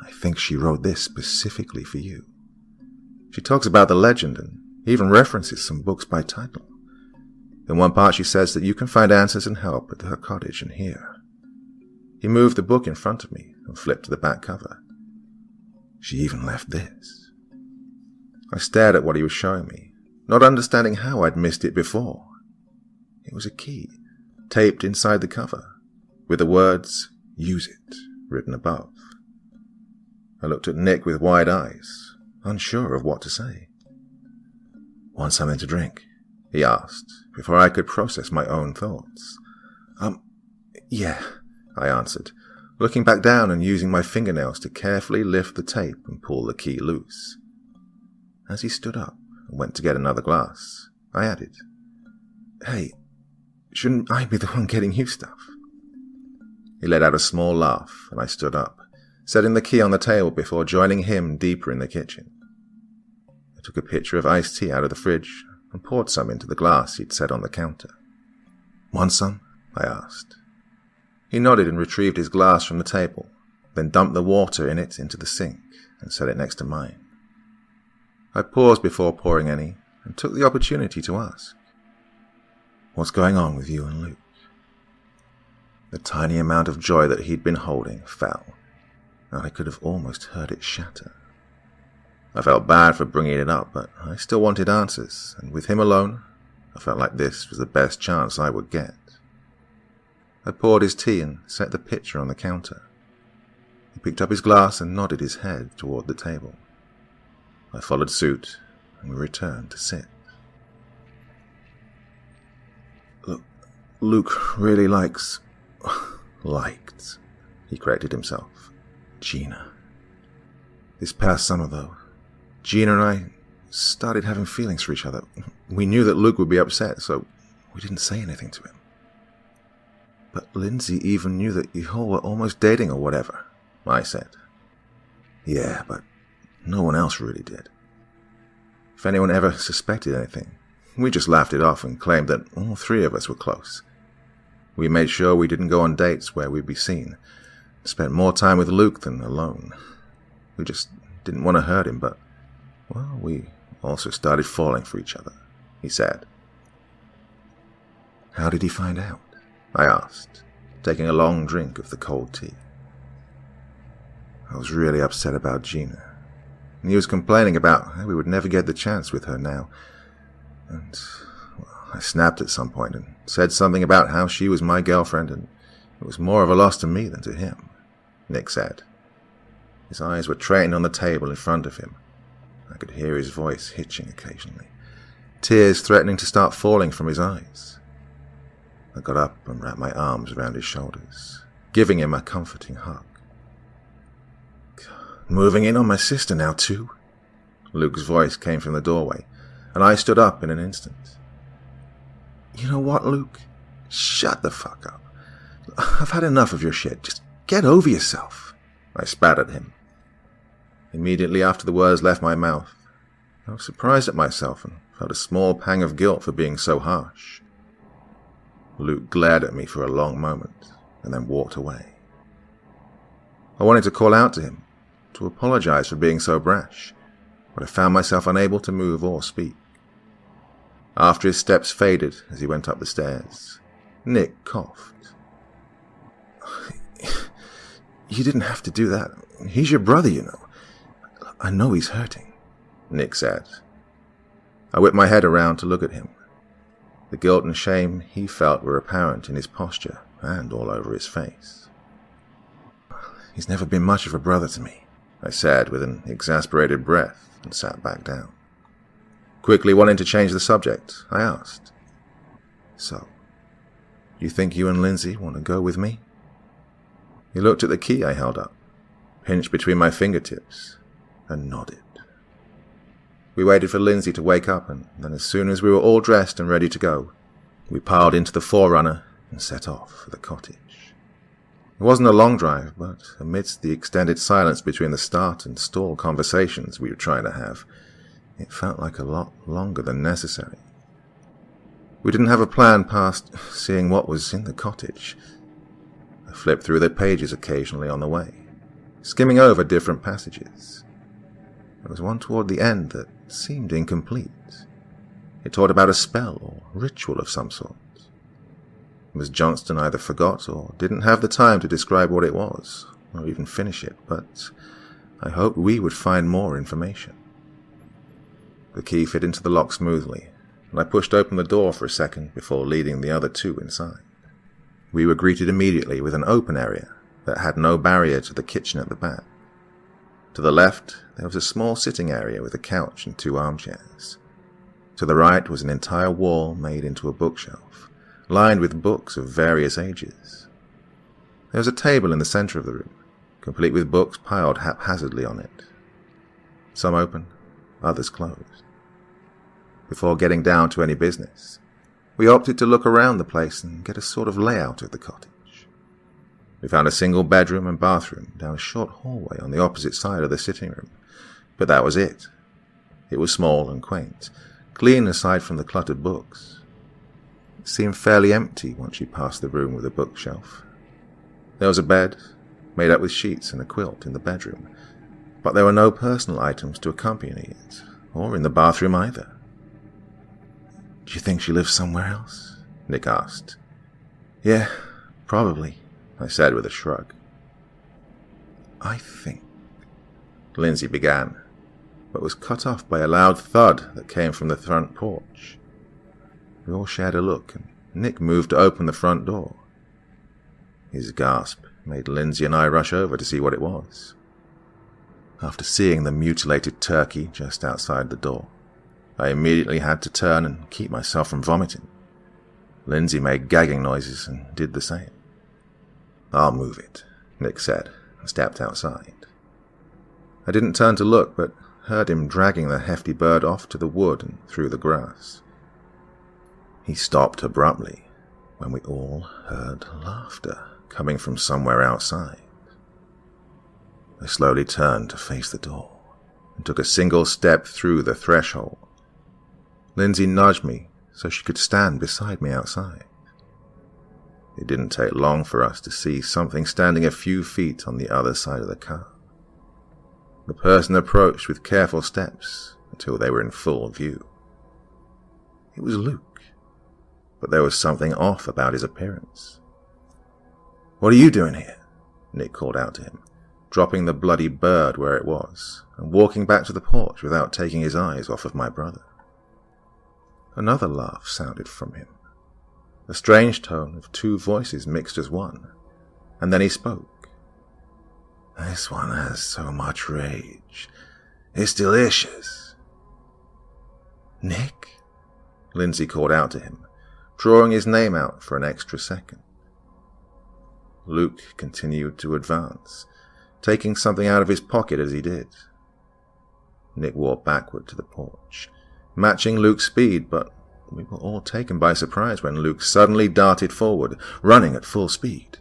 I think she wrote this specifically for you. She talks about the legend and even references some books by title. In one part she says that you can find answers and help at her cottage and here. He moved the book in front of me and flipped to the back cover. She even left this. I stared at what he was showing me, not understanding how I'd missed it before. It was a key, taped inside the cover, with the words, "Use it," written above. I looked at Nick with wide eyes, unsure of what to say. "Want something to drink?" he asked, before I could process my own thoughts. Yeah," I answered, looking back down and using my fingernails to carefully lift the tape and pull the key loose. As he stood up and went to get another glass, I added, "Hey, shouldn't I be the one getting you stuff?" He let out a small laugh, and I stood up, setting the key on the table before joining him deeper in the kitchen. I took a pitcher of iced tea out of the fridge and poured some into the glass he'd set on the counter. "Want some?" I asked. He nodded and retrieved his glass from the table, then dumped the water in it into the sink and set it next to mine. I paused before pouring any and took the opportunity to ask, "What's going on with you and Luke?" The tiny amount of joy that he'd been holding fell, and I could have almost heard it shatter. I felt bad for bringing it up, but I still wanted answers, and with him alone, I felt like this was the best chance I would get. I poured his tea and set the pitcher on the counter. He picked up his glass and nodded his head toward the table. I followed suit, and we returned to sit. "Look, Luke really liked," he corrected himself, "Gina. This past summer, though, Gina and I started having feelings for each other. We knew that Luke would be upset, so we didn't say anything to him. But Lindsay even knew that you all were almost dating or whatever," I said. "Yeah, but no one else really did. If anyone ever suspected anything, we just laughed it off and claimed that all three of us were close. We made sure we didn't go on dates where we'd be seen, spent more time with Luke than alone. We just didn't want to hurt him, but, well, we also started falling for each other," he said. "How did he find out?" I asked, taking a long drink of the cold tea. "I was really upset about Gina, and he was complaining about how we would never get the chance with her now, and I snapped at some point and said something about how she was my girlfriend and it was more of a loss to me than to him," Nick said. His eyes were trained on the table in front of him. I could hear his voice hitching occasionally, tears threatening to start falling from his eyes. I got up and wrapped my arms around his shoulders, giving him a comforting hug. "Moving in on my sister now, too?" Luke's voice came from the doorway, and I stood up in an instant. "You know what, Luke? Shut the fuck up. I've had enough of your shit. Just get over yourself," I spat at him. Immediately after the words left my mouth, I was surprised at myself and felt a small pang of guilt for being so harsh. Luke glared at me for a long moment and then walked away. I wanted to call out to him, to apologize for being so brash, but I found myself unable to move or speak. After his steps faded as he went up the stairs, Nick coughed. "You didn't have to do that. He's your brother, you know. I know he's hurting," Nick said. I whipped my head around to look at him. The guilt and shame he felt were apparent in his posture and all over his face. "He's never been much of a brother to me," I said with an exasperated breath and sat back down. Quickly wanting to change the subject, I asked, "So, you think you and Lindsay want to go with me?" He looked at the key I held up, pinched between my fingertips, and nodded. We waited for Lindsay to wake up, and then as soon as we were all dressed and ready to go, we piled into the Forerunner and set off for the cottage. It wasn't a long drive, but amidst the extended silence between the start and stall conversations we were trying to have, it felt like a lot longer than necessary. We didn't have a plan past seeing what was in the cottage. A flipped through the pages occasionally on the way, skimming over different passages. There was one toward the end that seemed incomplete. It taught about a spell or ritual of some sort. Miss Johnston either forgot or didn't have the time to describe what it was, or even finish it, but I hoped we would find more information. The key fit into the lock smoothly, and I pushed open the door for a second before leading the other two inside. We were greeted immediately with an open area that had no barrier to the kitchen at the back. To the left, there was a small sitting area with a couch and 2 armchairs. To the right was an entire wall made into a bookshelf, lined with books of various ages. There was a table in the center of the room, complete with books piled haphazardly on it. Some open, others closed. Before getting down to any business, we opted to look around the place and get a sort of layout of the cottage. We found a single bedroom and bathroom down a short hallway on the opposite side of the sitting room, but that was it. It was small and quaint, clean aside from the cluttered books. It seemed fairly empty once you passed the room with a bookshelf. There was a bed, made up with sheets and a quilt in the bedroom, but there were no personal items to accompany it, or in the bathroom either. "Do you think she lives somewhere else?" Nick asked. "Yeah, probably," I said with a shrug. "I think," Lindsay began, but was cut off by a loud thud that came from the front porch. We all shared a look, and Nick moved to open the front door. His gasp made Lindsay and I rush over to see what it was. After seeing the mutilated turkey just outside the door, I immediately had to turn and keep myself from vomiting. Lindsay made gagging noises and did the same. "I'll move it," Nick said, and stepped outside. I didn't turn to look, but heard him dragging the hefty bird off to the wood and through the grass. He stopped abruptly when we all heard laughter coming from somewhere outside. I slowly turned to face the door and took a single step through the threshold. Lindsay nudged me so she could stand beside me outside. It didn't take long for us to see something standing a few feet on the other side of the car. The person approached with careful steps until they were in full view. It was Luke, but there was something off about his appearance. "What are you doing here?" Nick called out to him, dropping the bloody bird where it was and walking back to the porch without taking his eyes off of my brother. Another laugh sounded from him, a strange tone of 2 voices mixed as one, and then he spoke. "This one has so much rage. It's delicious." "Nick?" Lindsay called out to him, drawing his name out for an extra second. Luke continued to advance, taking something out of his pocket as he did. Nick walked backward to the porch, matching Luke's speed, but we were all taken by surprise when Luke suddenly darted forward, running at full speed.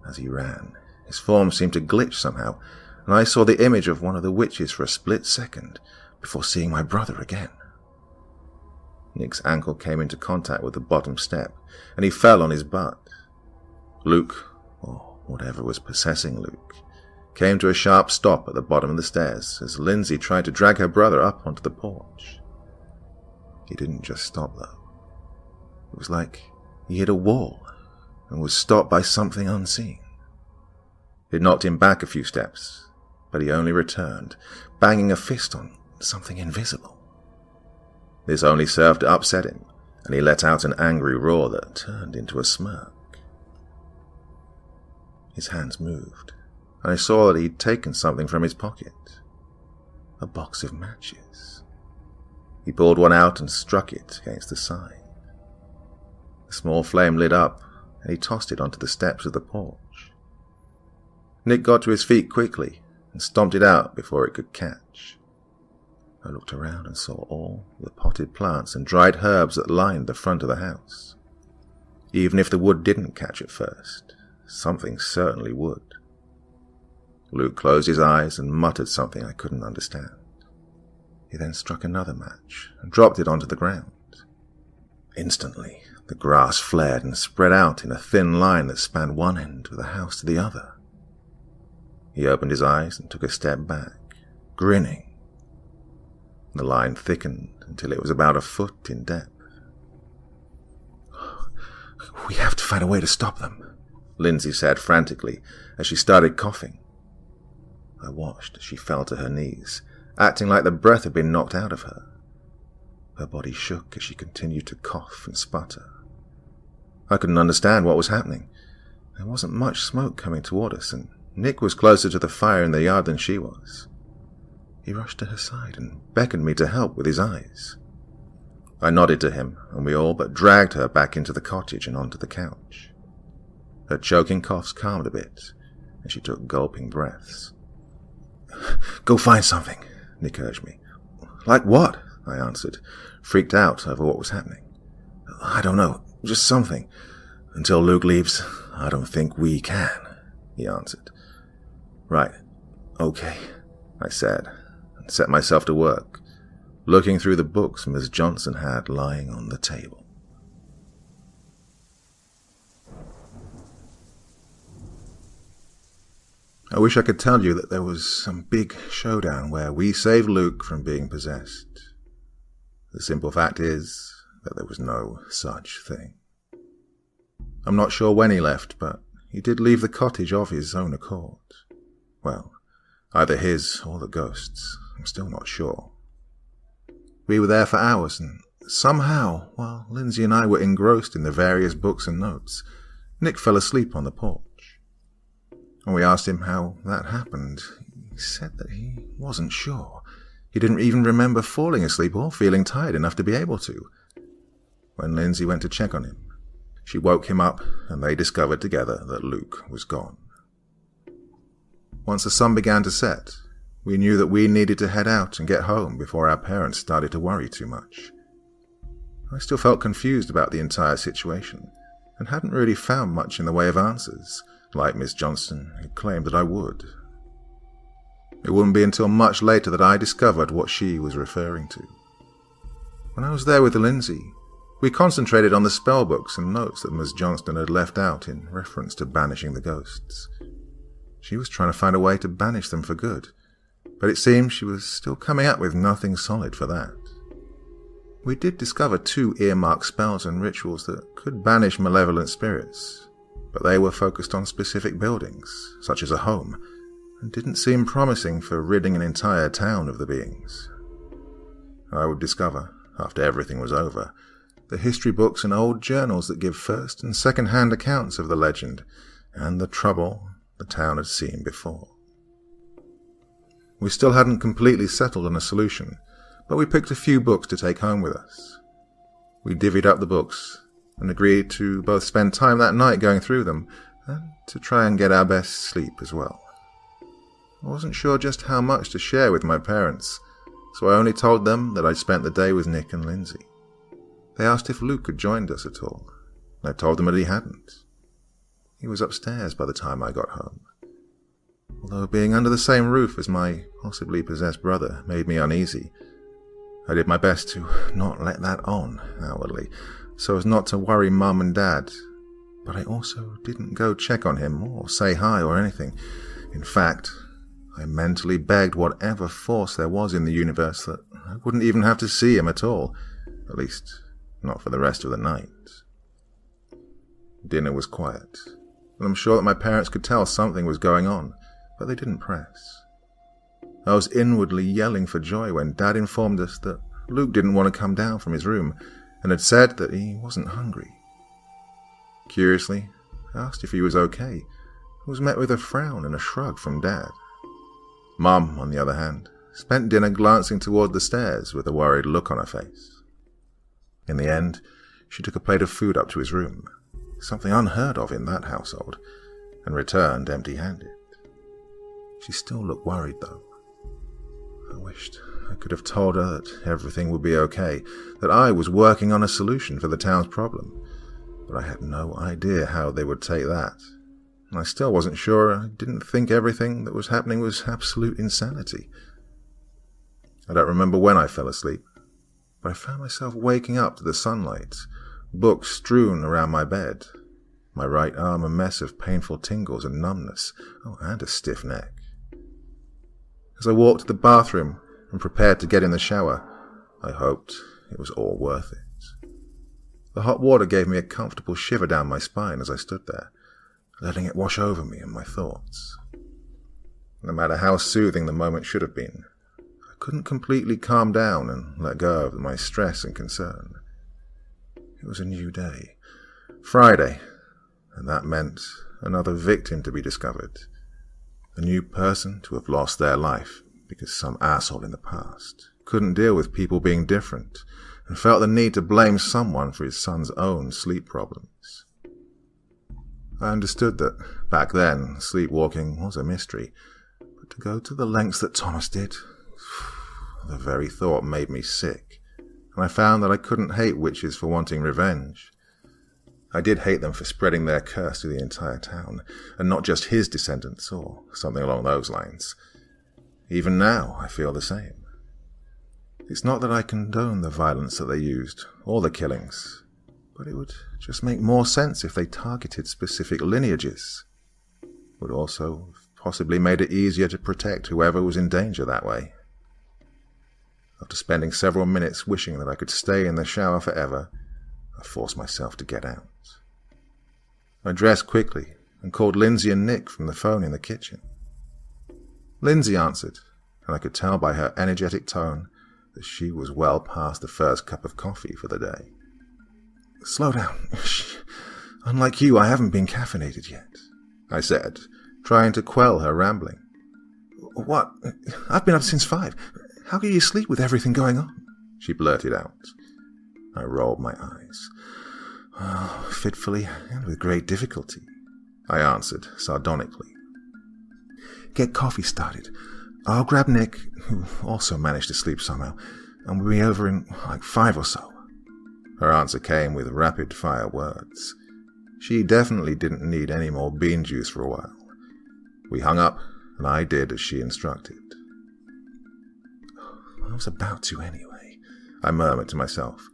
As he ran, his form seemed to glitch somehow, and I saw the image of one of the witches for a split second before seeing my brother again. Nick's ankle came into contact with the bottom step, and he fell on his butt. Luke, or whatever was possessing Luke, came to a sharp stop at the bottom of the stairs as Lindsay tried to drag her brother up onto the porch. He didn't just stop, though. It was like he hit a wall and was stopped by something unseen. It knocked him back a few steps, but he only returned, banging a fist on something invisible. This only served to upset him, and he let out an angry roar that turned into a smirk. His hands moved, and I saw that he'd taken something from his pocket. A box of matches. He pulled one out and struck it against the side. The small flame lit up, and he tossed it onto the steps of the porch. Nick got to his feet quickly and stomped it out before it could catch. I looked around and saw all the potted plants and dried herbs that lined the front of the house. Even if the wood didn't catch at first, something certainly would. Luke closed his eyes and muttered something I couldn't understand. He then struck another match and dropped it onto the ground. Instantly, The grass flared and spread out in a thin line that spanned one end of the house to the other. He opened his eyes and took a step back, grinning. The line thickened until it was about a foot in depth. "We have to find a way to stop them," Lindsay said frantically as she started coughing. I watched as she fell to her knees, acting like the breath had been knocked out of her. Her body shook as she continued to cough and sputter. I couldn't understand what was happening. There wasn't much smoke coming toward us, and Nick was closer to the fire in the yard than she was. He rushed to her side and beckoned me to help with his eyes. I nodded to him, and we all but dragged her back into the cottage and onto the couch. Her choking coughs calmed a bit, and she took gulping breaths. "Go find something," Nick urged me. "Like what?" I answered, freaked out over what was happening. "I don't know, just something. Until Luke leaves, I don't think we can," he answered. "Right, okay," I said, and set myself to work, looking through the books Miss Johnson had lying on the table. I wish I could tell you that there was some big showdown where we saved Luke from being possessed. The simple fact is that there was no such thing. I'm not sure when he left, but he did leave the cottage of his own accord. Well, either his or the ghost's. I'm still not sure. We were there for hours, and somehow, while Lindsay and I were engrossed in the various books and notes, Nick fell asleep on the porch. When we asked him how that happened, he said that he wasn't sure. He didn't even remember falling asleep or feeling tired enough to be able to. When Lindsay went to check on him, she woke him up, and they discovered together that Luke was gone. Once the sun began to set, we knew that we needed to head out and get home before our parents started to worry too much. I still felt confused about the entire situation, and hadn't really found much in the way of answers, like Miss Johnson had claimed that I would. It wouldn't be until much later that I discovered what she was referring to. When I was there with Lindsay, we concentrated on the spell books and notes that Miss Johnson had left out in reference to banishing the ghosts. She was trying to find a way to banish them for good, but it seemed she was still coming up with nothing solid for that. We did discover 2 earmarked spells and rituals that could banish malevolent spirits, but they were focused on specific buildings, such as a home, and didn't seem promising for ridding an entire town of the beings. I would discover, after everything was over, the history books and old journals that give first and second-hand accounts of the legend and the trouble the town had seen before. We still hadn't completely settled on a solution, but we picked a few books to take home with us. We divvied up the books and agreed to both spend time that night going through them and to try and get our best sleep as well. I wasn't sure just how much to share with my parents, so I only told them that I'd spent the day with Nick and Lindsay. They asked if Luke had joined us at all, and I told them that he hadn't. He was upstairs by the time I got home. Although being under the same roof as my possibly possessed brother made me uneasy, I did my best to not let that on outwardly, so as not to worry Mum and Dad, but I also didn't go check on him or say hi or anything. In fact, I mentally begged whatever force there was in the universe that I wouldn't even have to see him at all, at least not for the rest of the night. Dinner was quiet, and I'm sure that my parents could tell something was going on, but they didn't press. I was inwardly yelling for joy when Dad informed us that Luke didn't want to come down from his room and had said that he wasn't hungry. Curiously, I asked if he was okay, and was met with a frown and a shrug from Dad. Mum, on the other hand, spent dinner glancing toward the stairs with a worried look on her face. In the end, she took a plate of food up to his room, something unheard of in that household, and returned empty-handed. She still looked worried, though. I wished I could have told her that everything would be okay, that I was working on a solution for the town's problem, but I had no idea how they would take that. I still wasn't sure. I didn't think everything that was happening was absolute insanity. I don't remember when I fell asleep, but I found myself waking up to the sunlight, books strewn around my bed, my right arm a mess of painful tingles and numbness, and a stiff neck. As I walked to the bathroom and prepared to get in the shower, I hoped it was all worth it. The hot water gave me a comfortable shiver down my spine as I stood there, letting it wash over me and my thoughts. No matter how soothing the moment should have been, I couldn't completely calm down and let go of my stress and concern. It was a new day, Friday, and that meant another victim to be discovered, a new person to have lost their life because some asshole in the past couldn't deal with people being different and felt the need to blame someone for his son's own sleep problems. I understood that back then sleepwalking was a mystery, but to go to the lengths that Thomas did, the very thought made me sick, and I found that I couldn't hate witches for wanting revenge. I did hate them for spreading their curse to the entire town, and not just his descendants or something along those lines. Even now, I feel the same. It's not that I condone the violence that they used, or the killings, but it would just make more sense if they targeted specific lineages. It would also have possibly made it easier to protect whoever was in danger that way. After spending several minutes wishing that I could stay in the shower forever, I forced myself to get out. I dressed quickly and called Lindsay and Nick from the phone in the kitchen. Lindsay answered, and I could tell by her energetic tone that she was well past the first cup of coffee for the day. "Slow down. Unlike you, I haven't been caffeinated yet," I said, trying to quell her rambling. "What? I've been up since 5. How can you sleep with everything going on?" she blurted out. I rolled my eyes. "Fitfully and with great difficulty," I answered sardonically. "Get coffee started. I'll grab Nick, who also managed to sleep somehow, and we'll be over in 5 or so." Her answer came with rapid-fire words. She definitely didn't need any more bean juice for a while. We hung up, and I did as she instructed. "I was about to anyway," I murmured to myself,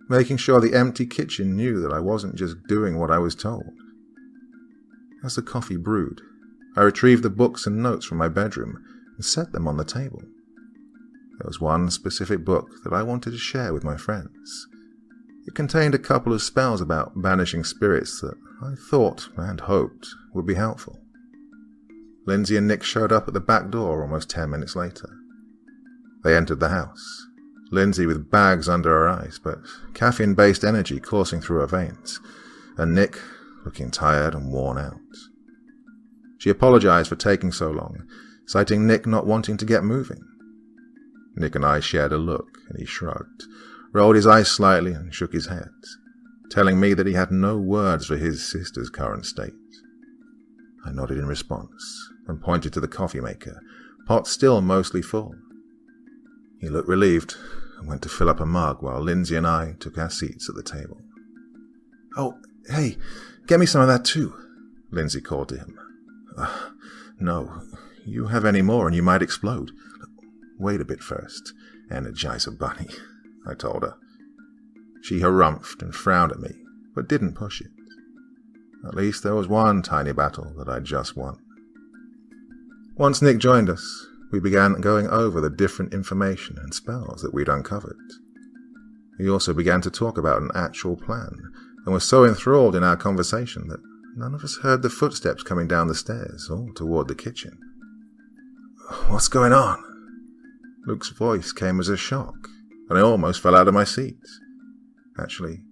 making sure the empty kitchen knew that I wasn't just doing what I was told. As the coffee brewed, I retrieved the books and notes from my bedroom and set them on the table. There was one specific book that I wanted to share with my friends. It contained a couple of spells about banishing spirits that I thought and hoped would be helpful. Lindsay and Nick showed up at the back door almost 10 minutes later. They entered the house, Lindsay with bags under her eyes, but caffeine-based energy coursing through her veins, and Nick looking tired and worn out. She apologized for taking so long, citing Nick not wanting to get moving. Nick and I shared a look, and he shrugged, rolled his eyes slightly and shook his head, telling me that he had no words for his sister's current state. I nodded in response and pointed to the coffee maker, pot still mostly full. He looked relieved and went to fill up a mug while Lindsay and I took our seats at the table. "Oh, hey, get me some of that too," Lindsay called to him. "No, you have any more and you might explode." "Wait a bit first, Energizer Bunny," I told her. She harumphed and frowned at me, but didn't push it. At least there was one tiny battle that I'd just won. Once Nick joined us, we began going over the different information and spells that we'd uncovered. We also began to talk about an actual plan, and were so enthralled in our conversation that none of us heard the footsteps coming down the stairs or toward the kitchen. "What's going on?" Luke's voice came as a shock, and I almost fell out of my seat. Actually,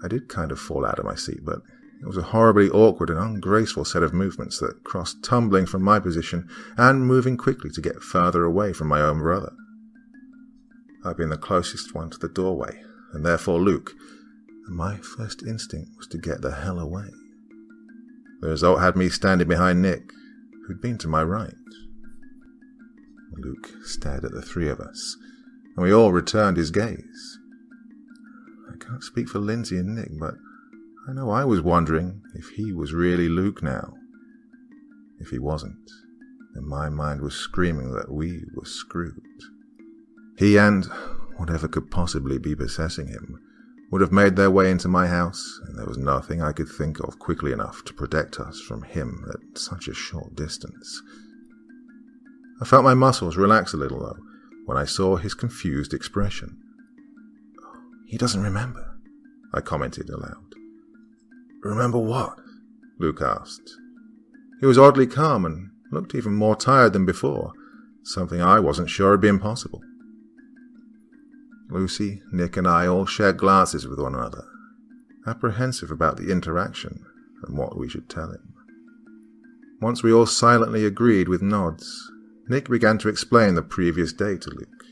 I did kind of fall out of my seat, but it was a horribly awkward and ungraceful set of movements that crossed tumbling from my position and moving quickly to get further away from my own brother. I'd been the closest one to the doorway, and therefore Luke, and my first instinct was to get the hell away. The result had me standing behind Nick, who'd been to my right. Luke stared at the three of us, and we all returned his gaze. I can't speak for Lindsay and Nick, but I know I was wondering if he was really Luke now. If he wasn't, then my mind was screaming that we were screwed. He and whatever could possibly be possessing him would have made their way into my house, and there was nothing I could think of quickly enough to protect us from him at such a short distance. I felt my muscles relax a little, though, when I saw his confused expression. "He doesn't remember," I commented aloud. "Remember what?" Luke asked. He was oddly calm and looked even more tired than before, something I wasn't sure had been possible. Lucy, Nick and I all shared glances with one another, apprehensive about the interaction and what we should tell him. Once we all silently agreed with nods, Nick began to explain the previous day to Luke.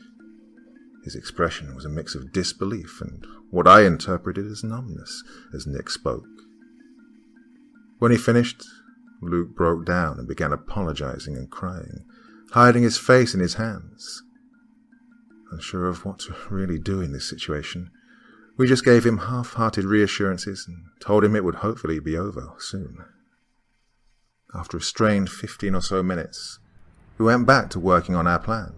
His expression was a mix of disbelief and what I interpreted as numbness as Nick spoke. When he finished, Luke broke down and began apologizing and crying, hiding his face in his hands. Unsure of what to really do in this situation, we just gave him half-hearted reassurances and told him it would hopefully be over soon. After a strained 15 or so minutes, we went back to working on our plan.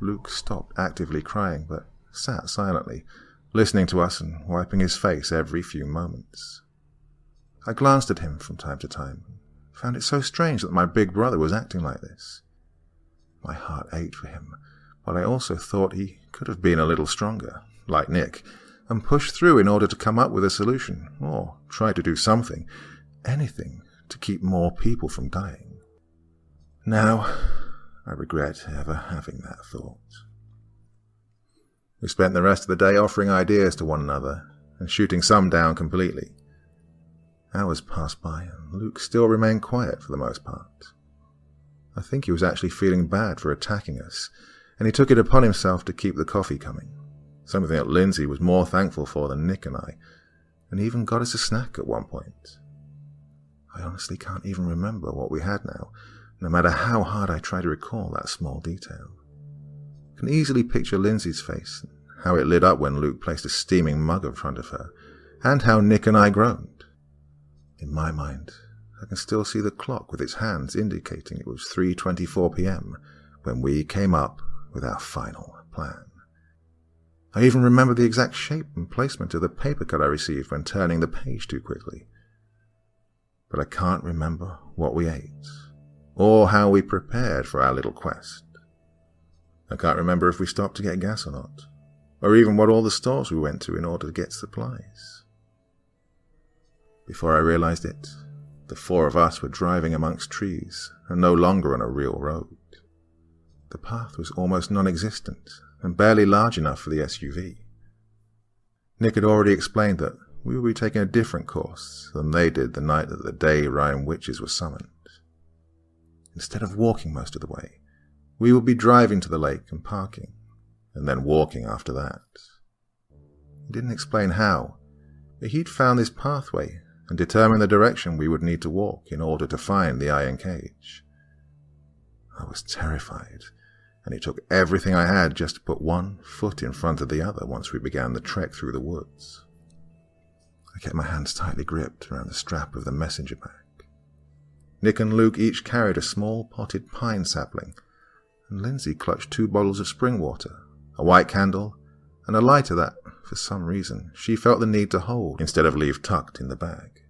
Luke stopped actively crying, but sat silently, listening to us and wiping his face every few moments. I glanced at him from time to time and found it so strange that my big brother was acting like this. My heart ached for him, but I also thought he could have been a little stronger, like Nick, and pushed through in order to come up with a solution, or try to do something, anything, to keep more people from dying. Now, I regret ever having that thought. We spent the rest of the day offering ideas to one another, and shooting some down completely. Hours passed by, and Luke still remained quiet for the most part. I think he was actually feeling bad for attacking us, and he took it upon himself to keep the coffee coming, something that Lindsay was more thankful for than Nick and I, and even got us a snack at one point. I honestly can't even remember what we had now, no matter how hard I try to recall that small detail. I can easily picture Lindsay's face, how it lit up when Luke placed a steaming mug in front of her, and how Nick and I groaned. In my mind, I can still see the clock with its hands indicating it was 3:24 p.m. when we came up with our final plan. I even remember the exact shape and placement of the paper cut I received when turning the page too quickly. But I can't remember what we ate, or how we prepared for our little quest. I can't remember if we stopped to get gas or not, or even what all the stores we went to in order to get supplies. Before I realized it, the four of us were driving amongst trees and no longer on a real road. The path was almost non-existent and barely large enough for the SUV. Nick had already explained that we would be taking a different course than they did the night that the Day-Rhyme witches were summoned. Instead of walking most of the way, we would be driving to the lake and parking, and then walking after that. He didn't explain how, but he'd found this pathway and determined the direction we would need to walk in order to find the iron cage. I was terrified, and it took everything I had just to put one foot in front of the other once we began the trek through the woods. I kept my hands tightly gripped around the strap of the messenger bag. Nick and Luke each carried a small potted pine sapling, and Lindsay clutched 2 bottles of spring water, a white candle, and a lighter that, for some reason, she felt the need to hold instead of leave tucked in the bag.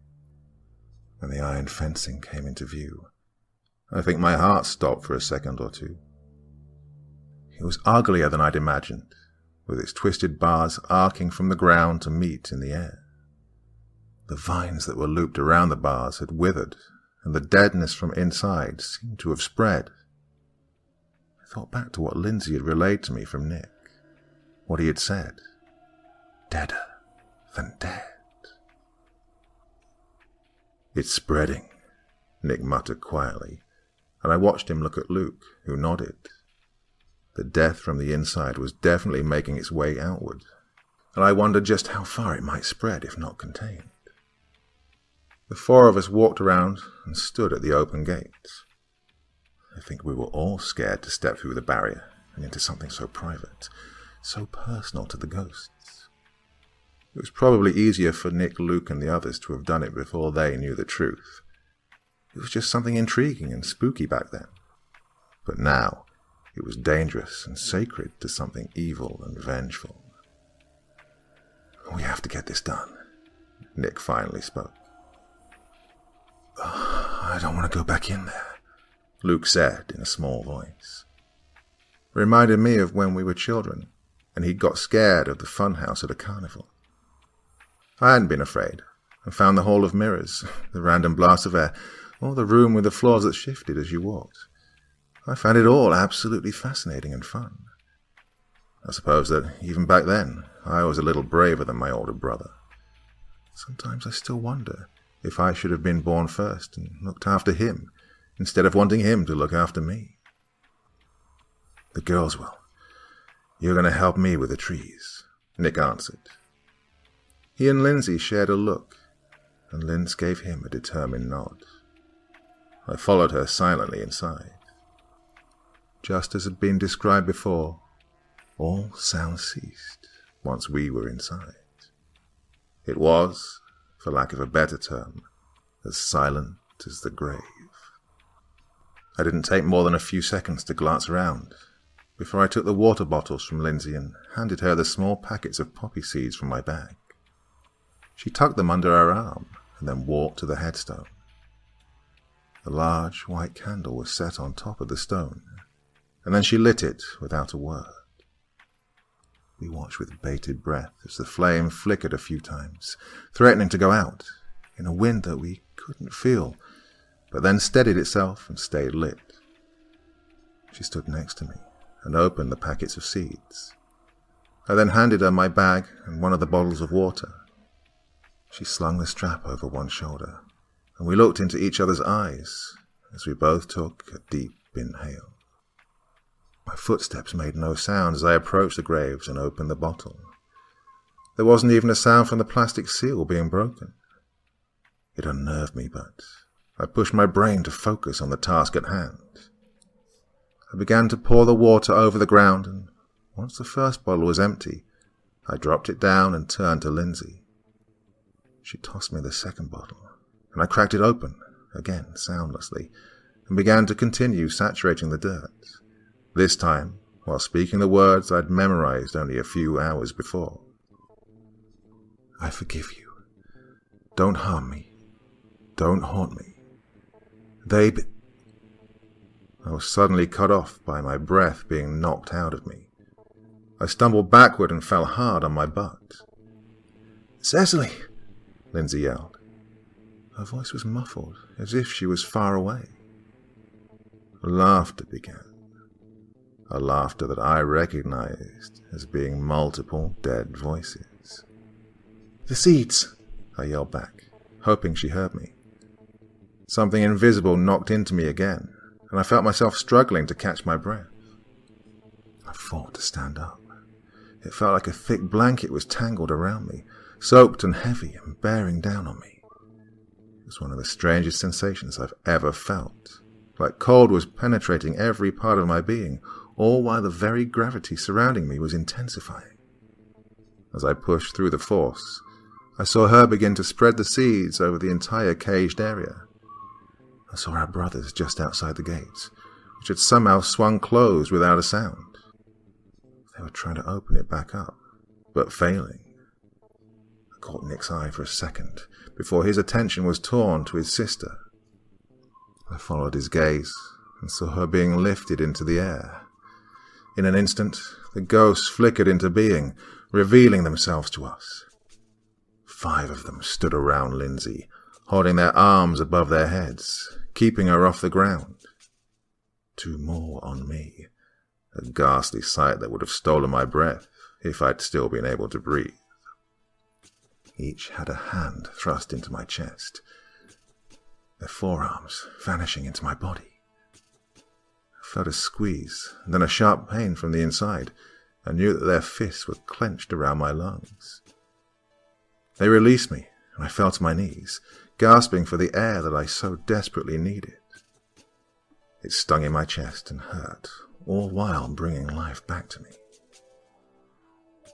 When the iron fencing came into view, I think my heart stopped for a second or two. It was uglier than I'd imagined, with its twisted bars arcing from the ground to meet in the air. The vines that were looped around the bars had withered, and the deadness from inside seemed to have spread. I thought back to what Lindsay had relayed to me from Nick, what he had said. Deader than dead. It's spreading, Nick muttered quietly, and I watched him look at Luke, who nodded. The death from the inside was definitely making its way outward, and I wondered just how far it might spread if not contained. The 4 of us walked around and stood at the open gates. I think we were all scared to step through the barrier and into something so private, so personal to the ghosts. It was probably easier for Nick, Luke, and the others to have done it before they knew the truth. It was just something intriguing and spooky back then. But now, it was dangerous and sacred to something evil and vengeful. to get this done, Nick finally spoke. I don't want to go back in there, Luke said in a small voice. It reminded me of when we were children, and he'd got scared of the funhouse at a carnival. I hadn't been afraid, and found the hall of mirrors, the random blast of air, or the room with the floors that shifted as you walked. I found it all absolutely fascinating and fun. I suppose that even back then, I was a little braver than my older brother. Sometimes I still wonder if I should have been born first and looked after him, instead of wanting him to look after me. The girls will. You're going to help me with the trees, Nick answered. He and Lindsay shared a look, and Linz gave him a determined nod. I followed her silently inside. Just as had been described before, all sound ceased once we were inside. It was, for lack of a better term, as silent as the grave. I didn't take more than a few seconds to glance around before I took the water bottles from Lindsay and handed her the small packets of poppy seeds from my bag. She tucked them under her arm and then walked to the headstone. The large white candle was set on top of the stone, and then she lit it without a word. We watched with bated breath as the flame flickered a few times, threatening to go out in a wind that we couldn't feel, but then steadied itself and stayed lit. She stood next to me and opened the packets of seeds. I then handed her my bag and one of the bottles of water. She slung the strap over one shoulder, and we looked into each other's eyes as we both took a deep inhale. My footsteps made no sound as I approached the graves and opened the bottle. There wasn't even a sound from the plastic seal being broken. It unnerved me, but I pushed my brain to focus on the task at hand. I began to pour the water over the ground, and once the first bottle was empty, I dropped it down and turned to Lindsay. She tossed me the second bottle, and I cracked it open, again soundlessly, and began to continue saturating the dirt. This time, while speaking the words I'd memorized only a few hours before. I forgive you. Don't harm me. Don't haunt me. I was suddenly cut off by my breath being knocked out of me. I stumbled backward and fell hard on my butt. Cecily! Lindsay yelled. Her voice was muffled, as if she was far away. Laughter began. A laughter that I recognized as being multiple dead voices. The seeds! I yelled back, hoping she heard me. Something invisible knocked into me again, and I felt myself struggling to catch my breath. I fought to stand up. It felt like a thick blanket was tangled around me, soaked and heavy and bearing down on me. It was one of the strangest sensations I've ever felt, like cold was penetrating every part of my being, all while the very gravity surrounding me was intensifying. As I pushed through the force, I saw her begin to spread the seeds over the entire caged area. I saw our brothers just outside the gates, which had somehow swung closed without a sound. They were trying to open it back up, but failing. I caught Nick's eye for a second before his attention was torn to his sister. I followed his gaze and saw her being lifted into the air. In an instant, the ghosts flickered into being, revealing themselves to us. 5 of them stood around Lindsay, holding their arms above their heads, keeping her off the ground. 2 more on me, a ghastly sight that would have stolen my breath if I'd still been able to breathe. Each had a hand thrust into my chest, their forearms vanishing into my body. I felt a squeeze, and then a sharp pain from the inside. I knew that their fists were clenched around my lungs. They released me, and I fell to my knees, gasping for the air that I so desperately needed. It stung in my chest and hurt, all while bringing life back to me.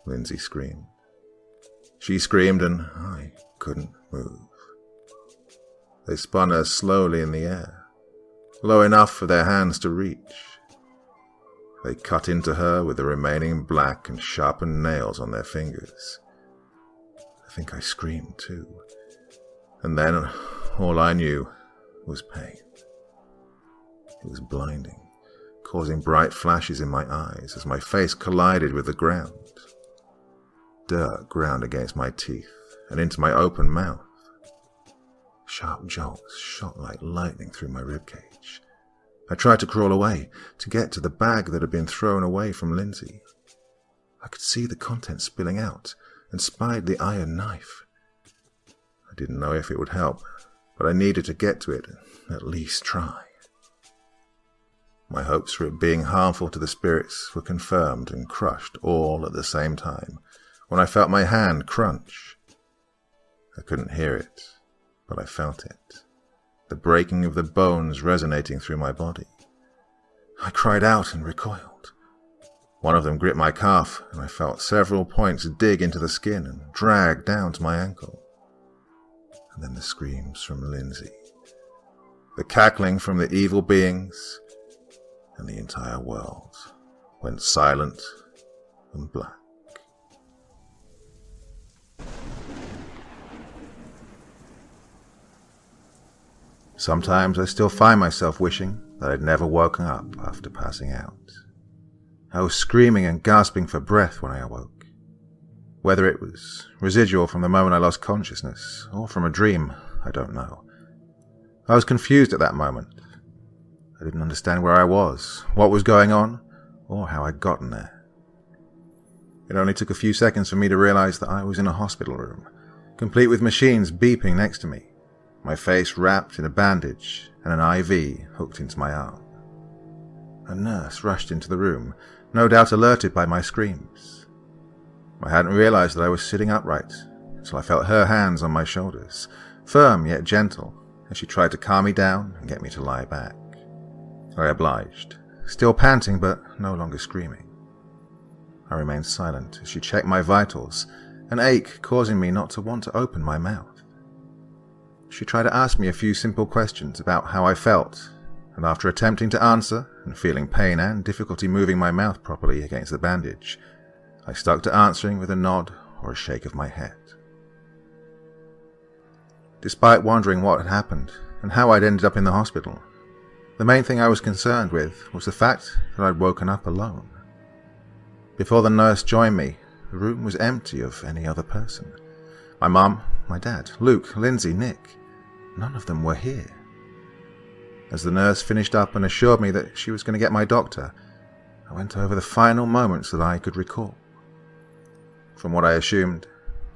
Lindsay screamed. She screamed, and I couldn't move. They spun her slowly in the air, low enough for their hands to reach. They cut into her with the remaining black and sharpened nails on their fingers. The I think I screamed too. And then all I knew was pain. It was blinding, causing bright flashes in my eyes as my face collided with the ground. Dirt ground against my teeth and into my open mouth. Sharp jolts shot like lightning through my ribcage. I tried to crawl away, to get to the bag that had been thrown away from Lindsay. I could see the contents spilling out and spied the iron knife. I didn't know if it would help, but I needed to get to it and at least try. My hopes for it being harmful to the spirits were confirmed and crushed all at the same time when I felt my hand crunch. I couldn't hear it, but I felt it, the breaking of the bones resonating through my body. I cried out and recoiled. One of them gripped my calf, and I felt several points dig into the skin and drag down to my ankle. And then the screams from Lindsay, the cackling from the evil beings, and the entire world went silent and black. Sometimes I still find myself wishing that I'd never woken up after passing out. I was screaming and gasping for breath when I awoke. Whether it was residual from the moment I lost consciousness, or from a dream, I don't know. I was confused at that moment. I didn't understand where I was, what was going on, or how I'd gotten there. It only took a few seconds for me to realize that I was in a hospital room, complete with machines beeping next to me, my face wrapped in a bandage and an IV hooked into my arm. A nurse rushed into the room, no doubt alerted by my screams. I hadn't realized that I was sitting upright until I felt her hands on my shoulders, firm yet gentle, as she tried to calm me down and get me to lie back. I obliged, still panting but no longer screaming. I remained silent as she checked my vitals, an ache causing me not to want to open my mouth. She tried to ask me a few simple questions about how I felt, and after attempting to answer and feeling pain and difficulty moving my mouth properly against the bandage, I stuck to answering with a nod or a shake of my head. Despite wondering what had happened and how I'd ended up in the hospital, the main thing I was concerned with was the fact that I'd woken up alone. Before the nurse joined me, the room was empty of any other person. My mum, my dad, Luke, Lindsay, Nick, none of them were here. As the nurse finished up and assured me that she was going to get my doctor, I went over the final moments that I could recall. From what I assumed,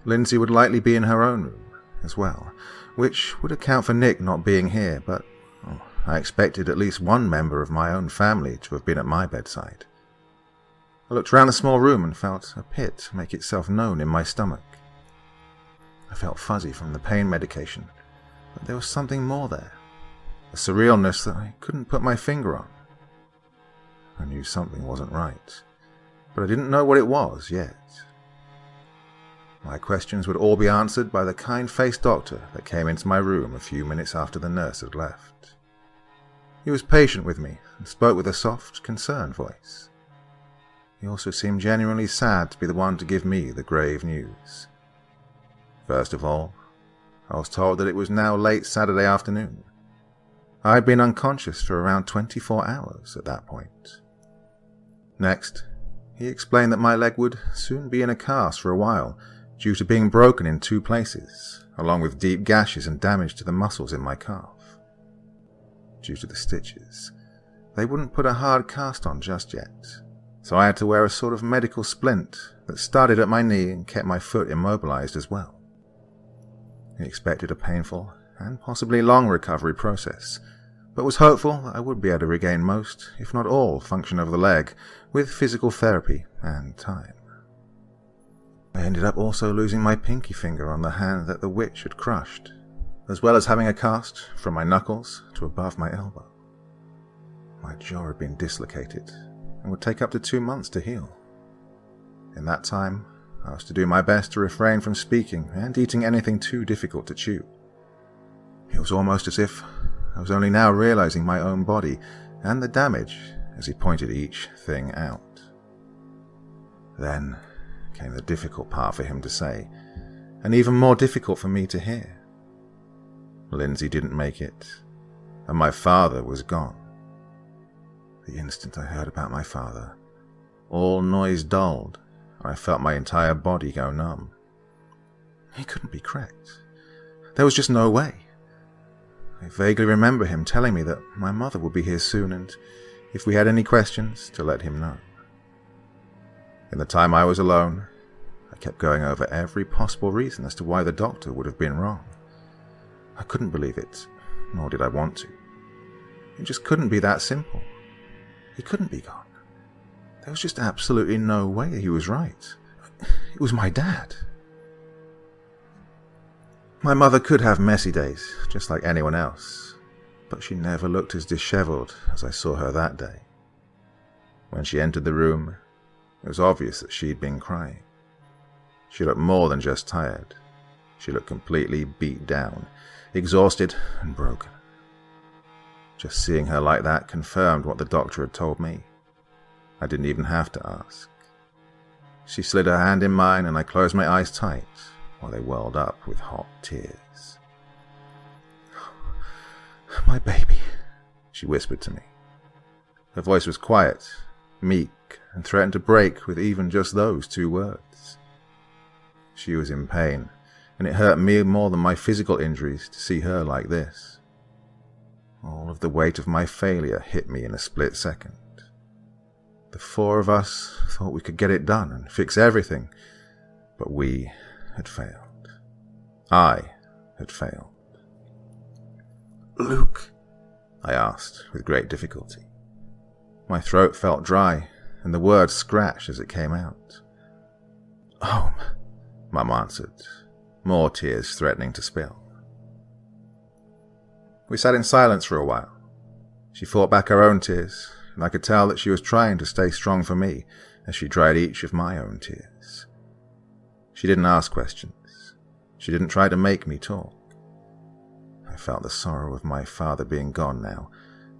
Lindsay would likely be in her own room as well, which would account for Nick not being here, but I expected at least one member of my own family to have been at my bedside. I looked around the small room and felt a pit make itself known in my stomach. I felt fuzzy from the pain medication, but there was something more there, a surrealness that I couldn't put my finger on. I knew something wasn't right, but I didn't know what it was yet. My questions would all be answered by the kind-faced doctor that came into my room a few minutes after the nurse had left. He was patient with me and spoke with a soft, concerned voice. He also seemed genuinely sad to be the one to give me the grave news. First of all, I was told that it was now late Saturday afternoon. I had been unconscious for around 24 hours at that point. Next, he explained that my leg would soon be in a cast for a while due to being broken in 2 places, along with deep gashes and damage to the muscles in my calf. Due to the stitches, they wouldn't put a hard cast on just yet, so I had to wear a sort of medical splint that started at my knee and kept my foot immobilized as well. He expected a painful and possibly long recovery process, but was hopeful that I would be able to regain most, if not all, function of the leg with physical therapy and time. I ended up also losing my pinky finger on the hand that the witch had crushed, as well as having a cast from my knuckles to above my elbow. My jaw had been dislocated and would take up to 2 months to heal. In that time, I was to do my best to refrain from speaking and eating anything too difficult to chew. It was almost as if I was only now realizing my own body and the damage as he pointed each thing out. Then came the difficult part for him to say, and even more difficult for me to hear. Lindsay didn't make it, and my father was gone. The instant I heard about my father, all noise dulled, and I felt my entire body go numb. He couldn't be cracked. There was just no way. I vaguely remember him telling me that my mother would be here soon, and if we had any questions, to let him know. In the time I was alone, I kept going over every possible reason as to why the doctor would have been wrong. I couldn't believe it, nor did I want to. It just couldn't be that simple. He couldn't be gone. There was just absolutely no way he was right. It was my dad. My mother could have messy days, just like anyone else, but she never looked as disheveled as I saw her that day. When she entered the room, it was obvious that she'd been crying. She looked more than just tired. She looked completely beat down, exhausted and broken. Just seeing her like that confirmed what the doctor had told me. I didn't even have to ask. She slid her hand in mine and I closed my eyes tight while they welled up with hot tears. "My baby," she whispered to me. Her voice was quiet, meek, and threatened to break with even just those 2 words. She was in pain, and it hurt me more than my physical injuries to see her like this. All of the weight of my failure hit me in a split second. The 4 of us thought we could get it done and fix everything, but we had failed. I had failed. "Luke?" I asked with great difficulty. My throat felt dry, and the word scratched as it came out. "Home," Mum answered, more tears threatening to spill. We sat in silence for a while. She fought back her own tears, and I could tell that she was trying to stay strong for me as she dried each of my own tears. She didn't ask questions. She didn't try to make me talk. I felt the sorrow of my father being gone now,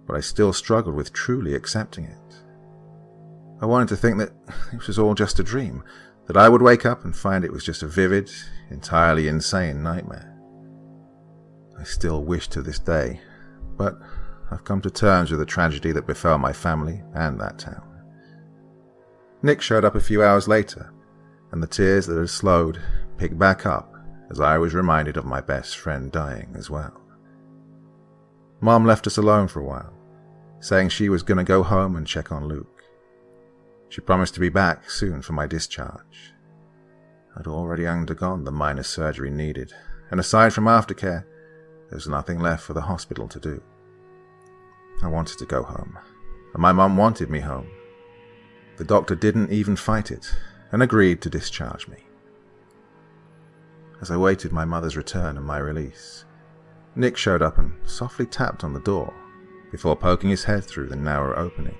but I still struggled with truly accepting it. I wanted to think that it was all just a dream, that I would wake up and find it was just a vivid, entirely insane nightmare. I still wish to this day, but I've come to terms with the tragedy that befell my family and that town. Nick showed up a few hours later, and the tears that had slowed picked back up as I was reminded of my best friend dying as well. Mom left us alone for a while, saying she was going to go home and check on Luke. She promised to be back soon for my discharge. I'd already undergone the minor surgery needed, and aside from aftercare, there was nothing left for the hospital to do. I wanted to go home, and my mum wanted me home. The doctor didn't even fight it, and agreed to discharge me. As I waited my mother's return and my release, Nick showed up and softly tapped on the door before poking his head through the narrow opening.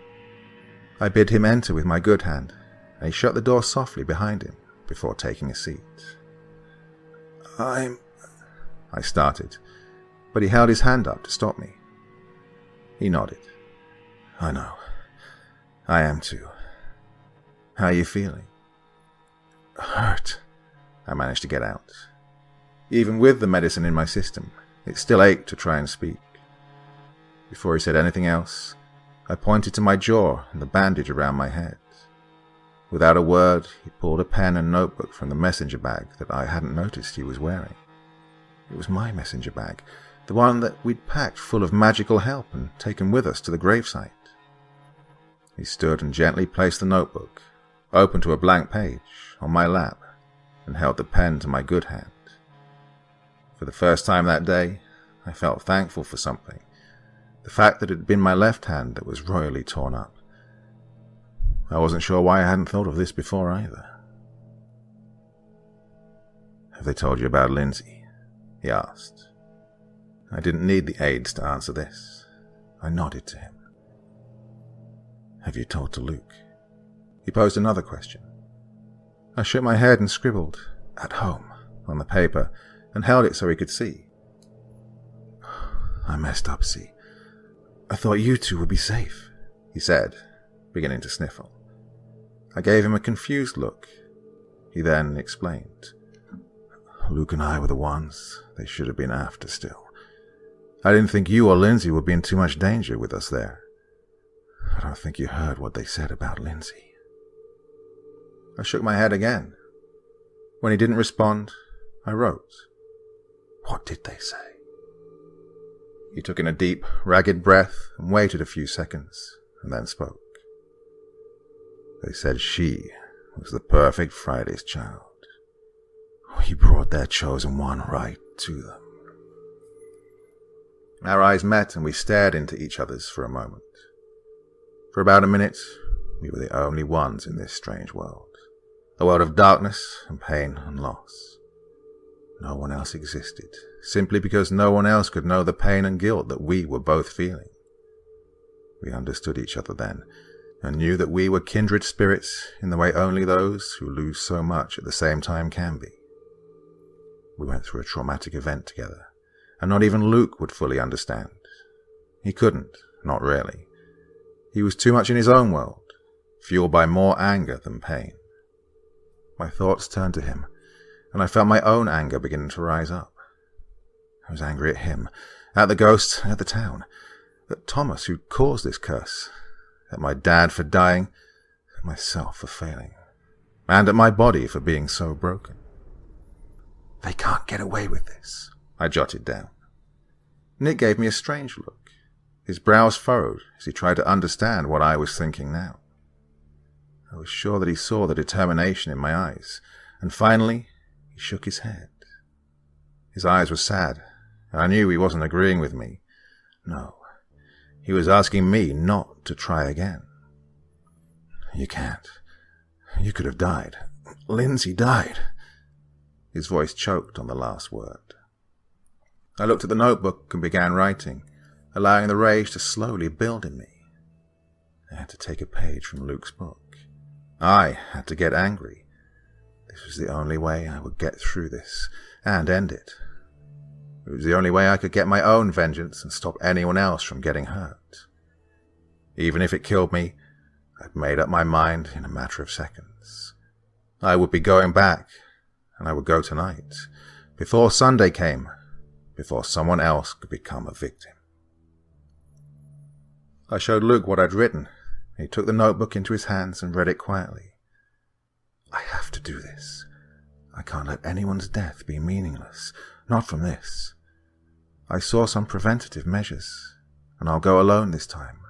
I bid him enter with my good hand, and he shut the door softly behind him before taking a seat. I started, but he held his hand up to stop me. He nodded. "I know. I am too. How are you feeling?" "Hurt," I managed to get out. Even with the medicine in my system, it still ached to try and speak. Before he said anything else, I pointed to my jaw and the bandage around my head. Without a word, he pulled a pen and notebook from the messenger bag that I hadn't noticed he was wearing. It was my messenger bag, the one that we'd packed full of magical help and taken with us to the gravesite. He stood and gently placed the notebook, open to a blank page, on my lap, and held the pen to my good hand. For the first time that day, I felt thankful for something. The fact that it had been my left hand that was royally torn up. I wasn't sure why I hadn't thought of this before either. "Have they told you about Lindsay?" he asked. I didn't need the aides to answer this. I nodded to him. "Have you told to Luke?" He posed another question. I shook my head and scribbled, "At home," on the paper, and held it so he could see. "I messed up, see. I thought you two would be safe," he said, beginning to sniffle. I gave him a confused look. He then explained. Luke and I were the ones they should have been after still. I didn't think you or Lindsay would be in too much danger with us there. I don't think you heard what they said about Lindsay." I shook my head again. When he didn't respond, I wrote. "What did they say?" He took in a deep, ragged breath and waited a few seconds, and then spoke. "They said she was the perfect Friday's child. We brought their chosen one right to them." Our eyes met and we stared into each other's for a moment. For about a minute, we were the only ones in this strange world. A world of darkness and pain and loss. No one else existed, simply because no one else could know the pain and guilt that we were both feeling. We understood each other then, and knew that we were kindred spirits in the way only those who lose so much at the same time can be. We went through a traumatic event together, and not even Luke would fully understand. He couldn't, not really. He was too much in his own world, fueled by more anger than pain. My thoughts turned to him, and I felt my own anger beginning to rise up. I was angry at him, at the ghosts, at the town, at Thomas who caused this curse, at my dad for dying, at myself for failing, and at my body for being so broken. "They can't get away with this," I jotted down. Nick gave me a strange look. His brows furrowed as he tried to understand what I was thinking now. I was sure that he saw the determination in my eyes, and finally he shook his head. His eyes were sad, and I knew he wasn't agreeing with me. No, he was asking me not to try again. "You can't. You could have died. Lindsay died." His voice choked on the last word. I looked at the notebook and began writing, allowing the rage to slowly build in me. I had to take a page from Luke's book. I had to get angry. This was the only way I would get through this and end it. It was the only way I could get my own vengeance and stop anyone else from getting hurt. Even if it killed me, I'd made up my mind in a matter of seconds. I would be going back, and I would go tonight, before Sunday came, before someone else could become a victim. I showed Luke what I'd written. He took the notebook into his hands and read it quietly. "I have to do this. I can't let anyone's death be meaningless, not from this. I saw some preventative measures, and I'll go alone this time.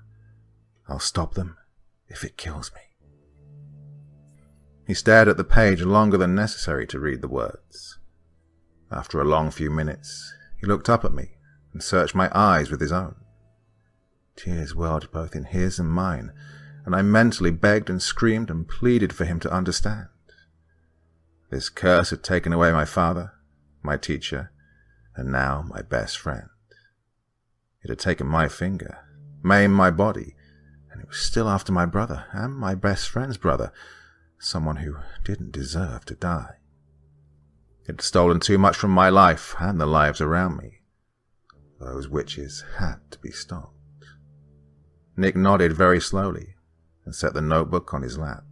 I'll stop them if it kills me." He stared at the page longer than necessary to read the words. After a long few minutes, he looked up at me and searched my eyes with his own. Tears welled both in his and mine, and I mentally begged and screamed and pleaded for him to understand. This curse had taken away my father, my teacher, and now my best friend. It had taken my finger, maimed my body, and it was still after my brother and my best friend's brother, someone who didn't deserve to die. It had stolen too much from my life and the lives around me. Those witches had to be stopped. Nick nodded very slowly and set the notebook on his lap.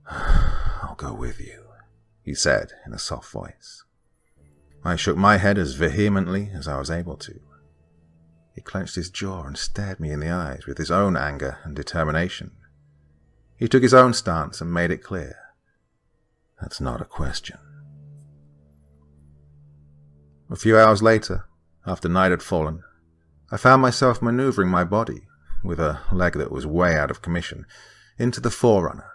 "I'll go with you," he said in a soft voice. I shook my head as vehemently as I was able to. He clenched his jaw and stared me in the eyes with his own anger and determination. He took his own stance and made it clear. "That's not a question." A few hours later, after night had fallen, I found myself maneuvering my body, with a leg that was way out of commission, into the forerunner.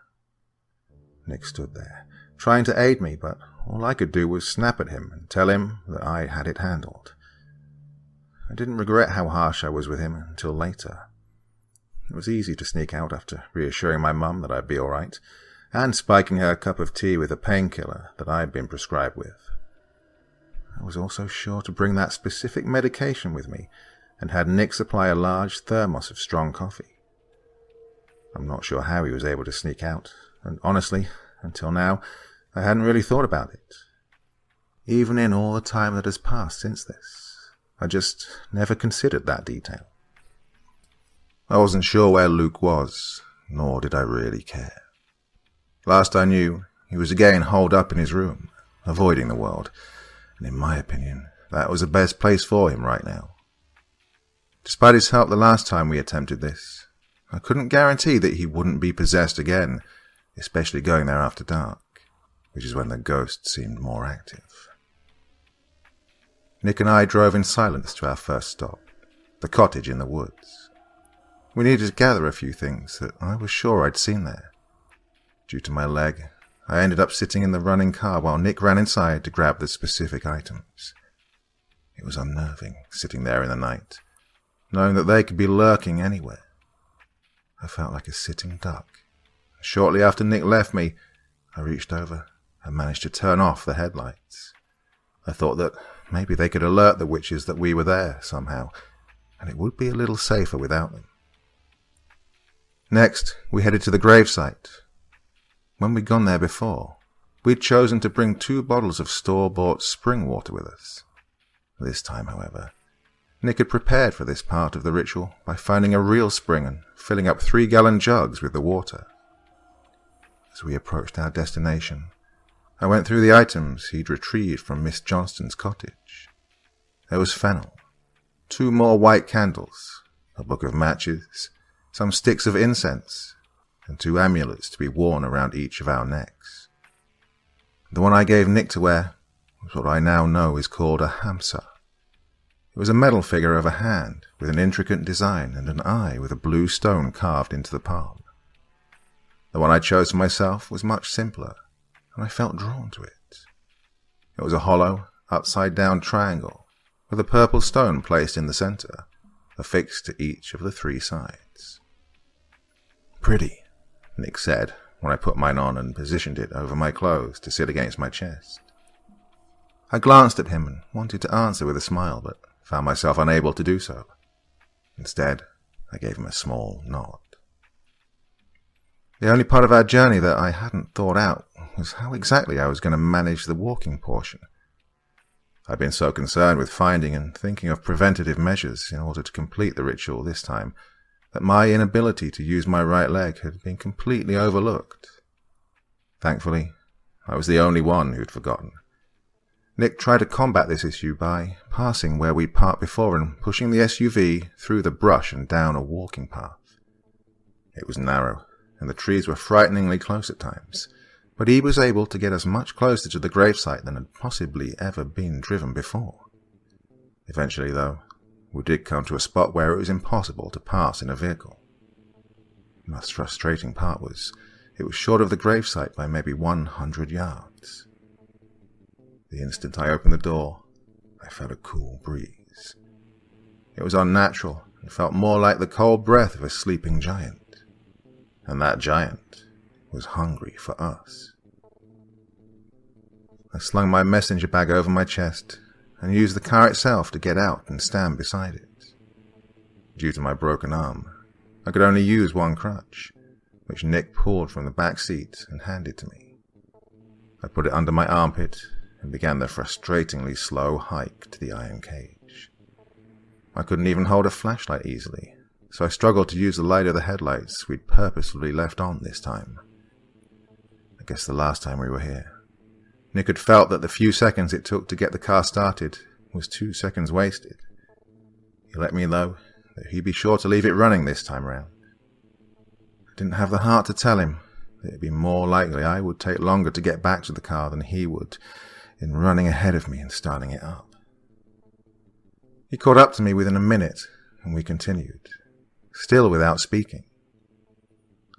Nick stood there, trying to aid me, but all I could do was snap at him and tell him that I had it handled. I didn't regret how harsh I was with him until later. It was easy to sneak out after reassuring my mum that I'd be all right, and spiking her a cup of tea with a painkiller that I'd been prescribed with. I was also sure to bring that specific medication with me, and had Nick supply a large thermos of strong coffee. I'm not sure how he was able to sneak out, and honestly, until now, I hadn't really thought about it. Even in all the time that has passed since this, I just never considered that detail. I wasn't sure where Luke was, nor did I really care. Last I knew, he was again holed up in his room, avoiding the world, and in my opinion, that was the best place for him right now. Despite his help the last time we attempted this, I couldn't guarantee that he wouldn't be possessed again, especially going there after dark, which is when the ghost seemed more active. Nick and I drove in silence to our first stop, the cottage in the woods. We needed to gather a few things that I was sure I'd seen there. Due to my leg, I ended up sitting in the running car while Nick ran inside to grab the specific items. It was unnerving, sitting there in the night, knowing that they could be lurking anywhere. I felt like a sitting duck. Shortly after Nick left me, I reached over and managed to turn off the headlights. I thought that maybe they could alert the witches that we were there somehow, and it would be a little safer without them. Next, we headed to the gravesite. When we'd gone there before, we'd chosen to bring 2 bottles of store-bought spring water with us. This time, however, Nick had prepared for this part of the ritual by finding a real spring and filling up 3-gallon jugs with the water. As we approached our destination, I went through the items he'd retrieved from Miss Johnston's cottage. There was fennel, 2 more white candles, a book of matches, some sticks of incense, and 2 amulets to be worn around each of our necks. The one I gave Nick to wear was what I now know is called a hamsa. It was a metal figure of a hand with an intricate design and an eye with a blue stone carved into the palm. The one I chose for myself was much simpler, and I felt drawn to it. It was a hollow, upside-down triangle with a purple stone placed in the center, affixed to each of the 3 sides. "Pretty," Nick said when I put mine on and positioned it over my clothes to sit against my chest. I glanced at him and wanted to answer with a smile, but found myself unable to do so. Instead, I gave him a small nod. The only part of our journey that I hadn't thought out was how exactly I was going to manage the walking portion. I'd been so concerned with finding and thinking of preventative measures in order to complete the ritual this time that my inability to use my right leg had been completely overlooked. Thankfully, I was the only one who'd forgotten. Nick tried to combat this issue by passing where we'd parked before and pushing the SUV through the brush and down a walking path. It was narrow, and the trees were frighteningly close at times, but he was able to get us much closer to the gravesite than had possibly ever been driven before. Eventually, though, we did come to a spot where it was impossible to pass in a vehicle. The most frustrating part was it was short of the gravesite by maybe 100 yards. The instant I opened the door, I felt a cool breeze. It was unnatural and felt more like the cold breath of a sleeping giant. And that giant was hungry for us. I slung my messenger bag over my chest and used the car itself to get out and stand beside it. Due to my broken arm, I could only use one crutch, which Nick pulled from the back seat and handed to me. I put it under my armpit and began the frustratingly slow hike to the iron cage. I couldn't even hold a flashlight easily, so I struggled to use the light of the headlights we'd purposefully left on this time. I guess the last time we were here, Nick had felt that the few seconds it took to get the car started was 2 seconds wasted. He let me know that he'd be sure to leave it running this time around. I didn't have the heart to tell him that it'd be more likely I would take longer to get back to the car than he would in running ahead of me and starting it up. He caught up to me within a minute, and we continued, still without speaking.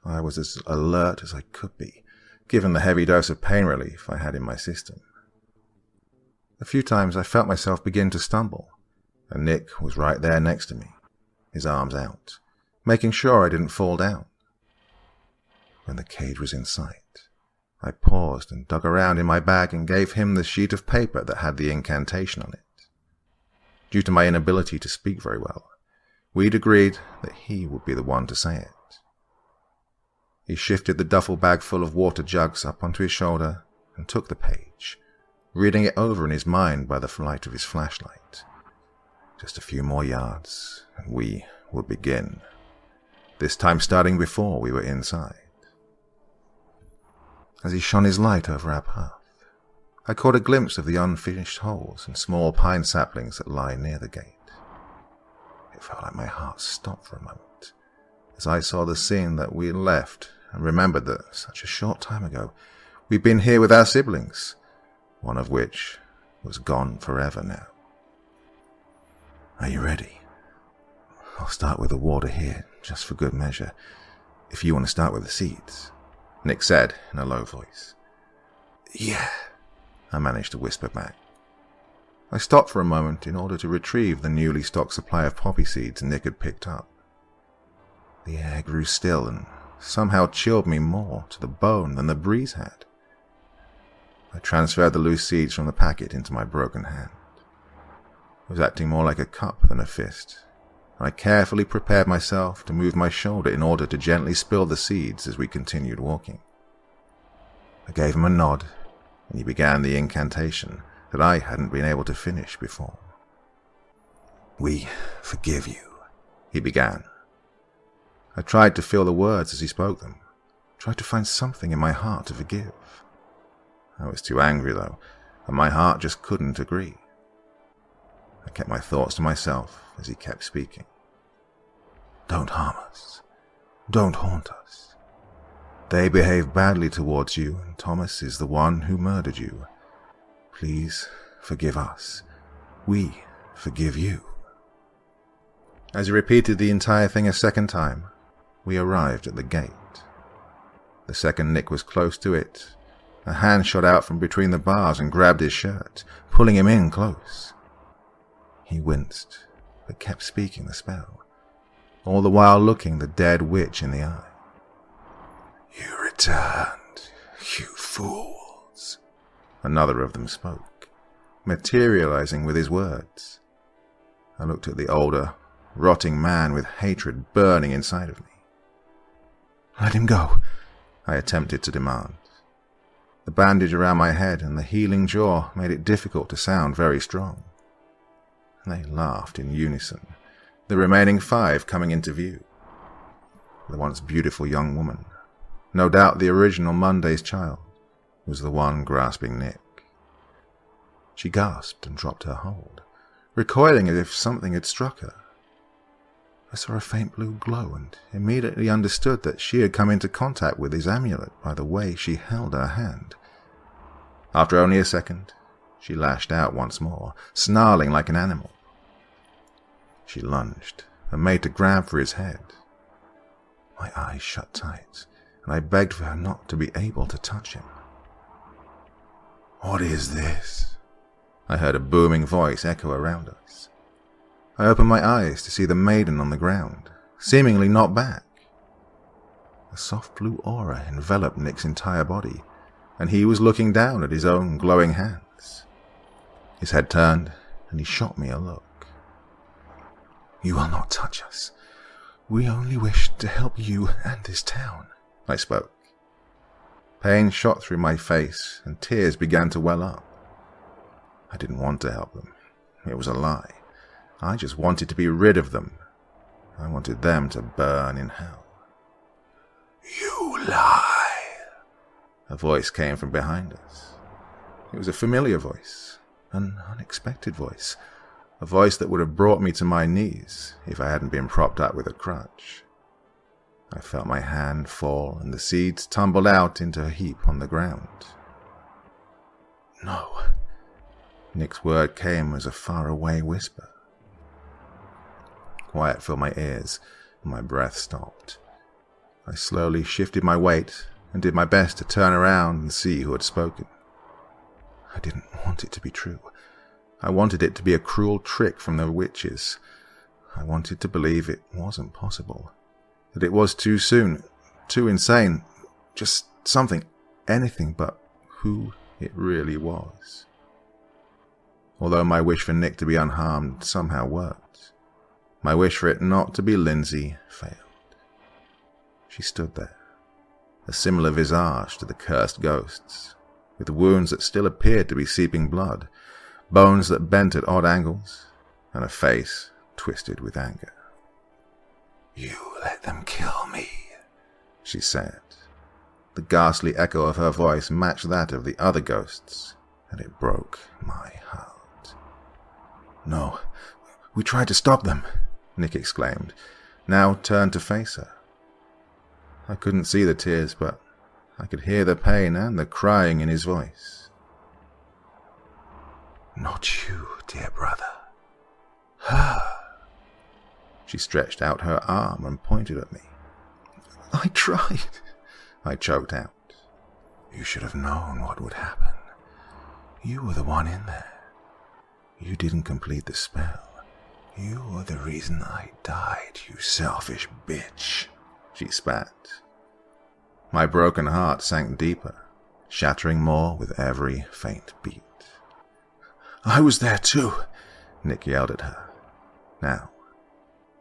I was as alert as I could be, given the heavy dose of pain relief I had in my system. A few times I felt myself begin to stumble, and Nick was right there next to me, his arms out, making sure I didn't fall down. When the cage was in sight, I paused and dug around in my bag and gave him the sheet of paper that had the incantation on it. Due to my inability to speak very well, we'd agreed that he would be the one to say it. He shifted the duffel bag full of water jugs up onto his shoulder and took the page, reading it over in his mind by the light of his flashlight. Just a few more yards, and we would begin, this time starting before we were inside. As he shone his light over our path, I caught a glimpse of the unfinished holes and small pine saplings that lie near the gate. It felt like my heart stopped for a moment as I saw the scene that we had left and remembered that such a short time ago we'd been here with our siblings, one of which was gone forever now. Are you ready? I'll start with the water here, just for good measure, if you want to start with the seeds, Nick said in a low voice. Yeah, I managed to whisper back. I stopped for a moment in order to retrieve the newly stocked supply of poppy seeds Nick had picked up. The air grew still and somehow chilled me more to the bone than the breeze had. I transferred the loose seeds from the packet into my broken hand. It was acting more like a cup than a fist, and I carefully prepared myself to move my shoulder in order to gently spill the seeds as we continued walking. I gave him a nod, and he began the incantation that I hadn't been able to finish before. We forgive you, he began. I tried to feel the words as he spoke them, tried to find something in my heart to forgive. I was too angry, though, and my heart just couldn't agree. I kept my thoughts to myself as he kept speaking. Don't harm us. Don't haunt us. They behaved badly towards you, and Thomas is the one who murdered you. Please forgive us. We forgive you. As he repeated the entire thing a second time, we arrived at the gate. The second Nick was close to it, a hand shot out from between the bars and grabbed his shirt, pulling him in close. He winced, but kept speaking the spell, all the while looking the dead witch in the eye. You returned, you fools. Another of them spoke, materializing with his words. I looked at the older, rotting man with hatred burning inside of me. Let him go, I attempted to demand. The bandage around my head and the healing jaw made it difficult to sound very strong. They laughed in unison, the remaining 5 coming into view. The once beautiful young woman, no doubt the original Monday's child, was the one grasping Nick. She gasped and dropped her hold, recoiling as if something had struck her. I saw a faint blue glow and immediately understood that she had come into contact with his amulet by the way she held her hand. After only a second, she lashed out once more, snarling like an animal. She lunged and made to grab for his head. My eyes shut tight, and I begged for her not to be able to touch him. What is this? I heard a booming voice echo around us. I opened my eyes to see the maiden on the ground, seemingly not back. A soft blue aura enveloped Nick's entire body, and he was looking down at his own glowing hands. His head turned, and he shot me a look. You will not touch us. We only wish to help you and this town, I spoke. Pain shot through my face, and tears began to well up. I didn't want to help them. It was a lie. I just wanted to be rid of them. I wanted them to burn in hell. You lie. A voice came from behind us. It was a familiar voice, an unexpected voice, a voice that would have brought me to my knees if I hadn't been propped up with a crutch. I felt my hand fall and the seeds tumbled out into a heap on the ground. No. Nick's word came as a faraway whisper. Quiet filled my ears, and my breath stopped. I slowly shifted my weight and did my best to turn around and see who had spoken. I didn't want it to be true. I wanted it to be a cruel trick from the witches. I wanted to believe it wasn't possible, that it was too soon, too insane, just something, anything but who it really was. Although my wish for Nick to be unharmed somehow worked, my wish for it not to be Lindsay failed. She stood there, a similar visage to the cursed ghosts, with wounds that still appeared to be seeping blood, bones that bent at odd angles, and a face twisted with anger. You let them kill me, she said. The ghastly echo of her voice matched that of the other ghosts, and it broke my heart. "No, we tried to stop them," Nick exclaimed, now turned to face her. I couldn't see the tears, but I could hear the pain and the crying in his voice. "Not you, dear brother. Her." She stretched out her arm and pointed at me. "I tried," I choked out. "You should have known what would happen. You were the one in there. You didn't complete the spell. You were the reason I died, you selfish bitch," she spat. My broken heart sank deeper, shattering more with every faint beat. "I was there too," Nick yelled at her. Now,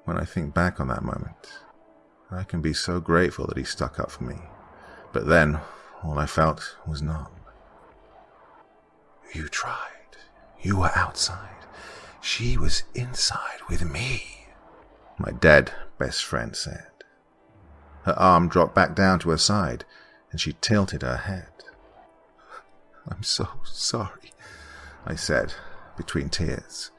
when I think back on that moment, I can be so grateful that he stuck up for me. But then, all I felt was numb. "You tried. You were outside. She was inside with me," my dead best friend said. Her arm dropped back down to her side, and she tilted her head. "I'm so sorry," I said, between tears.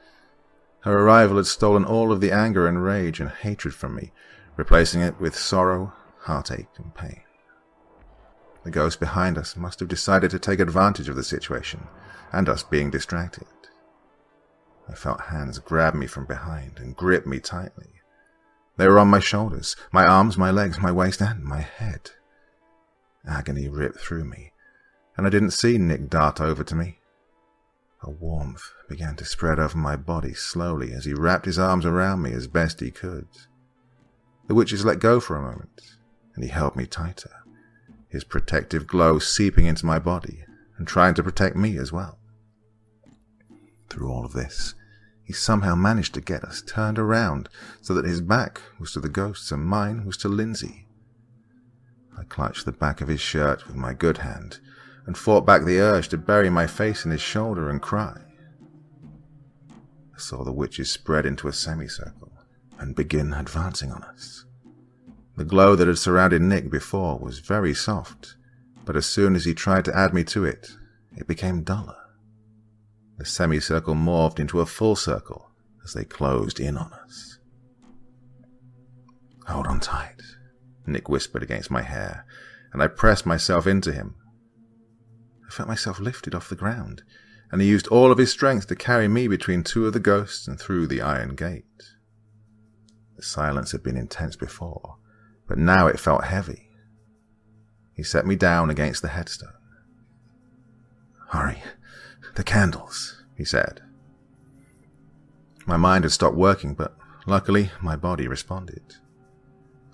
Her arrival had stolen all of the anger and rage and hatred from me, replacing it with sorrow, heartache, and pain. The ghost behind us must have decided to take advantage of the situation, and us being distracted. I felt hands grab me from behind and grip me tightly. They were on my shoulders, my arms, my legs, my waist, and my head. Agony ripped through me, and I didn't see Nick dart over to me. A warmth began to spread over my body slowly as he wrapped his arms around me as best he could. The witches let go for a moment, and he held me tighter, his protective glow seeping into my body and trying to protect me as well. Through all of this, he somehow managed to get us turned around so that his back was to the ghosts and mine was to Lindsay. I clutched the back of his shirt with my good hand and fought back the urge to bury my face in his shoulder and cry. I saw the witches spread into a semicircle and begin advancing on us. The glow that had surrounded Nick before was very soft, but as soon as he tried to add me to it, it became duller. The semicircle morphed into a full circle as they closed in on us. "Hold on tight," Nick whispered against my hair, and I pressed myself into him. I felt myself lifted off the ground, and he used all of his strength to carry me between two of the ghosts and through the iron gate. The silence had been intense before, but now it felt heavy. He set me down against the headstone. "Hurry, the candles," he said. My mind had stopped working, but luckily my body responded.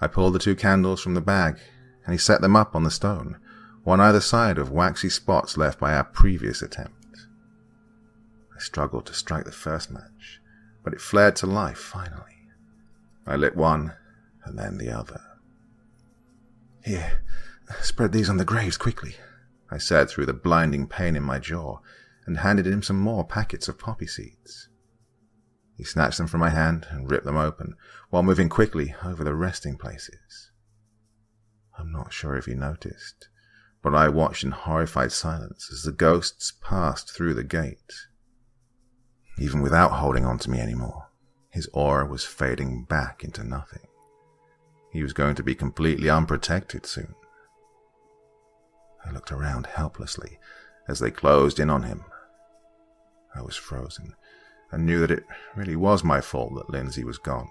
I pulled the 2 candles from the bag, and he set them up on the stone, one either side of waxy spots left by our previous attempt. I struggled to strike the first match, but it flared to life finally. I lit one, and then the other. "Here, spread these on the graves quickly," I said through the blinding pain in my jaw, and handed him some more packets of poppy seeds. He snatched them from my hand and ripped them open, while moving quickly over the resting places. I'm not sure if he noticed, but I watched in horrified silence as the ghosts passed through the gate. Even without holding on to me anymore, his aura was fading back into nothing. He was going to be completely unprotected soon. I looked around helplessly as they closed in on him. I was frozen and knew that it really was my fault that Lindsay was gone.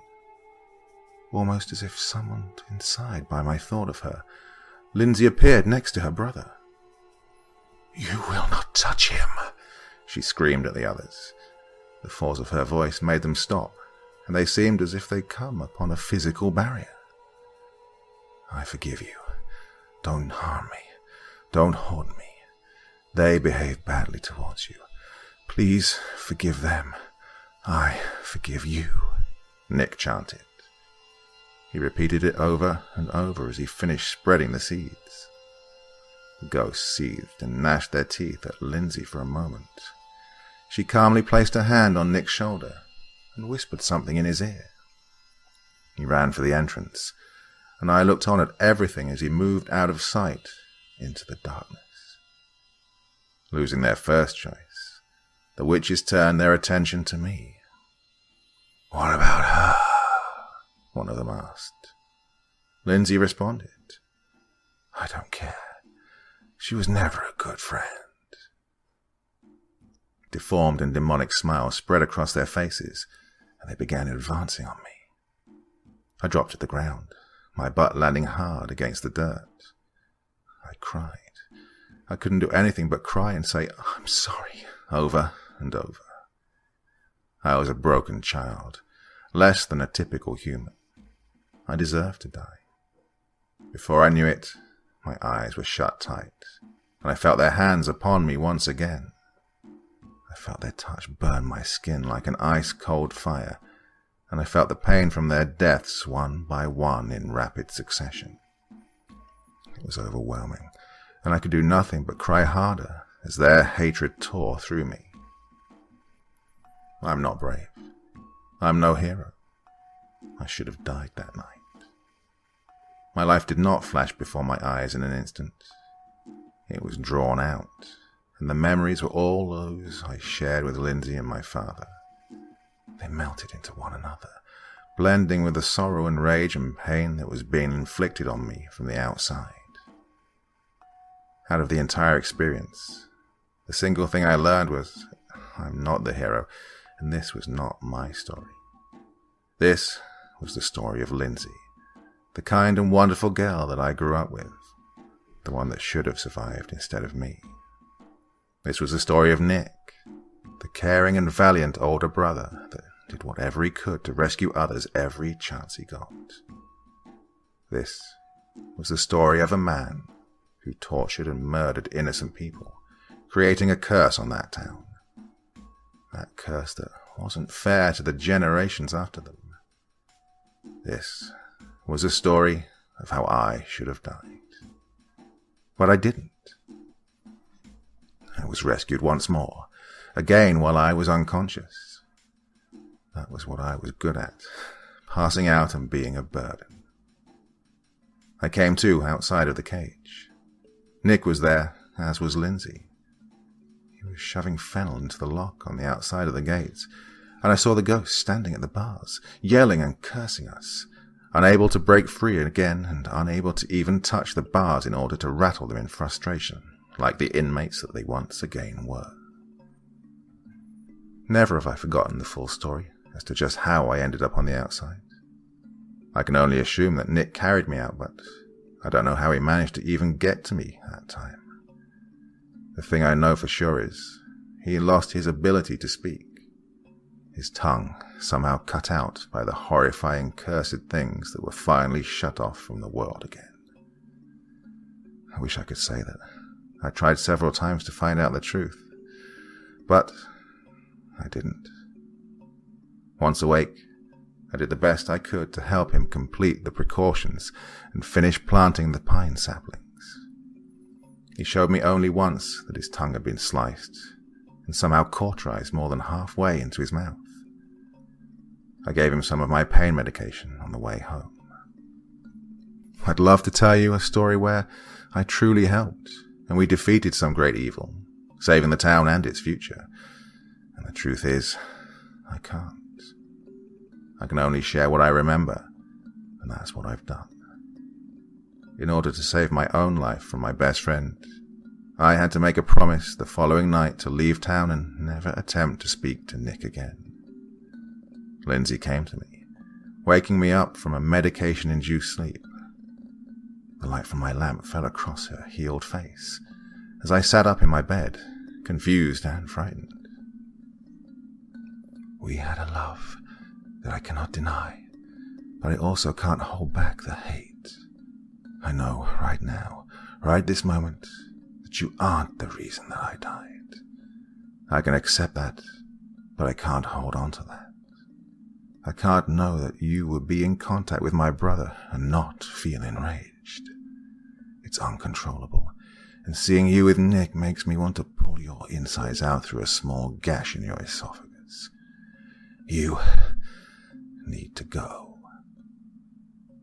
Almost as if summoned inside by my thought of her, Lindsay appeared next to her brother. "You will not touch him," she screamed at the others. The force of her voice made them stop, and they seemed as if they'd come upon a physical barrier. "I forgive you. Don't harm me. Don't haunt me. They behaved badly towards you. Please forgive them. I forgive you," Nick chanted. He repeated it over and over as he finished spreading the seeds. The ghosts seethed and gnashed their teeth at Lindsay for a moment. She calmly placed her hand on Nick's shoulder and whispered something in his ear. He ran for the entrance, and I looked on at everything as he moved out of sight into the darkness. Losing their first choice, the witches turned their attention to me. "What about her?" one of them asked. Lindsay responded, "I don't care. She was never a good friend." Deformed and demonic smiles spread across their faces, and they began advancing on me. I dropped to the ground, my butt landing hard against the dirt. I cried. I couldn't do anything but cry and say, "I'm sorry," over and over. I was a broken child, less than a typical human. I deserved to die. Before I knew it, my eyes were shut tight, and I felt their hands upon me once again. I felt their touch burn my skin like an ice-cold fire, and I felt the pain from their deaths one by one in rapid succession. It was overwhelming, and I could do nothing but cry harder as their hatred tore through me. I'm not brave. I'm no hero. I should have died that night. My life did not flash before my eyes in an instant. It was drawn out, and the memories were all those I shared with Lindsay and my father. They melted into one another, blending with the sorrow and rage and pain that was being inflicted on me from the outside. Out of the entire experience, the single thing I learned was, I'm not the hero, and this was not my story. This was the story of Lindsay, the kind and wonderful girl that I grew up with, the one that should have survived instead of me. This was the story of Nick, the caring and valiant older brother that did whatever he could to rescue others every chance he got. This was the story of a man who tortured and murdered innocent people, creating a curse on that town. That curse that wasn't fair to the generations after them. This was a story of how I should have died. But I didn't. I was rescued once more, again while I was unconscious. That was what I was good at, passing out and being a burden. I came to outside of the cage. Nick was there, as was Lindsay. He was shoving fennel into the lock on the outside of the gates, and I saw the ghost standing at the bars, yelling and cursing us, unable to break free again and unable to even touch the bars in order to rattle them in frustration, like the inmates that they once again were. Never have I forgotten the full story as to just how I ended up on the outside. I can only assume that Nick carried me out, but I don't know how he managed to even get to me that time. The thing I know for sure is he lost his ability to speak. His tongue somehow cut out by the horrifying cursed things that were finally shut off from the world again. I wish I could say that. I tried several times to find out the truth, but I didn't. Once awake, I did the best I could to help him complete the precautions and finish planting the pine saplings. He showed me only once that his tongue had been sliced and somehow cauterized more than halfway into his mouth. I gave him some of my pain medication on the way home. I'd love to tell you a story where I truly helped and we defeated some great evil, saving the town and its future. And the truth is, I can't. I can only share what I remember, and that's what I've done. In order to save my own life from my best friend, I had to make a promise the following night to leave town and never attempt to speak to Nick again. Lindsay came to me, waking me up from a medication-induced sleep. The light from my lamp fell across her healed face as I sat up in my bed, confused and frightened. We had a love that I cannot deny, but I also can't hold back the hate. I know right now, right this moment, that you aren't the reason that I died. I can accept that, but I can't hold on to that. I can't know that you would be in contact with my brother and not feel enraged. It's uncontrollable, and seeing you with Nick makes me want to pull your insides out through a small gash in your esophagus. You need to go.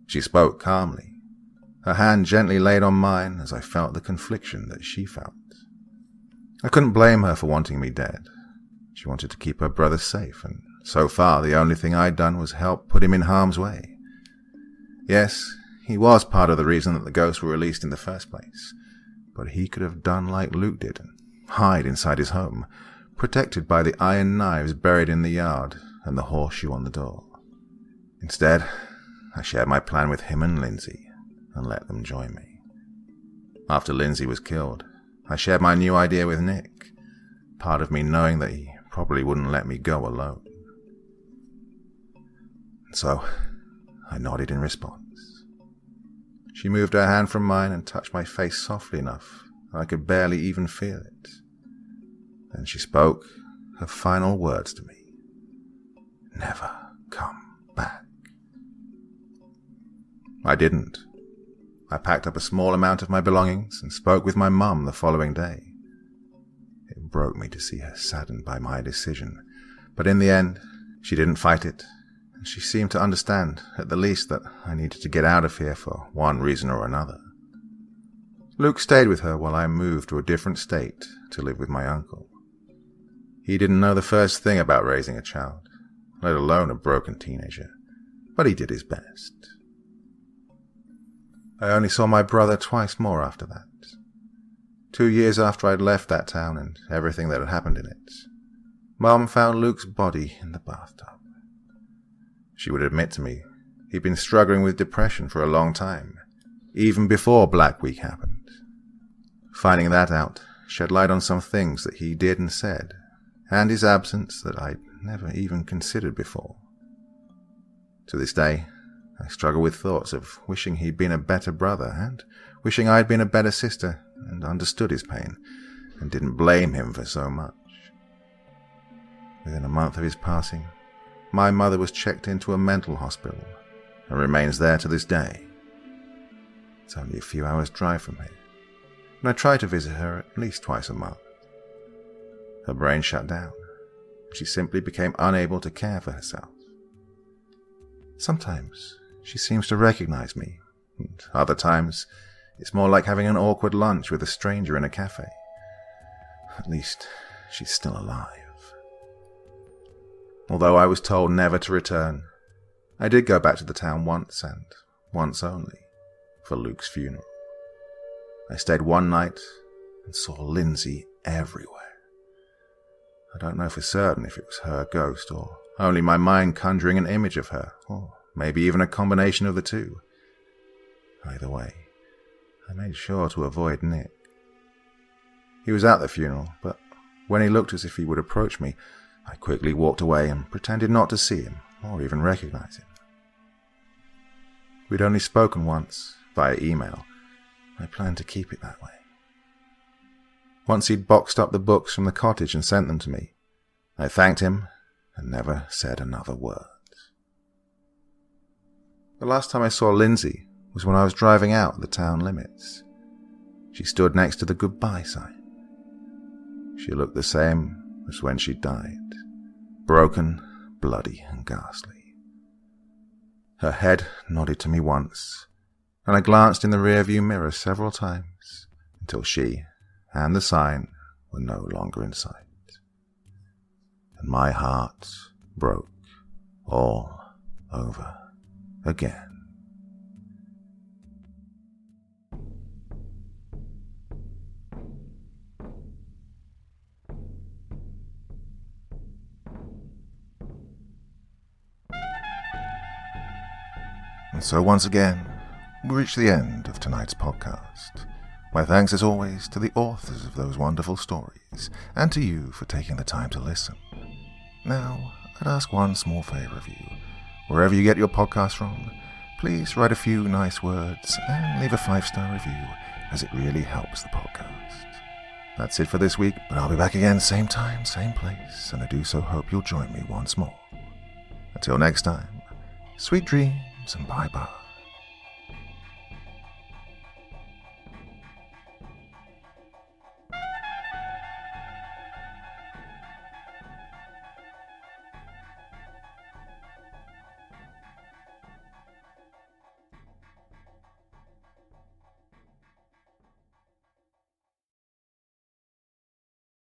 She spoke calmly, her hand gently laid on mine as I felt the confliction that she felt. I couldn't blame her for wanting me dead. She wanted to keep her brother safe, and so far the only thing I'd done was help put him in harm's way. Yes, he was part of the reason that the ghosts were released in the first place, but he could have done like Luke did and hide inside his home, protected by the iron knives buried in the yard and the horseshoe on the door. Instead, I shared my plan with him and Lindsay and let them join me. After Lindsay was killed, I shared my new idea with Nick, part of me knowing that he probably wouldn't let me go alone. And so, I nodded in response. She moved her hand from mine and touched my face softly enough that I could barely even feel it. Then she spoke her final words to me. Never come back. I didn't. I packed up a small amount of my belongings and spoke with my mum the following day. It broke me to see her saddened by my decision, but in the end, she didn't fight it, and she seemed to understand, at the least, that I needed to get out of here for one reason or another. Luke stayed with her while I moved to a different state to live with my uncle. He didn't know the first thing about raising a child, let alone a broken teenager, but he did his best. I only saw my brother twice more after that. 2 years after I'd left that town and everything that had happened in it, Mum found Luke's body in the bathtub. She would admit to me he'd been struggling with depression for a long time, even before Black Week happened. Finding that out shed light on some things that he did and said, and his absence that I'd never even considered before. To this day, I struggle with thoughts of wishing he'd been a better brother and wishing I'd been a better sister and understood his pain and didn't blame him for so much. Within a month of his passing, my mother was checked into a mental hospital and remains there to this day. It's only a few hours' drive from here, and I try to visit her at least twice a month. Her brain shut down. She simply became unable to care for herself. Sometimes she seems to recognize me, and other times it's more like having an awkward lunch with a stranger in a cafe. At least she's still alive. Although I was told never to return, I did go back to the town once, and once only, for Luke's funeral. I stayed one night and saw Lindsay everywhere. I don't know for certain if it was her ghost or only my mind conjuring an image of her, or maybe even a combination of the two. Either way, I made sure to avoid Nick. He was at the funeral, but when he looked as if he would approach me, I quickly walked away and pretended not to see him or even recognize him. We'd only spoken once, via email. I planned to keep it that way. Once he'd boxed up the books from the cottage and sent them to me, I thanked him and never said another word. The last time I saw Lindsay was when I was driving out the town limits. She stood next to the goodbye sign. She looked the same as when she died, broken, bloody, and ghastly. Her head nodded to me once, and I glanced in the rearview mirror several times until she and the sign were no longer in sight. And my heart broke all over again. And so once again, we reach the end of tonight's podcast. My thanks as always to the authors of those wonderful stories, and to you for taking the time to listen. Now, I'd ask one small favor of you. Wherever you get your podcast from, please write a few nice words and leave a 5-star review, as it really helps the podcast. That's it for this week, but I'll be back again same time, same place, and I do so hope you'll join me once more. Until next time, sweet dreams and bye-bye.